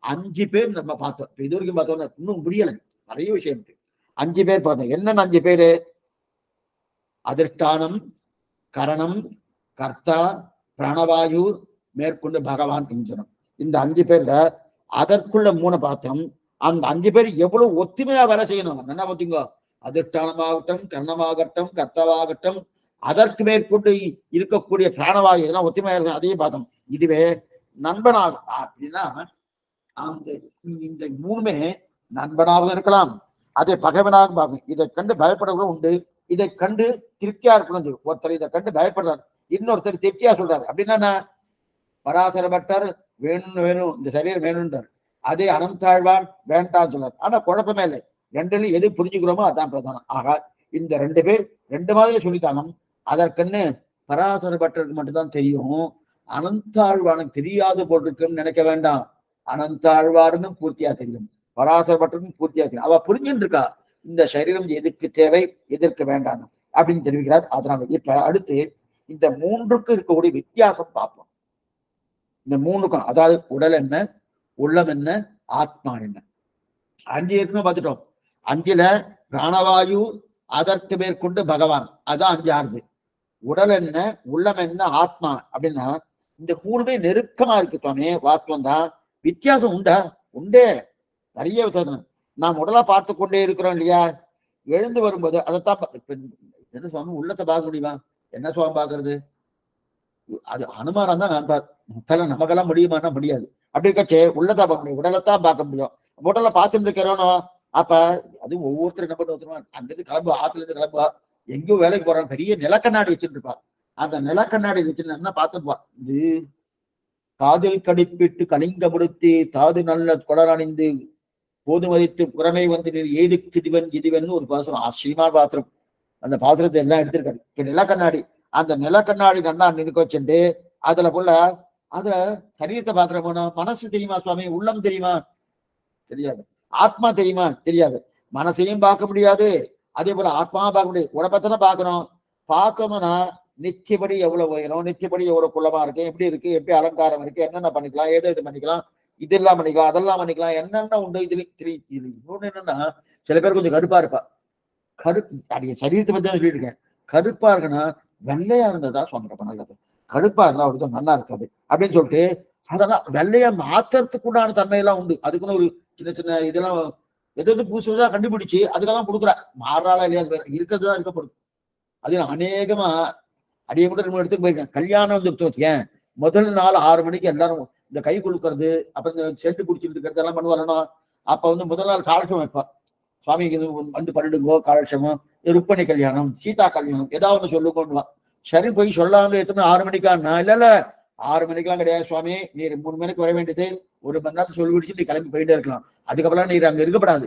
5 பேர் நம்ம பார்த்தோம். இது வரைக்கும் பார்த்தோம்னா இன்னும் முடியலை, நிறைய விஷயம் இருக்கு. 5 பேர் பார்த்தோம். என்னென்ன 5 பேரு? அதிஷ்டானம், கரணம், கர்த்தா, பிராணவாயு, மேற்கொண்டு பகவான் இந்திரன். இந்த 5 பேர்ல அதற்குள்ள 3 பார்த்தோம். அந்த 5 பேர் எவ்வளவு ஒத்துமையா வேலை செய்யணும். என்ன பார்த்தீங்க? அதிஷ்டானமாகட்டும், கர்ணமாகட்டும், கர்த்தாவாகட்டும், அதற்கு மேற்கொண்டு இருக்கக்கூடிய பிராணவாயு எல்லாம் ஒத்துமையா இருக்கும். அதையும் பார்த்தோம். இதுவே நண்பனாக அப்படின்னா அந்த இந்த 3மே நண்பனாக இருக்கலாம், அதை பகைவனாக பார்க்கும். இதை கண்டு பயப்படுறவங்களும் உண்டு, இதை கண்டு திருப்தியா இருக்கணும். ஒருத்தர் இதை கண்டு பயப்படுறாரு, இன்னொருத்தர் திருப்தியா சொல்றாரு. அப்படின்னா பராசர பட்டர் வேணும்னு வேணும், இந்த சரீரம் வேணும்ன்றார். அதே அனந்தாழ்வான் வேண்டாம் சொல்றாரு. ஆனா குழப்பமே இல்லை, ரெண்டுலையும் எது புரிஞ்சுக்கிறோமோ அதான் பிரதானம். ஆக இந்த 2 பேர் 2 மாதிரி சொல்லித்தாங்க. அதற்குன்னு பராசர பட்டருக்கு மட்டும்தான் தெரியும், அனந்தாழ்வானுக்கு தெரியாது போட்டிருக்குன்னு நினைக்க வேண்டாம். அனந்தாழ்வாருக்கும் பூர்த்தியா தெரியும், பராசர பட்டருக்கும் பூர்த்தியா தெரியும். அவ புரிஞ்சுட்டு இருக்கா இந்த சரீரம் எதுக்கு தேவை, எதற்கு வேண்டாம் அப்படின்னு தெரிவிக்கிறார். அதனால இப்ப அடுத்து இந்த 3க்கும் இருக்கக்கூடிய வித்தியாசம் பார்ப்போம். இந்த 3க்கும், அதாவது உடல் என்ன, உள்ளம் என்ன, ஆத்மா என்ன. 5 ஏற்கனவே பார்த்துட்டோம். 5ல பிராணவாயு, அதற்கு மேற்கொண்டு பகவான், அதான் 5 ஆறுது. உடல் என்ன, உள்ளம் என்ன, ஆத்மா அப்படின்னா இந்த 3மே நெருக்கமா இருக்கு சுவாமி. வாஸ்தவம் தான், வித்தியாசம் உண்டா? உண்டே, நிறைய வித்தியாசம். நாம் உடலா பார்த்து கொண்டே இருக்கிறோம் இல்லையா? எழுந்து வரும்போது அதைத்தான் என்ன சுவாமி உள்ளத்தை பார்க்க முடியுமா? என்ன சுவாமி பார்க்கறது? அது அனுமானம் தான் நான் நமக்கெல்லாம் முடியுமானா முடியாது. அப்படி இருக்கச்சே உள்ளத்தை பார்க்க முடியும், உடலைத்தான் பார்க்க முடியும். உடலை பார்த்துட்டு இருக்கிறோனோ அப்ப அது ஒவ்வொருத்தரும் என்ன பண்ணுவோம், அங்கிருந்து கிளம்புவா, ஆத்துல இருந்து கிளம்புவா, எங்கேயோ வேலைக்கு போறான், பெரிய நிலக்கண்ணாடி வச்சுட்டு இருப்பா. அந்த நிலக்கண்ணாடி வச்சுட்டு என்ன பார்த்துப்பா, இது காதில் கடிப்பிட்டு கலிங்க முடித்து தாது நல்ல கொடரணிந்து போது மதித்து புறமை வந்து ஏதுக்கு இதுவன் ஒரு பாசனம், ஆச்சரியமான பாத்திரம். அந்த பாத்திரத்தை எல்லாம் எடுத்திருக்காரு. இப்ப நிலக்கண்ணாடி, அந்த நிலக்கண்ணாடி நல்லா நினைக்க வச்சுட்டு அதுல போல அதுல சரீரத்தை பாத்திரம் போனோம். மனசு தெரியுமா சுவாமி? உள்ளம் தெரியுமா? தெரியாது. ஆத்மா தெரியுமா? தெரியாது. மனசையும் பார்க்க முடியாது, அதே போல ஆத்மாவும் பார்க்க முடியாது. உடம்பத்தானே பார்க்கணும். பார்த்தோம்னா நித்தியப்படி எவ்வளவு உயரம், நித்தியப்படி எவ்வளவு குள்ளமா இருக்கு, எப்படி இருக்கு, எப்படி அலங்காரம் இருக்கு, என்னென்ன பண்ணிக்கலாம், ஏதோ இது பண்ணிக்கலாம், இதெல்லாம் பண்ணிக்கலாம், அதெல்லாம் பண்ணிக்கலாம், என்னென்ன உண்டு. இதுல இன்னொன்னு என்னன்னா, சில பேர் கொஞ்சம் கருப்பா இருப்பா. கருப்பு அடைய சரீரத்தை பத்தி தான் சொல்லியிருக்கேன். கருப்பா இருக்குன்னா வெள்ளையா இருந்ததா சுவாமி ரொம்ப நல்லது, கருப்பா இருந்தா அவருக்கு நல்லா இருக்காது அப்படின்னு சொல்லிட்டு அதெல்லாம் வெள்ளையா மாத்துறதுக்குண்டான தன்மையெல்லாம் உண்டு. அதுக்குன்னு ஒரு சின்ன சின்ன இதெல்லாம் எதாவது புதுசா கண்டுபிடிச்சு அதுக்கெல்லாம் கொடுக்குறா. மாறாளா இல்லையா, அது இருக்கிறது தான் இருக்கப்படுது. அது அநேகமா அடிய கூட 2 இடத்துக்கு போயிருக்கேன். கல்யாணம் வந்து ஏன் முதல் நாள் 6 மணிக்கு எல்லாரும் இந்த கை குலுக்கிறது, அப்புறம் இந்த செட்டு குடிச்சிட்டு இருக்கிறது எல்லாம் பண்ணுவாரணும். அப்ப வந்து முதல் நாள் காலட்சம் வைப்பா, சுவாமிக்கு வந்து 12 காலட்சமோ, ருப்பணி கல்யாணம், சீதா கல்யாணம், ஏதாவது ஒண்ணு சொல்லுங்கன்னுவான். சரி போய் சொல்லாம எத்தனை 6 மணிக்கான்னா, இல்ல 6 மணிக்கெல்லாம் கிடையாது சுவாமி, நீ 3 மணிக்கு வர வேண்டியது, 1 மணி நேரத்தை சொல்லி விடுச்சு நீ கிளம்பி போயிட்டே இருக்கலாம், அதுக்கப்புறம் நீர் அங்க இருக்கப்படாது.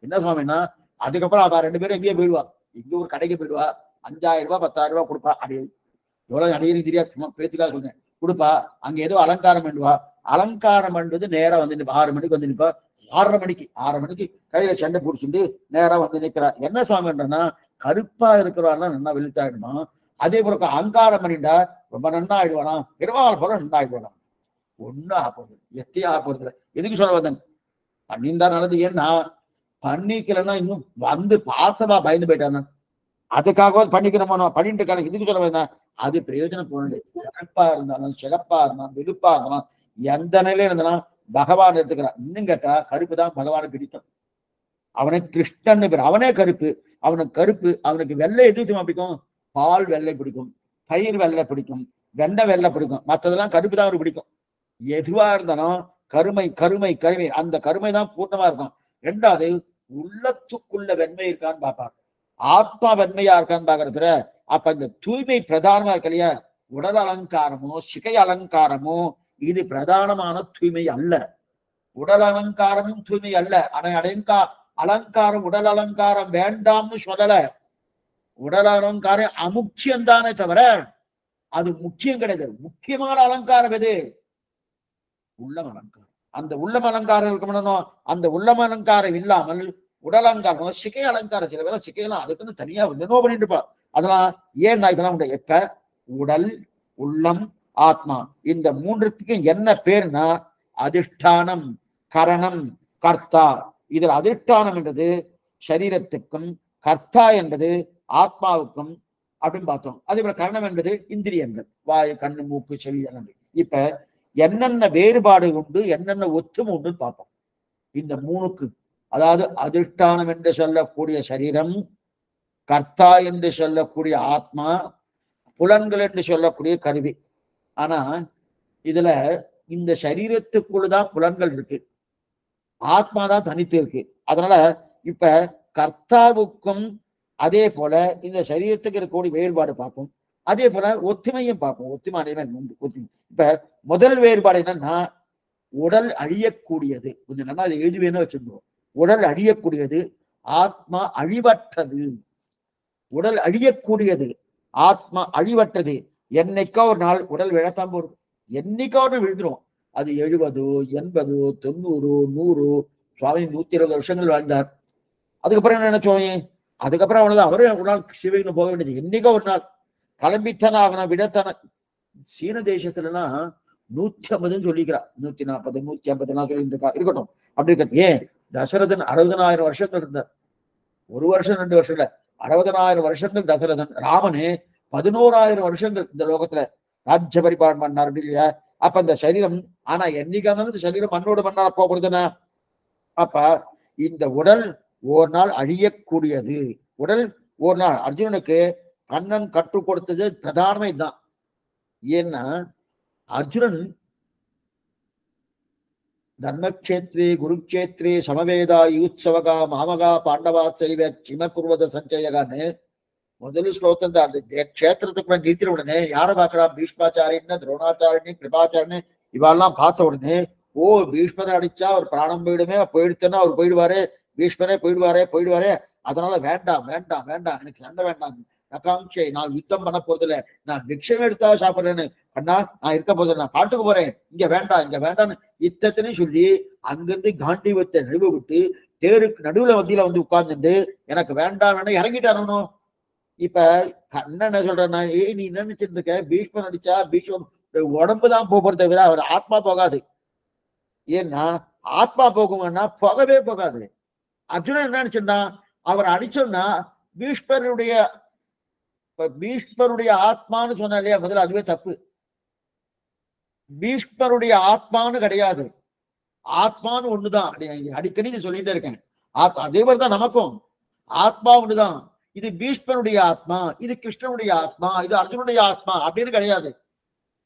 என்ன சுவாமின்னா, அதுக்கப்புறம் அவ 2 பேரும் எங்கேயே போயிடுவா, எங்க ஒரு கடைக்கு போயிடுவா, 5000 ரூபாய் 10,000 ரூபாய் கொடுப்பா. அடி எவ்வளவு அடியே தெரியாது, சும்மா பேத்துக்காக சொல்றேன், கொடுப்பா. அங்க ஏதோ அலங்காரம் பண்ணுவா. அலங்காரம் பண்றது நேரா வந்து நிப்பா, 6 மணிக்கு வந்து நிப்பா. 6 மணிக்கு கையில சண்டை பிடிச்சிட்டு நேரா வந்து நிக்கிறா. என்ன சுவாமின்றா, கருப்பா இருக்கிறவாள்லாம் நல்லா வெளுத்தாயிடுமா, அதே போல அலங்காரம் பண்ணிட்டா ரொம்ப நன்னா ஆயிடுவானா, பெருமாள் போல நன்னா ஆயிடுவானா. ஒன்னும் ஆப்போது, எத்தையும் ஆப்போது. எதுக்கு சொல்ல வந்தேன், பண்ணியிருந்தா நல்லது. ஏன்னா பண்ணிக்கலன்னா இன்னும் வந்து பார்த்தவா பயந்து போயிட்டானா, அதுக்காகவாது பண்ணிக்கணுமானோ, பண்ணிட்டு இருக்காங்க. இதுக்கு சொல்ல வந்தேன், அது பிரயோஜனம் போனது. கருப்பா இருந்தாலும் சிகப்பா இருந்தாலும் வெளுப்பா இருந்தாலும் எந்த நிலையில இருந்தாலும் பகவான் எடுத்துக்கிறான். இன்னும் கேட்டா கருப்பு தான் பகவானை பிடிக்கும். அவனுக்கு கிருஷ்ணன் பேர், அவனே கருப்பு, அவனுக்கு கருப்பு, அவனுக்கு வெள்ளை எதிர்த்து பிடிக்கும். பால் வெள்ளை பிடிக்கும், தயிர் வெள்ளை பிடிக்கும், வெண்ணெய் வெள்ளை பிடிக்கும், மற்றதெல்லாம் கருப்பு தான் அவருக்கு பிடிக்கும். எதுவா இருந்தாலும் கருமை கருமை கருமை, அந்த கருமை தான் பூர்ணமா இருக்கும். ரெண்டாவது உள்ளத்துக்குள்ள வெண்மை இருக்கான்னு பார்ப்பார், ஆத்மா வெண்மையா இருக்கான்னு பாக்குறது. அப்ப இந்த தூய்மை பிரதானமா இருக்கு இல்லையா, உடல் அலங்காரமோ சிகை அலங்காரமோ இது பிரதானமான தூய்மை அல்ல. உடல் அலங்காரமும் தூய்மை அல்ல. ஆனா அலங்காரம் உடல் அலங்காரம் வேண்டாம்னு சொல்லல. உடல் அலங்காரம் அமுக்கியம் தானே தவிர அது முக்கியம் கிடையாது. முக்கியமான அலங்காரம் எது? உள்ளம் அலங்காரம். அந்த உள்ளம் அலங்காரம் இருக்கணும். அந்த உள்ளம் அலங்காரம் இல்லாமல் உடல் அலங்காரம் சிகை அலங்காரம், சில பேர் சிகையெல்லாம் அதுக்குன்னு தனியா நினைவு பண்ணிட்டு இருப்பா. அதெல்லாம் ஏன் இதெல்லாம் எப்ப உடல் உள்ளம் ஆத்மா இந்த மூன்றுத்துக்கும் என்ன பேர்னா அதிஷ்டானம் கரணம் கர்த்தா. இதில் அதிஷ்டானம் என்றது சரீரத்துக்கும், கர்த்தா என்பது ஆத்மாவுக்கும் அப்படின்னு பார்த்தோம். அதே போல கரணம் என்பது இந்திரியங்கள், வாயு கண்ணு மூக்கு செவி. இப்ப என்னென்ன வேறுபாடு உண்டு என்னென்ன ஒற்றுமை உண்டுன்னு பார்ப்போம் இந்த மூணுக்கு. அதாவது அதிஷ்டானம் என்று சொல்லக்கூடிய சரீரம், கர்த்தா என்று சொல்லக்கூடிய ஆத்மா, புலன்கள் என்று சொல்லக்கூடிய கருவி. ஆனா இதுல இந்த சரீரத்துக்குள்ளதான் புலன்கள் இருக்கு, ஆத்மா தான் தனித்து இருக்கு. அதனால இப்ப கர்த்தாவுக்கும் அதே போல இந்த சரீரத்துக்கு இருக்கக்கூடிய வேறுபாடு பார்ப்போம். அதே போல ஒத்துமையும் பார்ப்போம். ஒத்துமை அனைவன் உண்டு. ஒத்துமை. இப்ப முதல் வேறுபாடு என்னன்னா உடல் அழியக்கூடியது. கொஞ்சம் நல்லா அதை எழுதுவேன்னு வச்சிருந்தோம். உடல் அழியக்கூடியது, ஆத்மா அழிவற்றது. உடல் அழியக்கூடியது, ஆத்மா அழிவற்றது. என்னைக்கோ ஒரு நாள் உடல் விழத்தான் போடுது, என்னைக்கோ ஒரு விழுந்துரும். அது 70, 80, 90, 100. சுவாமி 120 வருஷங்கள் வாழ்ந்தார். அதுக்கப்புறம் என்ன நினைச்சோம்? அதுக்கப்புறம் அவ்வளவுதான். அவரே ஒரு நாள் சிவகின்னு போக வேண்டியது. என்னைக்கோ ஒரு நாள் கிளம்பித்தான ஆகணும், விடத்தான. சீன தேசத்துலலாம் 150 சொல்லிக்கிறார், 140, 150 சொல்லிட்டு இருக்கா. இருக்கட்டும், அப்படி இருக்கிறது. ஏன் தசரதன் 60,000 வருஷங்கள் இருந்தார். 1 வருஷம் 2 வருஷம் இல்ல, 60,000 வருஷங்கள் தசரதன். ராமனு 11,000 வருஷங்கள் இந்த லோகத்துல ராஜ்ய பரிபாலனம் பண்ணார் இல்லையா. அப்ப இந்த சரீரம், ஆனா என்னைக்கா இருந்தாலும் இந்த சரீரம் மண்ணோடு மண்ணால போகிறதுனா, அப்ப இந்த உடல் ஒரு நாள் அழியக்கூடியது. உடல் ஒரு நாள், அர்ஜுனனுக்கு கண்ணன் கற்றுக் கொடுத்தது பிரதானமே தான். ஏன்னா அர்ஜுனன் தர்மக்ஷேத்ரே குருக்ஷேத்ரே சமவேதா யூத்சவகா மாமகா பாண்டவா செய்வ சிம குருவத சஞ்சயகான்னு முதல் ஸ்லோகத்துல அந்த கஷேத்திரத்துக்குள்ள நிறுத்தின உடனே யாரை பார்க்கறா? பீஷ்மாச்சாரியன்னு, துரோணாச்சாரியன்னு, கிருபாச்சாரியன்னு இவெல்லாம் பார்த்த உடனே, ஓ பீஷ்மரை அடிச்சா அவர் பிராணம் போயிடுமே, போயிடுத்துன்னா அவர் போயிடுவாரு, பீஷ்மரே போயிடுவாரே, அதனால வேண்டாம் வேண்டாம் வேண்டாம், எனக்கு சண்டை வேண்டாம், நகாங்ஷை, நான் யுத்தம் பண்ண போறது இல்லை, நான் பிக்ஷம் எடுத்தா சாப்பிடுறேன்னு, அண்ணா நான் இருக்க போறது, நான் காட்டுக்கு போறேன், இங்க வேண்டாம்னு இத்தனையும் சொல்லி அங்கிருந்து காண்டீவத்தை நழுவ விட்டு தேருக்கு நடுவுல மத்தியில வந்து உட்கார்ந்துட்டு எனக்கு வேண்டாம் இறங்கிட்டானோ. இப்ப கண்ணன் என்ன சொல்றேன்னா, நீ நினைச்சிட்டு இருக்க பீஷ்மன் அடிச்சா பீஷ்மன் உடம்புதான் போறதை தவிர அவர் ஆத்மா போகாது. ஏன்னா ஆத்மா போகும்னா போகவே போகாது. அர்ஜுனன் என்ன நினைச்சுன்னா, அவர் அடிச்சோம்னா பீஷ்மருடைய ஆத்மான்னு சொன்ன இல்லையா, முதல்ல அதுவே தப்பு. பீஷ்மருடைய ஆத்மான்னு கிடையாது, ஆத்மான்னு ஒண்ணுதான். அடிக்கடி சொல்லிட்டே இருக்கேன். அதே மாதிரிதான் நமக்கும் ஆத்மா ஒண்ணுதான். இது பீஷ்மருடைய ஆத்மா, இது கிருஷ்ணனுடைய ஆத்மா, இது அர்ஜுனுடைய ஆத்மா அப்படின்னு கிடையாது.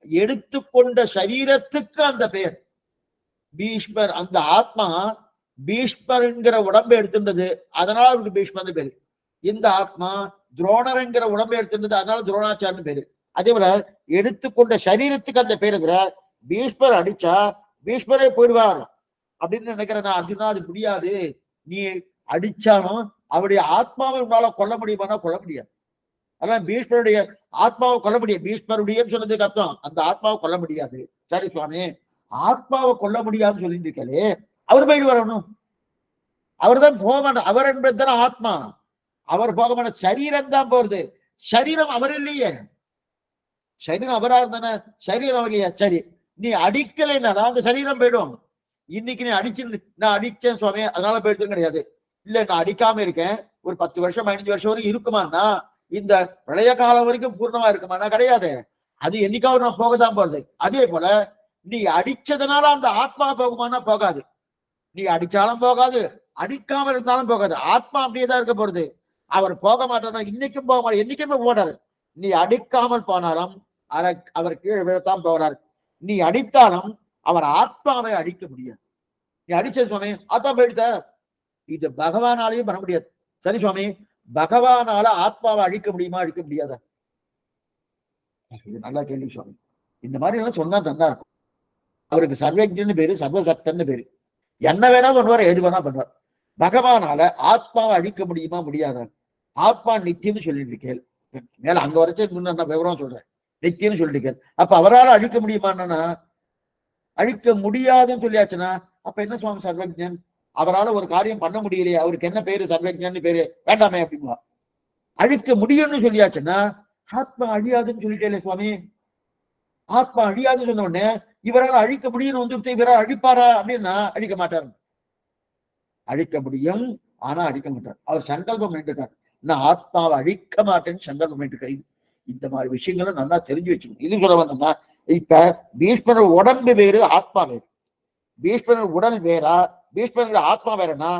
எடுத்துக்கொண்ட சரீரத்துக்கு அந்த பெயர் பீஷ்மர். அந்த ஆத்மா பீஷ்மர் என்கிற உடம்பை எடுத்துட்டது, அதனால அவருக்கு பீஷ்மர் பேரு. இந்த ஆத்மா துரோணர் என்கிற உடம்பை எடுத்துட்டது, அதனால துரோணாச்சாரியன் பேரு. அதே போல எடுத்துக்கொண்ட சரீரத்துக்கு அந்த பேரு. பீஷ்மர் அடிச்சா பீஷ்மரே போயிடுவார் அப்படின்னு நினைக்கிறேன் அர்ஜுனா. அது முடியாது. நீ அடிச்சாலும் அவருடைய ஆத்மாவை உன்னால கொல்ல முடியுமானா கொல்ல முடியாது. அதனால பீஷ்மருடைய ஆத்மாவை கொல்ல முடியாது. பீஷ்மருடைய சொன்னதுக்கு அர்த்தம் அந்த ஆத்மாவை கொல்ல முடியாது. சரி சுவாமி, ஆத்மாவை கொல்ல முடியாதுன்னு சொல்லிட்டு இருக்காரு, அவர் போயிட்டு வரணும். அவர் தான் போக மாட்டார். அவர் என்பதுதானே ஆத்மா, அவர் போக மாட்டார். சரீரம் தான் போறது, சரீரம் அவர் இல்லையே. சரீரம் அவரா இருந்தானே, சரீரம் இல்லையா. சரி, நீ அடிக்கலைன்னா அந்த சரீரம் போயிடும். இன்னைக்கு நீ நான் அடிச்சேன் சுவாமி அதனால போயிடுறது கிடையாது. இல்ல நான் அடிக்காம இருக்கேன், ஒரு 10 வருஷம் 15 வருஷம் வரைக்கும் இருக்குமான்னா, இந்த பிரளய காலம் வரைக்கும் பூர்ணமா இருக்குமானா கிடையாது. அது என்னைக்காவது நான் போகதான் போறது. அதே போல நீ அடிச்சதுனால அந்த ஆத்மா போகுமானா போகாது. நீ அடிச்சாலும் போகாது, அடிக்காம இருந்தாலும் போகாது. ஆத்மா அப்படியேதான் இருக்க போறது. அவர் போக மாட்டார், இன்னைக்கும் போக மாட்டார், என்னைக்குமே போக மாட்டாரு. நீ அடிக்காமல் போனாலும் அவர் கீழே விழத்தான் போகிறார். நீ அடித்தாலும் அவர் ஆத்மாவை அடிக்க முடியாது. நீ அடிச்ச சுவாமி ஆத்மா போயிடுத, இது பகவானாலையும் பண்ண முடியாது. சரி சுவாமி, பகவானால ஆத்மாவை அழிக்க முடியுமா, அழிக்க முடியாதா? இது நல்லா கேள்வி சுவாமி. இந்த மாதிரி எல்லாம் சொன்னா நல்லா இருக்கும். அவருக்கு சர்வஜன்னு பேரு, சர்வசக்தன்னு பேரு. என்ன வேணா பண்ணுவார், எது வேணா பண்ணுவார். பகவானால ஆத்மாவை அழிக்க முடியுமா, முடியாதா? ஆத்மா நித்தியம்னு சொல்லிட்டு இருக்கேன். மேல அங்க வரைக்கும் நான் விவரம் சொல்றேன். நித்தியம்னு சொல்லிட்டு இருக்கேன். அப்ப அவரால் அழிக்க முடியுமான்னா, அழிக்க முடியாதுன்னு சொல்லியாச்சுன்னா அப்ப என்ன சுவாமி சர்வஜன்? அவரால் ஒரு காரியம் பண்ண முடியலையே, அவருக்கு என்ன பேரு, சர்வஜன் பேரு வேண்டாமே அப்படிமா. அழிக்க முடியும்னு சொல்லியாச்சுன்னா ஆத்மா அழியாதுன்னு சொல்லிட்டே சுவாமி. ஆத்மா அழியாதுன்னு சொன்ன உடனே இவரால் அழிக்க முடியும்னு வந்து இவரால் அழிப்பாரா அப்படின்னா அழிக்க மாட்டார். அழிக்க முடியும், ஆனா அழிக்க மாட்டார். அவர் சங்கல்பம் பண்ணிருக்கார், நான் ஆத்மாவை அழிக்க மாட்டேன்னு சங்கல்பம் பண்ணிருக்காரு. இந்த மாதிரி விஷயங்களை நல்லா தெரிஞ்சு வச்சுக்கணும். இது சொல்ல வந்தோம்னா, இப்ப பீஷ்மர் உடம்பு வேறு, ஆத்மா வேறு. பீஷ்மர் உடல் வேறா, பீஷ்மருங்கிற ஆத்மா வேறனா?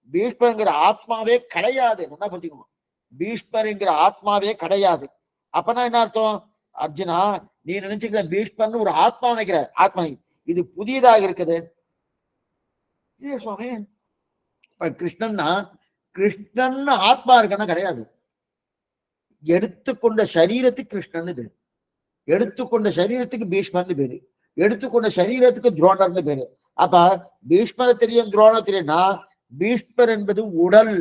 பீஷ்மருங்கிற ஆத்மாவே கிடையாது. என்ன புரிஞ்சுக்கணும், பீஷ்மருங்கிற ஆத்மாவே கிடையாது. அப்பனா என்ன அர்த்தம்? அர்ஜுனா, நீ நினைச்சுக்கிற பீஷ்மர்னு ஒரு ஆத்மா நினைக்கிற, ஆத்மா இது புதியதாக இருக்குது. இதே சுவாமி கிருஷ்ணன்னா, கிருஷ்ணன் ஆத்மா இருக்குன்னா கிடையாது. எடுத்துக்கொண்ட சரீரத்துக்கு கிருஷ்ணன் பேரு, எடுத்துக்கொண்ட சரீரத்துக்கு பீஷ்மர்னு பேரு, எடுத்துக்கொண்ட சரீரத்துக்கு துரோணர்னு பேரு. அப்ப பீஷ்மர தெரியும், துரோணர் தெரியும்னா, பீஷ்மர் என்பது உடல்,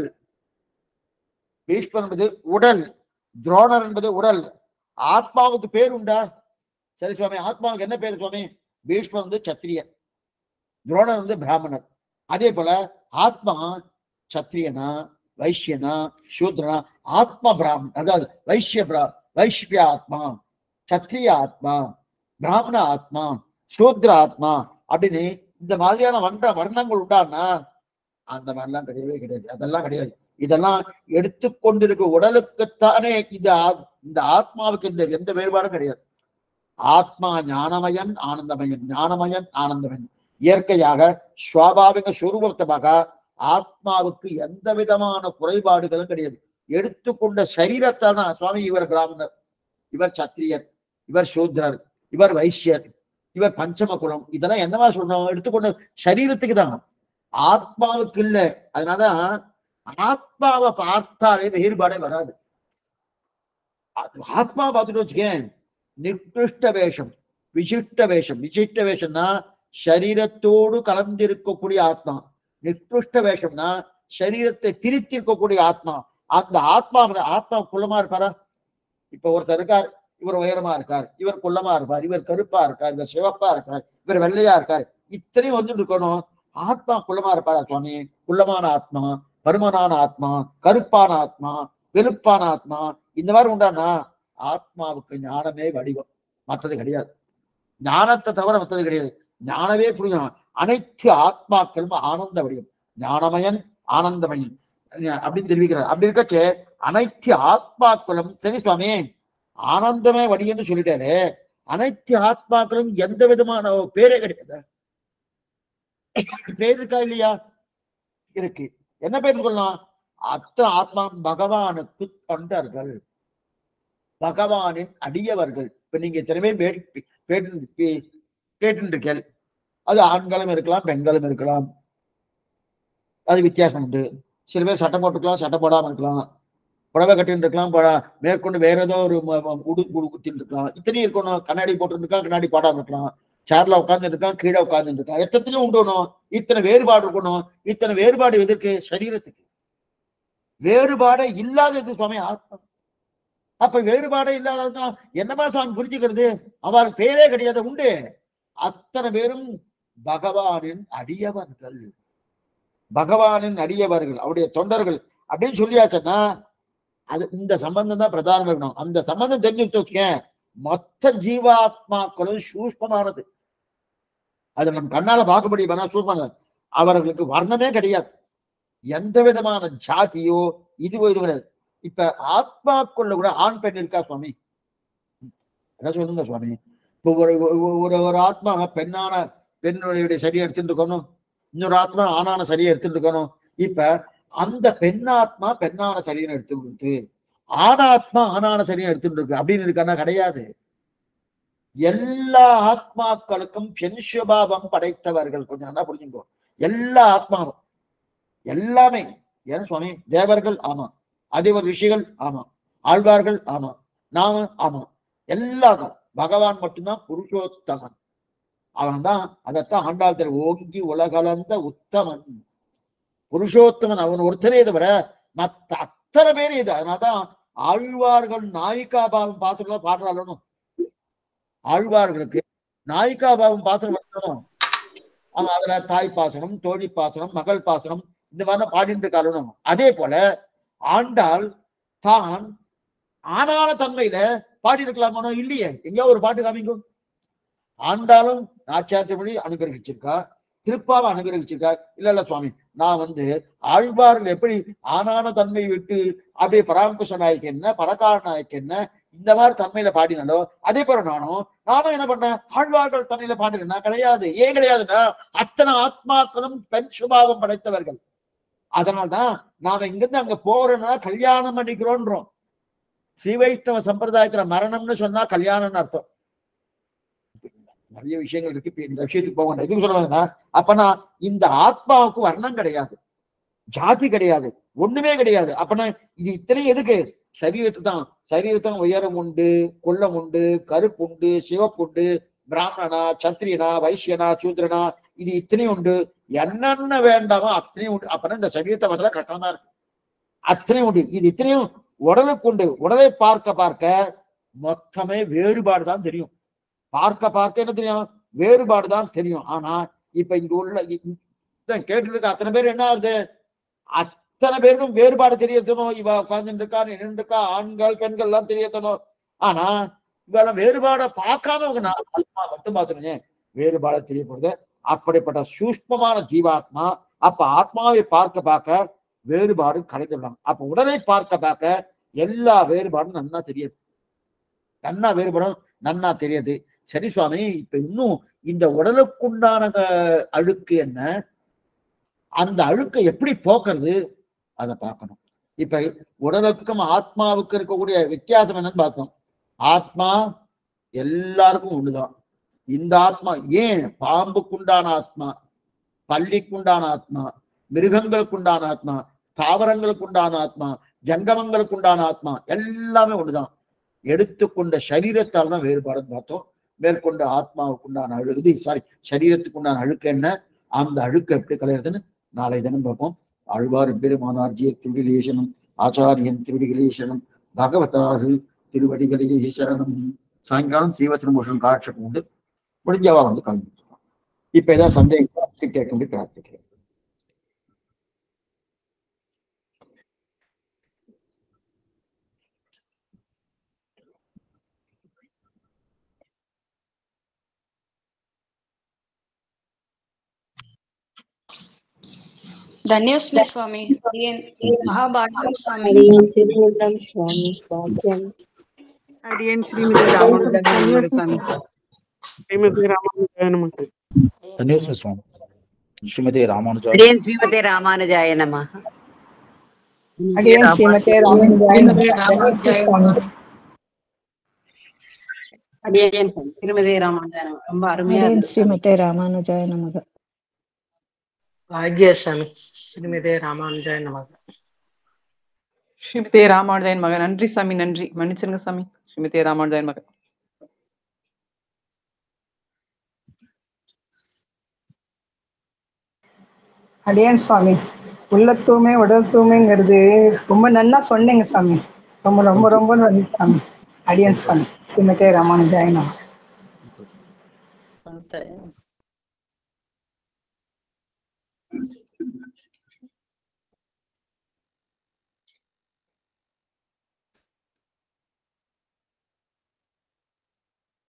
பீஷ்மர் என்பது உடல், துரோணர் என்பது உடல். ஆத்மாவுக்கு பேர் உண்டா? சரி சுவாமி, ஆத்மாவுக்கு என்ன பேரு சுவாமி? பீஷ்மர் வந்து சத்திரியன், துரோணர் வந்து பிராமணர். அதே போல ஆத்மா சத்திரியனா, வைஷ்யனா, சூத்ரனா? ஆத்மா பிராமணன், அதாவது வைஷ்ய ஆத்மா, சத்திரிய ஆத்மா, பிராமண ஆத்மா, சூத்ர ஆத்மா அப்படின்னு இந்த மாதிரியான வர்ணங்கள் உண்டானா அந்த மாதிரிலாம் கிடையவே கிடையாது. அதெல்லாம் கிடையாது. இதெல்லாம் எடுத்துக்கொண்டிருக்க உடலுக்குத்தானே இந்த ஆத்மாவுக்கு இந்த எந்த வேறுபாடும் கிடையாது. ஆத்மா ஞானமயன் ஆனந்தமயன், ஞானமயன் ஆனந்தமயன். இயற்கையாக சுவாபாவிக சுரூபத்தமாக ஆத்மாவுக்கு எந்த விதமான குறைபாடுகளும் கிடையாது. எடுத்துக்கொண்ட சரீரத்தால் தான் சுவாமி, இவர் பிராமணர், இவர் சத்திரியர், இவர் சூத்ரர், இவர் வைஷ்யர், இவர் பஞ்சம குலம், இதெல்லாம் என்னவா சொல்றோம்? எடுத்துக்கொண்ட சரீரத்துக்கு தான், ஆத்மாவுக்கு இல்ல. அதனாலதான் ஆத்மாவை பார்த்தாலே வேறுபாடே வராது. ஆத்மா பார்த்துட்டு வச்சுக்கேன், நிர்கிருஷ்ட வேஷம், விசிஷ்ட வேஷம். விசிஷ்ட வேஷம்னா சரீரத்தோடு கலந்திருக்கக்கூடிய ஆத்மா. நிர்கிருஷ்ட வேஷம்னா சரீரத்தை பிரித்திருக்கக்கூடிய ஆத்மா. அந்த ஆத்மா குள்ளமா இருப்பாரா? இப்ப ஒருத்தர் இருக்கார், இவர் உயரமா இருக்கார், இவர் குள்ளமா இருப்பார், இவர் கருப்பா இருக்கார், இவர் சிவப்பா இருக்கார், இவர் வெள்ளையா இருக்கார், இத்தனையும் வந்து இருக்கணும். ஆத்மா குள்ளமா இருப்பாரா சுவாமி? குள்ளமான ஆத்மா, பருமனான ஆத்மா, கருப்பான ஆத்மா, வெளுப்பான ஆத்மா, இந்த மாதிரி உண்டானா ஆத்மாவுக்கு ஞானமே வடிவம், மற்றது கிடையாது. ஞானத்தை தவிர மற்றது கிடையாது. ஞானமே புரியும். அனைத்து ஆத்மாக்களும் ஆனந்த வடிவம், ஞானமயன் ஆனந்தமயன் அப்படின்னு தெரிவிக்கிறார். அப்படி இருக்கச்சு அனைத்து ஆத்மாக்களும், சரி சுவாமி ஆனந்தமே வடின்னு சொல்லிட்டாரு, அனைத்து ஆத்மாக்களும் எந்த விதமான பேரே கிடையாது. பேர் இருக்கா இல்லையா? இருக்கு. என்ன பேர் சொல்லலாம்? அத்தனை ஆத்மா பகவானுக்கு தொண்டர்கள், பகவானின் அடியவர்கள். இப்ப நீங்க எத்தனை பேர் கேட்டு, அது ஆண்களும் இருக்கலாம், பெண்களும் இருக்கலாம், அது வித்தியாசம் உண்டு. சில பேர் சட்டம் போட்டுக்கலாம், சட்டம் போடாம இருக்கலாம், புடவை கட்டின்னு இருக்கலாம், மேற்கொண்டு வேற ஏதோ ஒரு குத்தின்னு இருக்கலாம், இத்தனையும் இருக்கணும். கண்ணாடி போட்டு இருக்கலாம், கண்ணாடி போடாம இருக்கலாம், சேர்ல உட்கார்ந்து இருக்கலாம், கீழே உட்கார்ந்து இருக்கலாம், எத்தனையும் உண்டணும். இத்தனை வேறுபாடு இருக்கணும். இத்தனை வேறுபாடு எதற்கு? சரீரத்துக்கு. வேறுபாடே இல்லாதது சுவாமி ஆத்மா. அப்ப வேறுபாடே இல்லாததான் என்னமா சுவாமி புரிஞ்சுக்கிறது? அவருக்கு பேரே கிடையாது, உண்டு. அத்தனை பேரும் பகவானின் அடியவர்கள், பகவானின் அடியவர்கள், அவருடைய தொண்டர்கள் அப்படின்னு சொல்லியாச்சுன்னா அது இந்த சம்பந்தம் தான் பிரதானம் இருக்கணும். அந்த சம்பந்தம் தெரிஞ்சுட்டு வச்சுக்கேன், மொத்த ஜீவாத்மாக்களும் சூஷ்மமானது. அது நம்ம கண்ணால பார்க்க முடியுமா? சூஷ்மமானது. அவர்களுக்கு வர்ணமே கிடையாது, எந்த விதமான ஜாதியோ இதுவோ இது கிடையாது. இப்ப ஆத்மாக்குள்ள கூட ஆண் பெண் இருக்கா சுவாமி? அதான் சொல்லுங்க சுவாமி. இப்போ ஒரு ஆத்மா பெண்ணுடைய சரியை எடுத்துட்டு இருக்கணும், இன்னொரு ஆத்மா ஆணான சரியை எடுத்துட்டு இருக்கணும். இப்ப அந்த பெண்ணாத்மா பெண்ணான சரீரம் எடுத்து கொடுத்து ஆனாத்மா ஆனான சரீரம் எடுத்துட்டு இருக்கு அப்படின்னு இருக்கானா? கிடையாது. எல்லா ஆத்மாக்களுக்கும் பெண்சுபாவம் படைத்தவர்கள். கொஞ்சம் நல்லா புரிஞ்சுக்கோ. எல்லா ஆத்மாவும் எல்லாமே. ஏன்னா சுவாமி தேவர்கள் ஆமா, அதிவர் ரிஷிகள் ஆமா, ஆழ்வார்கள் ஆமா, நாம ஆமா, எல்லாரும் பகவான் மட்டும்தான் புருஷோத்தமன். அவன் தான். அதைத்தான் ஆண்டாள் திரு ஓங்கி உலகளந்த உத்தமன் புருஷோத்தமன். அவன் ஒருத்தரே தவிர மத்த அத்தனை பேர் இது. அதனால்தான் ஆழ்வார்கள் நாயிகாபாவம் பாசுரம் பாடுறாலும் ஆழ்வார்களுக்கு நாயிகாபாவம் பாசுரம் வரணும். அவன் அதுல தாய் பாசனம், தோழி பாசனம், மகள் பாசனம் இந்த மாதிரி பாடிட்டு இருக்காலும். அதே போல ஆண்டாள் தான் ஆனான தன்மையில பாடி இருக்கலாமானோ? இல்லையே. எங்கேயோ ஒரு பாட்டு காமிக்கும். ஆண்டாலும் நாச்சியார்த்தபடி அனுகிரகிச்சிருக்கா, திருப்பாவை அனுகிரகிச்சிருக்கா. இல்ல சுவாமி, நான் ஆழ்வார்கள் எப்படி ஆனான தன்மை விட்டு அப்படியே பராமகுஷ நாயக்கு என்ன, பரகால நாயக்கு என்ன, இந்த மாதிரி தன்மையில பாடினாலோ அதே போல நானும் என்ன பண்றேன்? ஆழ்வார்கள் தன்மையில பாடுறேன்னா கிடையாது. ஏன் கிடையாதுன்னா அத்தனை ஆத்மாக்களும் பெண் சுபாவம் படைத்தவர்கள். அதனால்தான் நாம இங்கிருந்து அங்க போறோம்னா கல்யாணம் பண்ணிக்கிறோன்றோம். ஸ்ரீ வைஷ்ணவ சம்பிரதாயத்துல மரணம்னு சொன்னா கல்யாணம்னு அர்த்தம். நிறைய விஷயங்கள் இருக்கு. இந்த விஷயத்துக்கு போக வேண்டாம். எதுக்கு சொல்லுவாங்கன்னா, அப்பனா இந்த ஆத்மாவுக்கு வர்ணம் கிடையாது, ஜாதி கிடையாது, ஒண்ணுமே கிடையாது. அப்பனா இது இத்தனை எதுக்கு? சரீரத்து தான். சரீரத்தான் உயரம் உண்டு, குள்ளம் உண்டு, கருப்பு உண்டு, சிவப்பு உண்டு, பிராமணனா, சத்திரியனா, வைசியனா, சூத்ரனா, இது இத்தனையும் உண்டு. என்னென்ன வேண்டாமோ அத்தனையும் உண்டு. அப்பனா இந்த சரீரத்தை பதில கட்டணம் தான் இருக்கு. அத்தனையும் உண்டு. இது இத்தனையும் உடலுக்கு உண்டு. உடலை பார்க்க பார்க்க மொத்தமே வேறுபாடு தான் தெரியும். பார்க்க பார்க்க என்ன தெரியும்? வேறுபாடு தான் தெரியும். ஆனா இப்ப இங்க உள்ள கேட்டு இருக்க அத்தனை பேர் என்ன ஆகுது? அத்தனை பேருக்கும் வேறுபாடு தெரியத்தணும். இவ உட்கார்ந்துட்டு இருக்கா, நின்று இருக்கா, ஆண்கள் பெண்கள் எல்லாம் தெரியத்தணும். ஆனா இவெல்லாம் வேறுபாடை பார்க்காம மட்டும் பார்த்துருங்க, வேறுபாடை தெரியப்படுது. அப்படிப்பட்ட சூஷ்மமான ஜீவாத்மா அப்ப ஆத்மாவை பார்க்க பார்க்க வேறுபாடு கிடைத்துள்ளாங்க. அப்ப உடலை பார்க்க பார்க்க எல்லா வேறுபாடும் நன்னா தெரியுது. நன்னா வேறுபாடும் நன்னா தெரியுது. சரி சுவாமி, இப்ப இன்னும் இந்த உடலுக்குண்டான அழுக்கு என்ன, அந்த அழுக்கை எப்படி போக்குறது அதை பார்க்கணும். இப்ப உடலுக்கும் ஆத்மாவுக்கு இருக்கக்கூடிய வித்தியாசம் என்னன்னு பார்க்கணும். ஆத்மா எல்லாருக்கும் ஒண்ணுதான். இந்த ஆத்மா ஏன் பாம்புக்குண்டான ஆத்மா, பள்ளிக்குண்டான ஆத்மா, மிருகங்களுக்குண்டான ஆத்மா, தாவரங்களுக்குண்டான ஆத்மா, ஜங்கமங்களுக்குண்டான ஆத்மா எல்லாமே ஒண்ணுதான். எடுத்துக்கொண்ட சரீரத்தால் தான் வேறுபாடுன்னு பார்த்தோம். மேற்கொண்ட ஆத்மாவுக்குண்டான அழுகு சரீரத்துக்குண்டான அழுக்கு என்ன, அந்த அழுக்கு எப்படி கலையிறதுன்னு நாளை தினம் பார்ப்போம். ஆழ்வார் பெருமானார்ஜிய திருவிலேசனம், ஆச்சாரியன் திருவிகளேசனம், பகவதாகு திருவடிகளே சரணம். சாயங்காலம் ஸ்ரீவத்ரமூஷன் காட்சம் உண்டு. முடிஞ்சவா கலந்து. இப்ப ஏதாவது சந்தேகம் கேட்க பிரார்த்திக்கிறேன். धन्योस्मि स्वामी. महाभाग्यं स्वामी. अडियन श्रीमती रामानुजाय स्वामी. श्रीमती रामानुजाय नमः. धन्योस्मि स्वामी. श्रीमती रामानुजाय. अडियन श्रीमती रामानुजाय नमः. अडियन श्रीमती रामानुजाय नमः. अडियन श्रीमती रामानुजाय नमः. ரொம்ப அருமையா இருக்கு. श्रीमती रामानुजाय नमः. भाग्य स्वामी. श्रीमती रामानुजाय नमः. श्रीमती रामानुजाय नमः. நன்றி சாமி, நன்றி. மன்னிச்சிருங்க சாமி. श्रीमती रामानुजाय नमः. அடியன் சுவாமி, உள்ள தூய்மை உடல் தூய்மைங்கிறது ரொம்ப நல்லா சொன்னீங்க சாமி. ரொம்ப ரொம்ப ரொம்ப நன்றி சாமி. அடியன் சுவாமி. ஸ்ரீமதி ராமானுஜாய நமः.